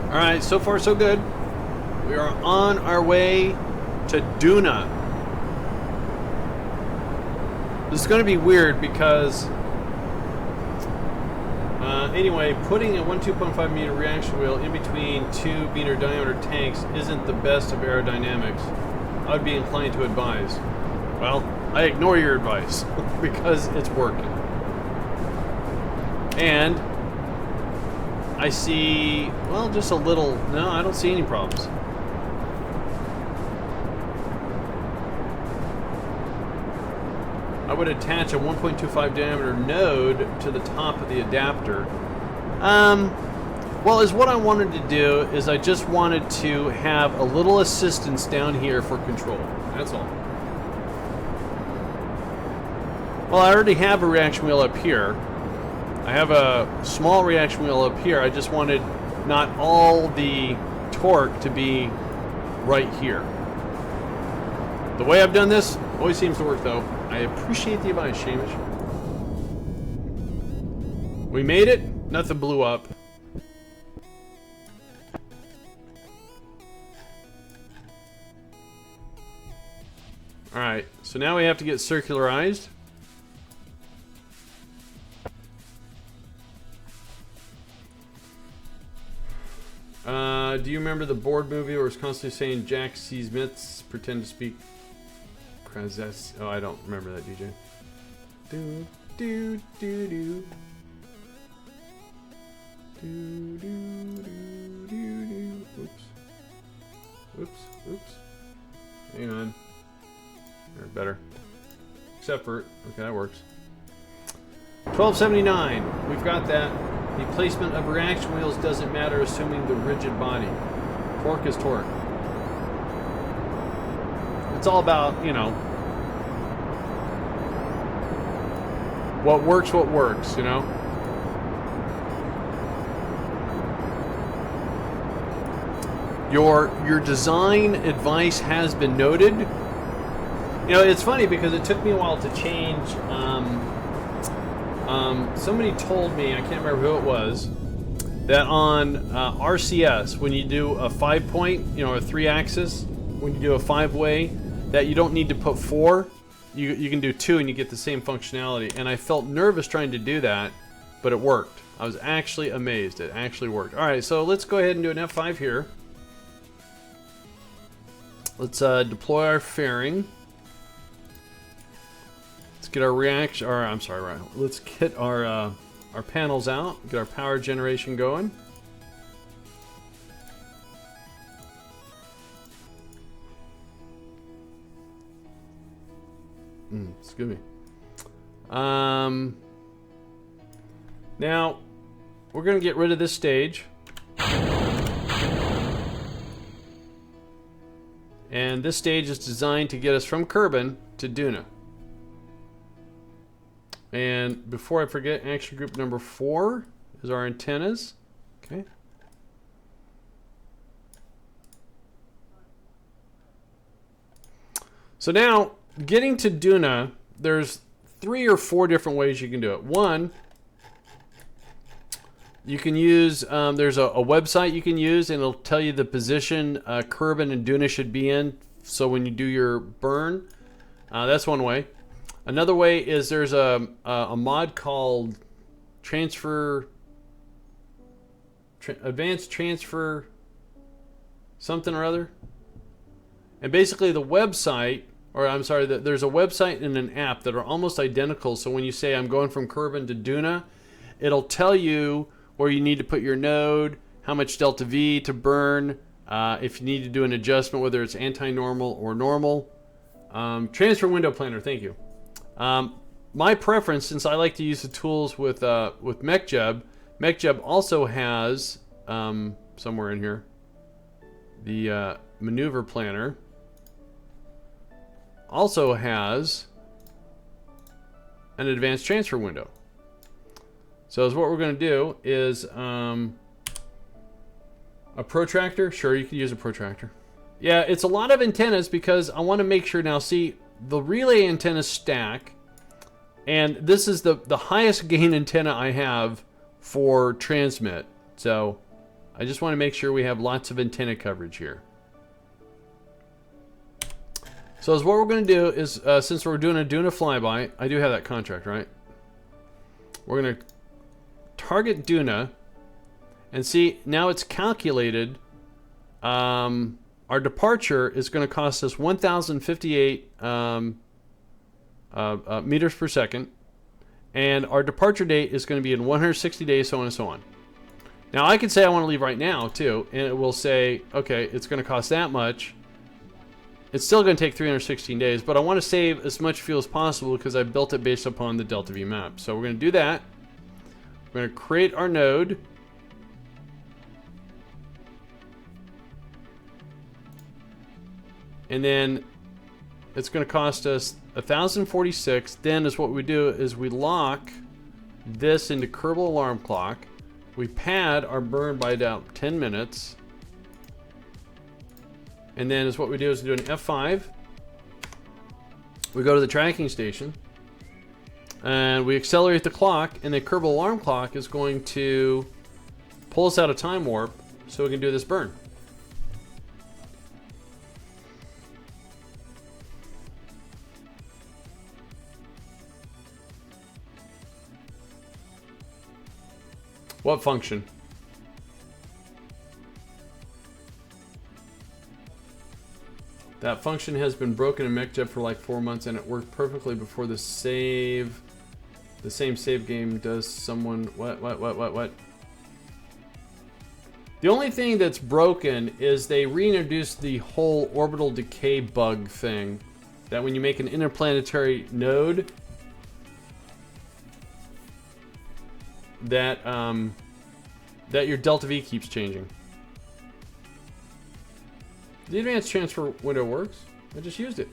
A: Alright, so far so good. We are on our way to Duna. This is going to be weird because... anyway, putting a 2.5 meter reaction wheel in between 2 meter diameter tanks isn't the best of aerodynamics. I would be inclined to advise. Well, I ignore your advice because it's working. And... I see, well, just a little, no, I don't see any problems. I would attach a 1.25 diameter node to the top of the adapter. Well, is what I wanted to do is I just wanted to have a little assistance down here for control. That's all. Well, I already have a reaction wheel up here. I have a small reaction wheel up here. I just wanted not all the torque to be right here. The way I've done this always seems to work, though. I appreciate the advice, Shamish. We made it. Nothing blew up. Alright, so now we have to get circularized. Do you remember the board movie where it's constantly saying Jack sees myths, pretend to speak Krazes? Oh, I don't remember that, DJ. Do, do, do, do. Do, do, do, do, do. Oops. Oops, oops. Hang on. There, better. Except for, okay, that works. 1279. We've got that. The placement of reaction wheels doesn't matter, assuming the rigid body. Torque is torque. It's all about, you know, what works, you know? Your design advice has been noted. You know, it's funny because it took me a while to change. Somebody told me, I can't remember who it was, that on RCS, when you do a 5-point, you know, a 3-axis, when you do a 5-way, that you don't need to put 4. You can do 2 and you get the same functionality. And I felt nervous trying to do that, but it worked. I was actually amazed. It actually worked. All right, so let's go ahead and do an F5 here. Let's deploy our fairing. Let's get our reaction, or I'm sorry, right. Let's get our panels out, get our power generation going. Excuse me. Now, we're going to get rid of this stage. And this stage is designed to get us from Kerbin to Duna. And before I forget, action group number 4 is our antennas. Okay. So now, getting to Duna, there's 3 or 4 different ways you can do it. One, you can use, there's a website you can use, and it'll tell you the position Kerbin and Duna should be in, so when you do your burn, that's one way. Another way is there's a mod called Advanced Transfer something or other. And basically the website, or I'm sorry, there's a website and an app that are almost identical, so when you say I'm going from Kerbin to Duna, it'll tell you where you need to put your node, how much delta V to burn, if you need to do an adjustment, whether it's anti-normal or normal. Transfer window planner, thank you. My preference, since I like to use the tools with MechJeb also has, somewhere in here, the maneuver planner. Also has an advanced transfer window. So what we're going to do is a protractor. Sure, you can use a protractor. Yeah, it's a lot of antennas because I want to make sure now. See, the relay antennas stack, and this is the highest gain antenna I have for transmit. So I just want to make sure we have lots of antenna coverage here. So what we're going to do is, since we're doing a Duna flyby, I do have that contract, right? We're going to target Duna, and see, now it's calculated. Our departure is going to cost us 1,058 meters per second, and our departure date is going to be in 160 days, so on and so on. Now, I could say I want to leave right now, too, and it will say, okay, it's going to cost that much. It's still going to take 316 days, but I want to save as much fuel as possible because I built it based upon the delta V map. So we're going to do that. We're going to create our node. And then it's going to cost us 1,046. Then is what we do is we lock this into Kerbal alarm clock. We pad our burn by about 10 minutes. And then is what we do is we do an F5. We go to the tracking station. And we accelerate the clock. And the Kerbal alarm clock is going to pull us out of time warp so we can do this burn. What function? That function has been broken in MechJeb for like 4 months, and it worked perfectly before the save. The same save game does someone... What? The only thing that's broken is they reintroduced the whole orbital decay bug thing. That when you make an interplanetary node, that that your delta V keeps changing. The advanced transfer window works. I just used it.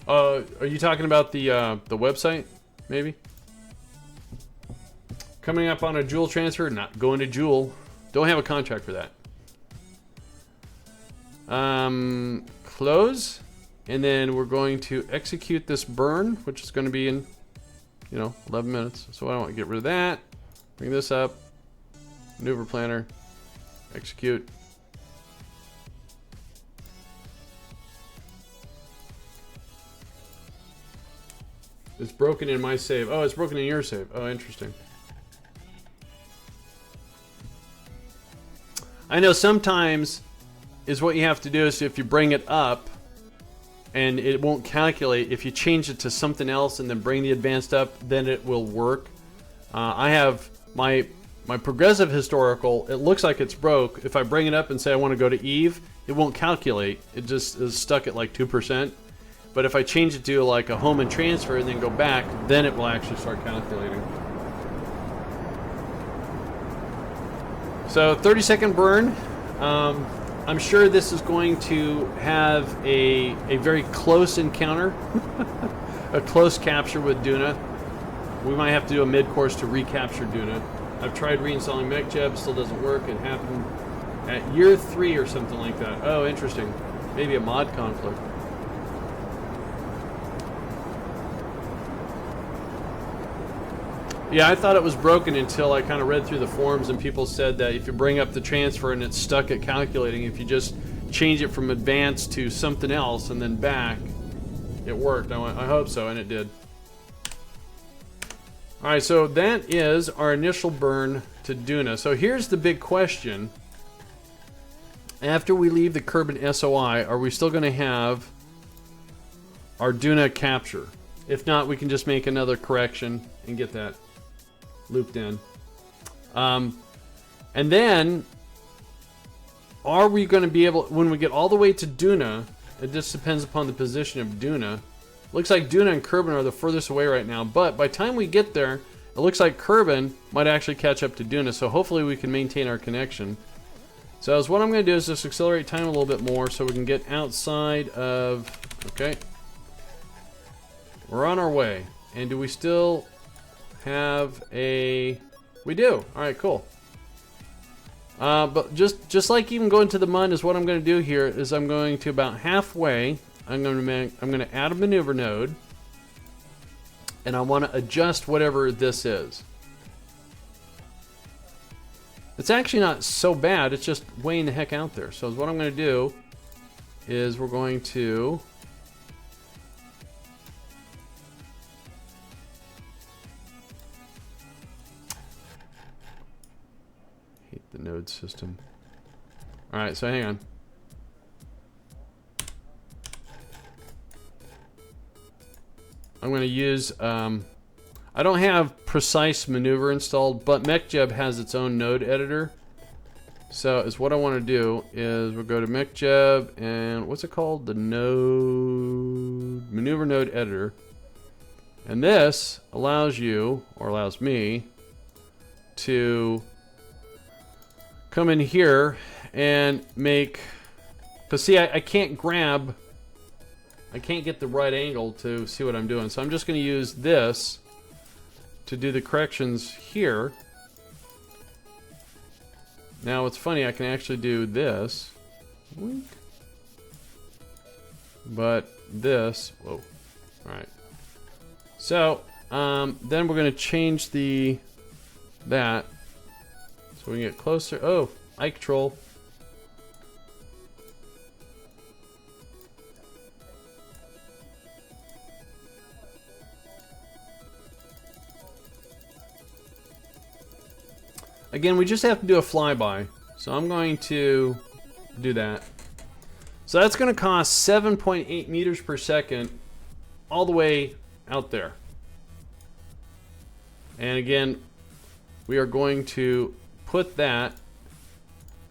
A: Are you talking about the website? Maybe. Coming up on a Joule transfer? Not going to Joule. Don't have a contract for that. Close, and then we're going to execute this burn, which is going to be in, 11 minutes. So I want to get rid of that. Bring this up. Maneuver planner. Execute. It's broken in my save. Oh, it's broken in your save. Oh, interesting. I know sometimes is what you have to do is if you bring it up and it won't calculate, if you change it to something else and then bring the advanced up, then it will work. I have my progressive historical, it looks like it's broke. If I bring it up and say I want to go to Eve, it won't calculate. It just is stuck at like 2%. But if I change it to like a home and transfer and then go back, then it will actually start calculating. So 30-second burn. I'm sure this is going to have a very close encounter, a close capture with Duna. We might have to do a mid-course to recapture Duna. I've tried reinstalling MechJeb, still doesn't work. It happened at year 3 or something like that. Oh, interesting. Maybe a mod conflict. Yeah, I thought it was broken until I kind of read through the forums and people said that if you bring up the transfer and it's stuck at calculating, if you just change it from advanced to something else and then back, it worked. I went, I hope so, and it did. Alright, so that is our initial burn to Duna. So here's the big question. After we leave the Kerbin SOI, are we still going to have our Duna capture? If not, we can just make another correction and get that looped in. And then, are we going to be able, when we get all the way to Duna, it just depends upon the position of Duna. Looks like Duna and Kerbin are the furthest away right now, but by the time we get there, it looks like Kerbin might actually catch up to Duna, so hopefully we can maintain our connection. So as what I'm going to do is just accelerate time a little bit more so we can get outside of, okay. We're on our way. And do we still have a, we do. Alright, cool. But just like even going to the MUN is what I'm going to do here is I'm going to about halfway, I'm going to add a maneuver node, and I want to adjust whatever this is. It's actually not so bad, it's just weighing the heck out there. So what I'm going to do is we're going to hate the node system. Alright, so hang on. I'm going to use, I don't have precise maneuver installed, but MechJeb has its own node editor. So is what I want to do is we'll go to MechJeb and what's it called? The node, maneuver node editor. And this allows you, or allows me, to come in here and make, because see, I can't grab, I can't get the right angle to see what I'm doing. So I'm just going to use this to do the corrections here. Now it's funny, I can actually do this. But this, whoa, alright. So, then we're going to change that. So we can get closer. Oh, Ike Troll. Again, we just have to do a flyby. So I'm going to do that. So that's going to cost 7.8 meters per second all the way out there. And again, we are going to put that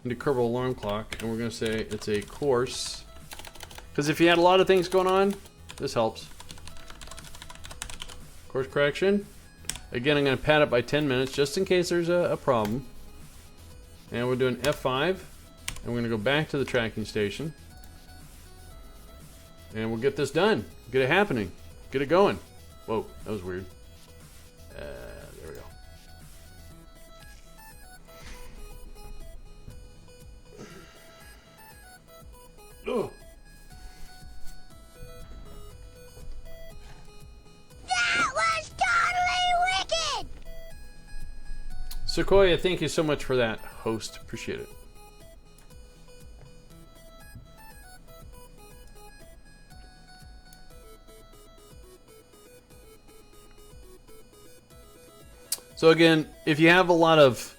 A: into Kerbal Alarm Clock, and we're going to say it's a course. Because if you had a lot of things going on, this helps. Course correction. Again, I'm going to pad it by 10 minutes just in case there's a problem. And we're doing F5. And we're going to go back to the tracking station. And we'll get this done. Get it happening. Get it going. Whoa, that was weird. There we go. Oh.
F: That was totally wicked!
A: Sequoia, thank you so much for that, host. Appreciate it. So again, if you have a lot of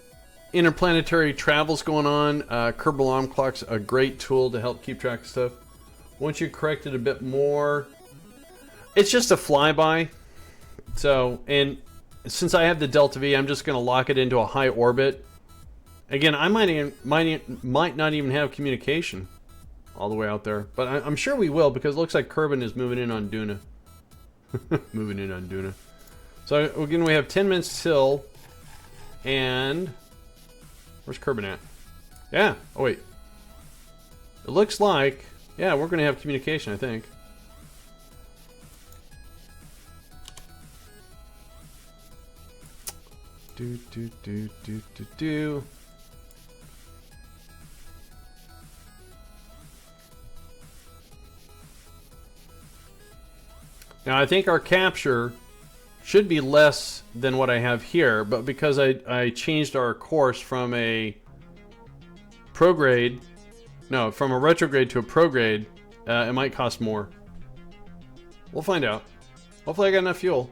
A: interplanetary travels going on, Kerbal Alarm Clock's a great tool to help keep track of stuff. Once you correct it a bit more, it's just a flyby. So, and since I have the Delta V, I'm just going to lock it into a high orbit. Again, I might not even have communication all the way out there, but I'm sure we will because it looks like Kerbin is moving in on Duna. Moving in on Duna. So again, we have 10 minutes till, and where's Kerbin at? Yeah. Oh wait. It looks like, yeah, we're gonna have communication, I think. Do. Now I think our capture should be less than what I have here, but because I changed our course from a prograde, no, from a retrograde to a prograde, it might cost more. We'll find out. Hopefully I got enough fuel.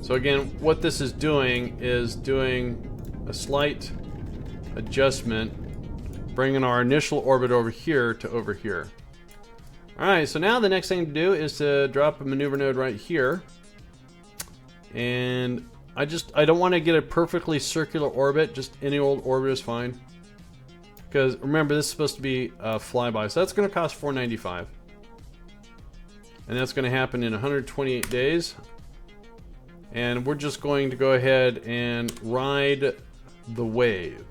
A: So again, what this is doing a slight adjustment, bringing our initial orbit over here to over here. Alright, so now the next thing to do is to drop a maneuver node right here. And I don't want to get a perfectly circular orbit, just any old orbit is fine. Because remember, this is supposed to be a flyby, so that's going to cost $495. And that's going to happen in 128 days. And we're just going to go ahead and ride the wave.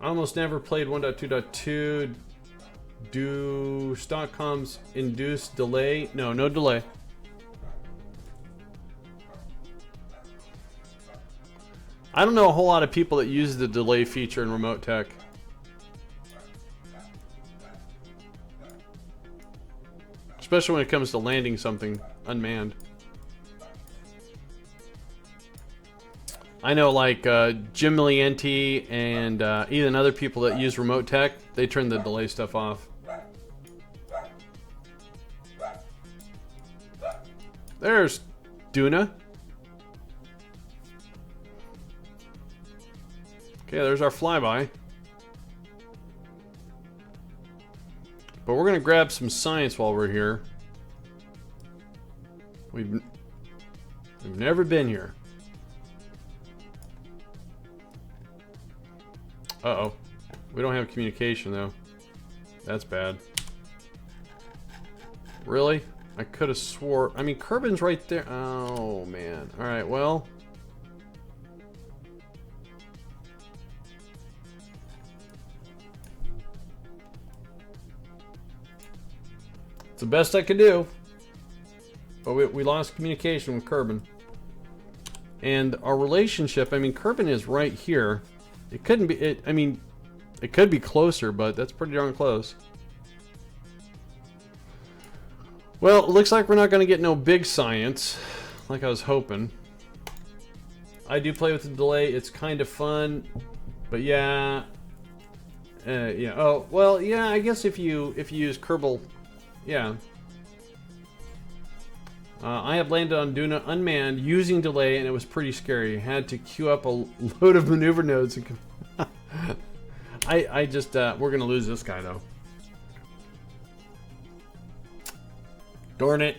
A: I almost never played 1.2.2. Do stock comms induce delay? No, no delay. I don't know a whole lot of people that use the delay feature in remote tech. Especially when it comes to landing something unmanned. I know like Jim Milienti and even other people that use remote tech, they turn the delay stuff off. There's Duna. Okay, there's our flyby. But we're gonna grab some science while we're here. We've never been here. Uh-oh. We don't have communication, though. That's bad. Really? I could have swore... I mean, Kerbin's right there. Oh, man. Alright, well... it's the best I could do. But we lost communication with Kerbin. And our relationship... I mean, Kerbin is right here. It couldn't be, I mean, it could be closer, but that's pretty darn close. Well, it looks like we're not going to get no big science, like I was hoping. I do play with the delay, it's kind of fun, but yeah. Yeah, oh, well, yeah, I guess if you use Kerbal, yeah. I have landed on Duna unmanned using delay, and it was pretty scary. I had to queue up a load of maneuver nodes. And I just, we're gonna lose this guy though. Darn it.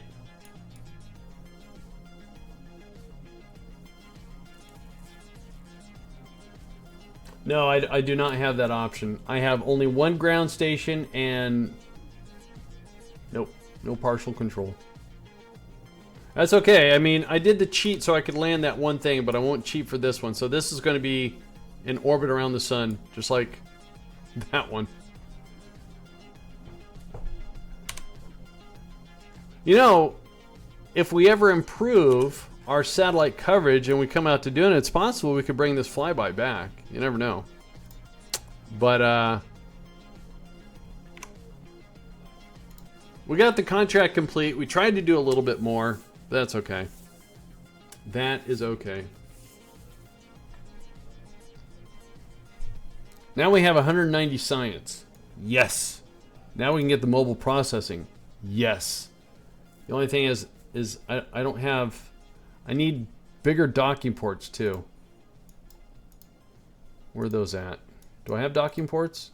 A: No, I do not have that option. I have only one ground station and... Nope, no partial control. That's okay. I mean, I did the cheat so I could land that one thing, but I won't cheat for this one. So this is going to be in orbit around the sun, just like that one. You know, if we ever improve our satellite coverage and we come out to doing it, it's possible we could bring this flyby back. You never know. But, we got the contract complete. We tried to do a little bit more. That's okay. That is okay. Now we have 190 science. Yes. Now we can get the mobile processing. Yes. The only thing is I don't have... I need bigger docking ports too. Where are those at? Do I have docking ports?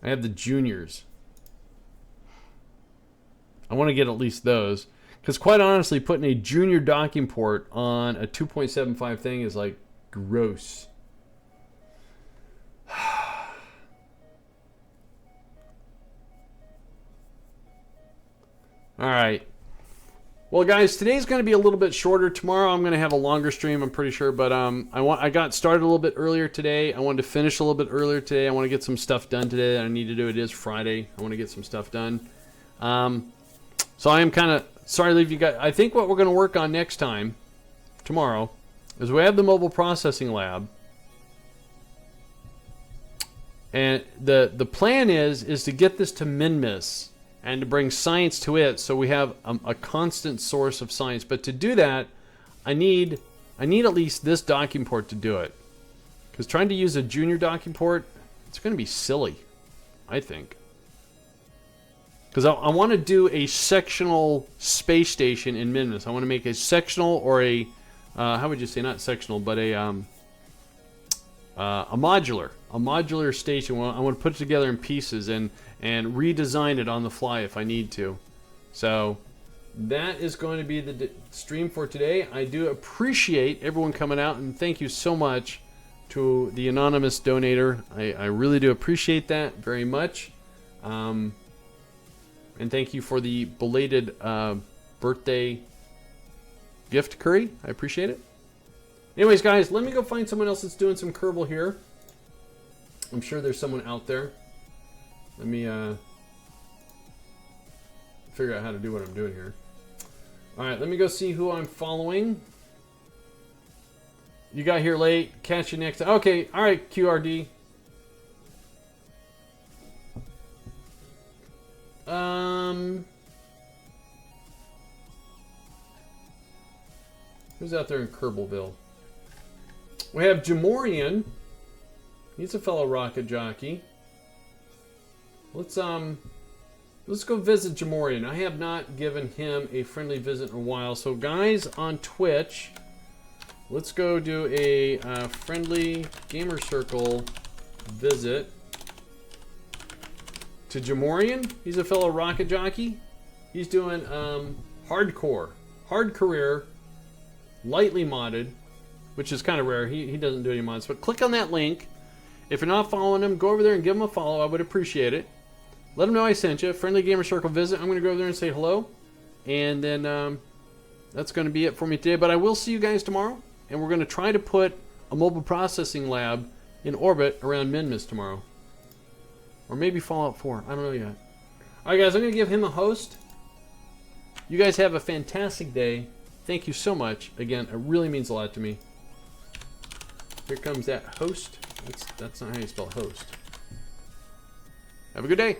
A: I have the juniors. I want to get at least those. Because quite honestly, putting a junior docking port on a 2.75 thing is like gross. Alright. Well, guys, today's going to be a little bit shorter. Tomorrow I'm going to have a longer stream, I'm pretty sure. But I got started a little bit earlier today. I wanted to finish a little bit earlier today. I want to get some stuff done today that I need to do. It is Friday. I want to get some stuff done. So I am kind of sorry to leave you guys. I think what we're going to work on next time, tomorrow, is we have the mobile processing lab. And the plan is to get this to Minmus and to bring science to it, so we have a constant source of science. But to do that, I need at least this docking port to do it. Because trying to use a junior docking port, it's going to be silly, I think. Because I want to do a sectional space station in Minmus. I want to make a sectional or a, how would you say, not sectional, but a modular station. I want to put it together in pieces and redesign it on the fly if I need to. So that is going to be the stream for today. I do appreciate everyone coming out, and thank you so much to the anonymous donator. I really do appreciate that very much. And thank you for the belated birthday gift, Curry. I appreciate it. Anyways, guys, let me go find someone else that's doing some Kerbal here. I'm sure there's someone out there. Let me figure out how to do what I'm doing here. Alright, let me go see who I'm following. You got here late. Catch you next time. Okay, alright, QRD. Who's out there in Kerbalville? We have Jamorian. He's a fellow rocket jockey. Let's go visit Jamorian. I have not given him a friendly visit in a while. So guys on Twitch, let's go do a friendly gamer circle visit to Jamorian. He's a fellow rocket jockey. He's doing hard career, lightly modded, which is kind of rare. He doesn't do any mods. But click on that link. If you're not following him, go over there and give him a follow. I would appreciate it. Let him know I sent you. Friendly Gamer Circle visit. I'm going to go over there and say hello. And then that's going to be it for me today. But I will see you guys tomorrow. And we're going to try to put a mobile processing lab in orbit around Minmus tomorrow. Or maybe Fallout 4. I don't know yet. Alright guys, I'm going to give him a host. You guys have a fantastic day. Thank you so much. Again, it really means a lot to me. Here comes that host. That's not how you spell host. Have a good day.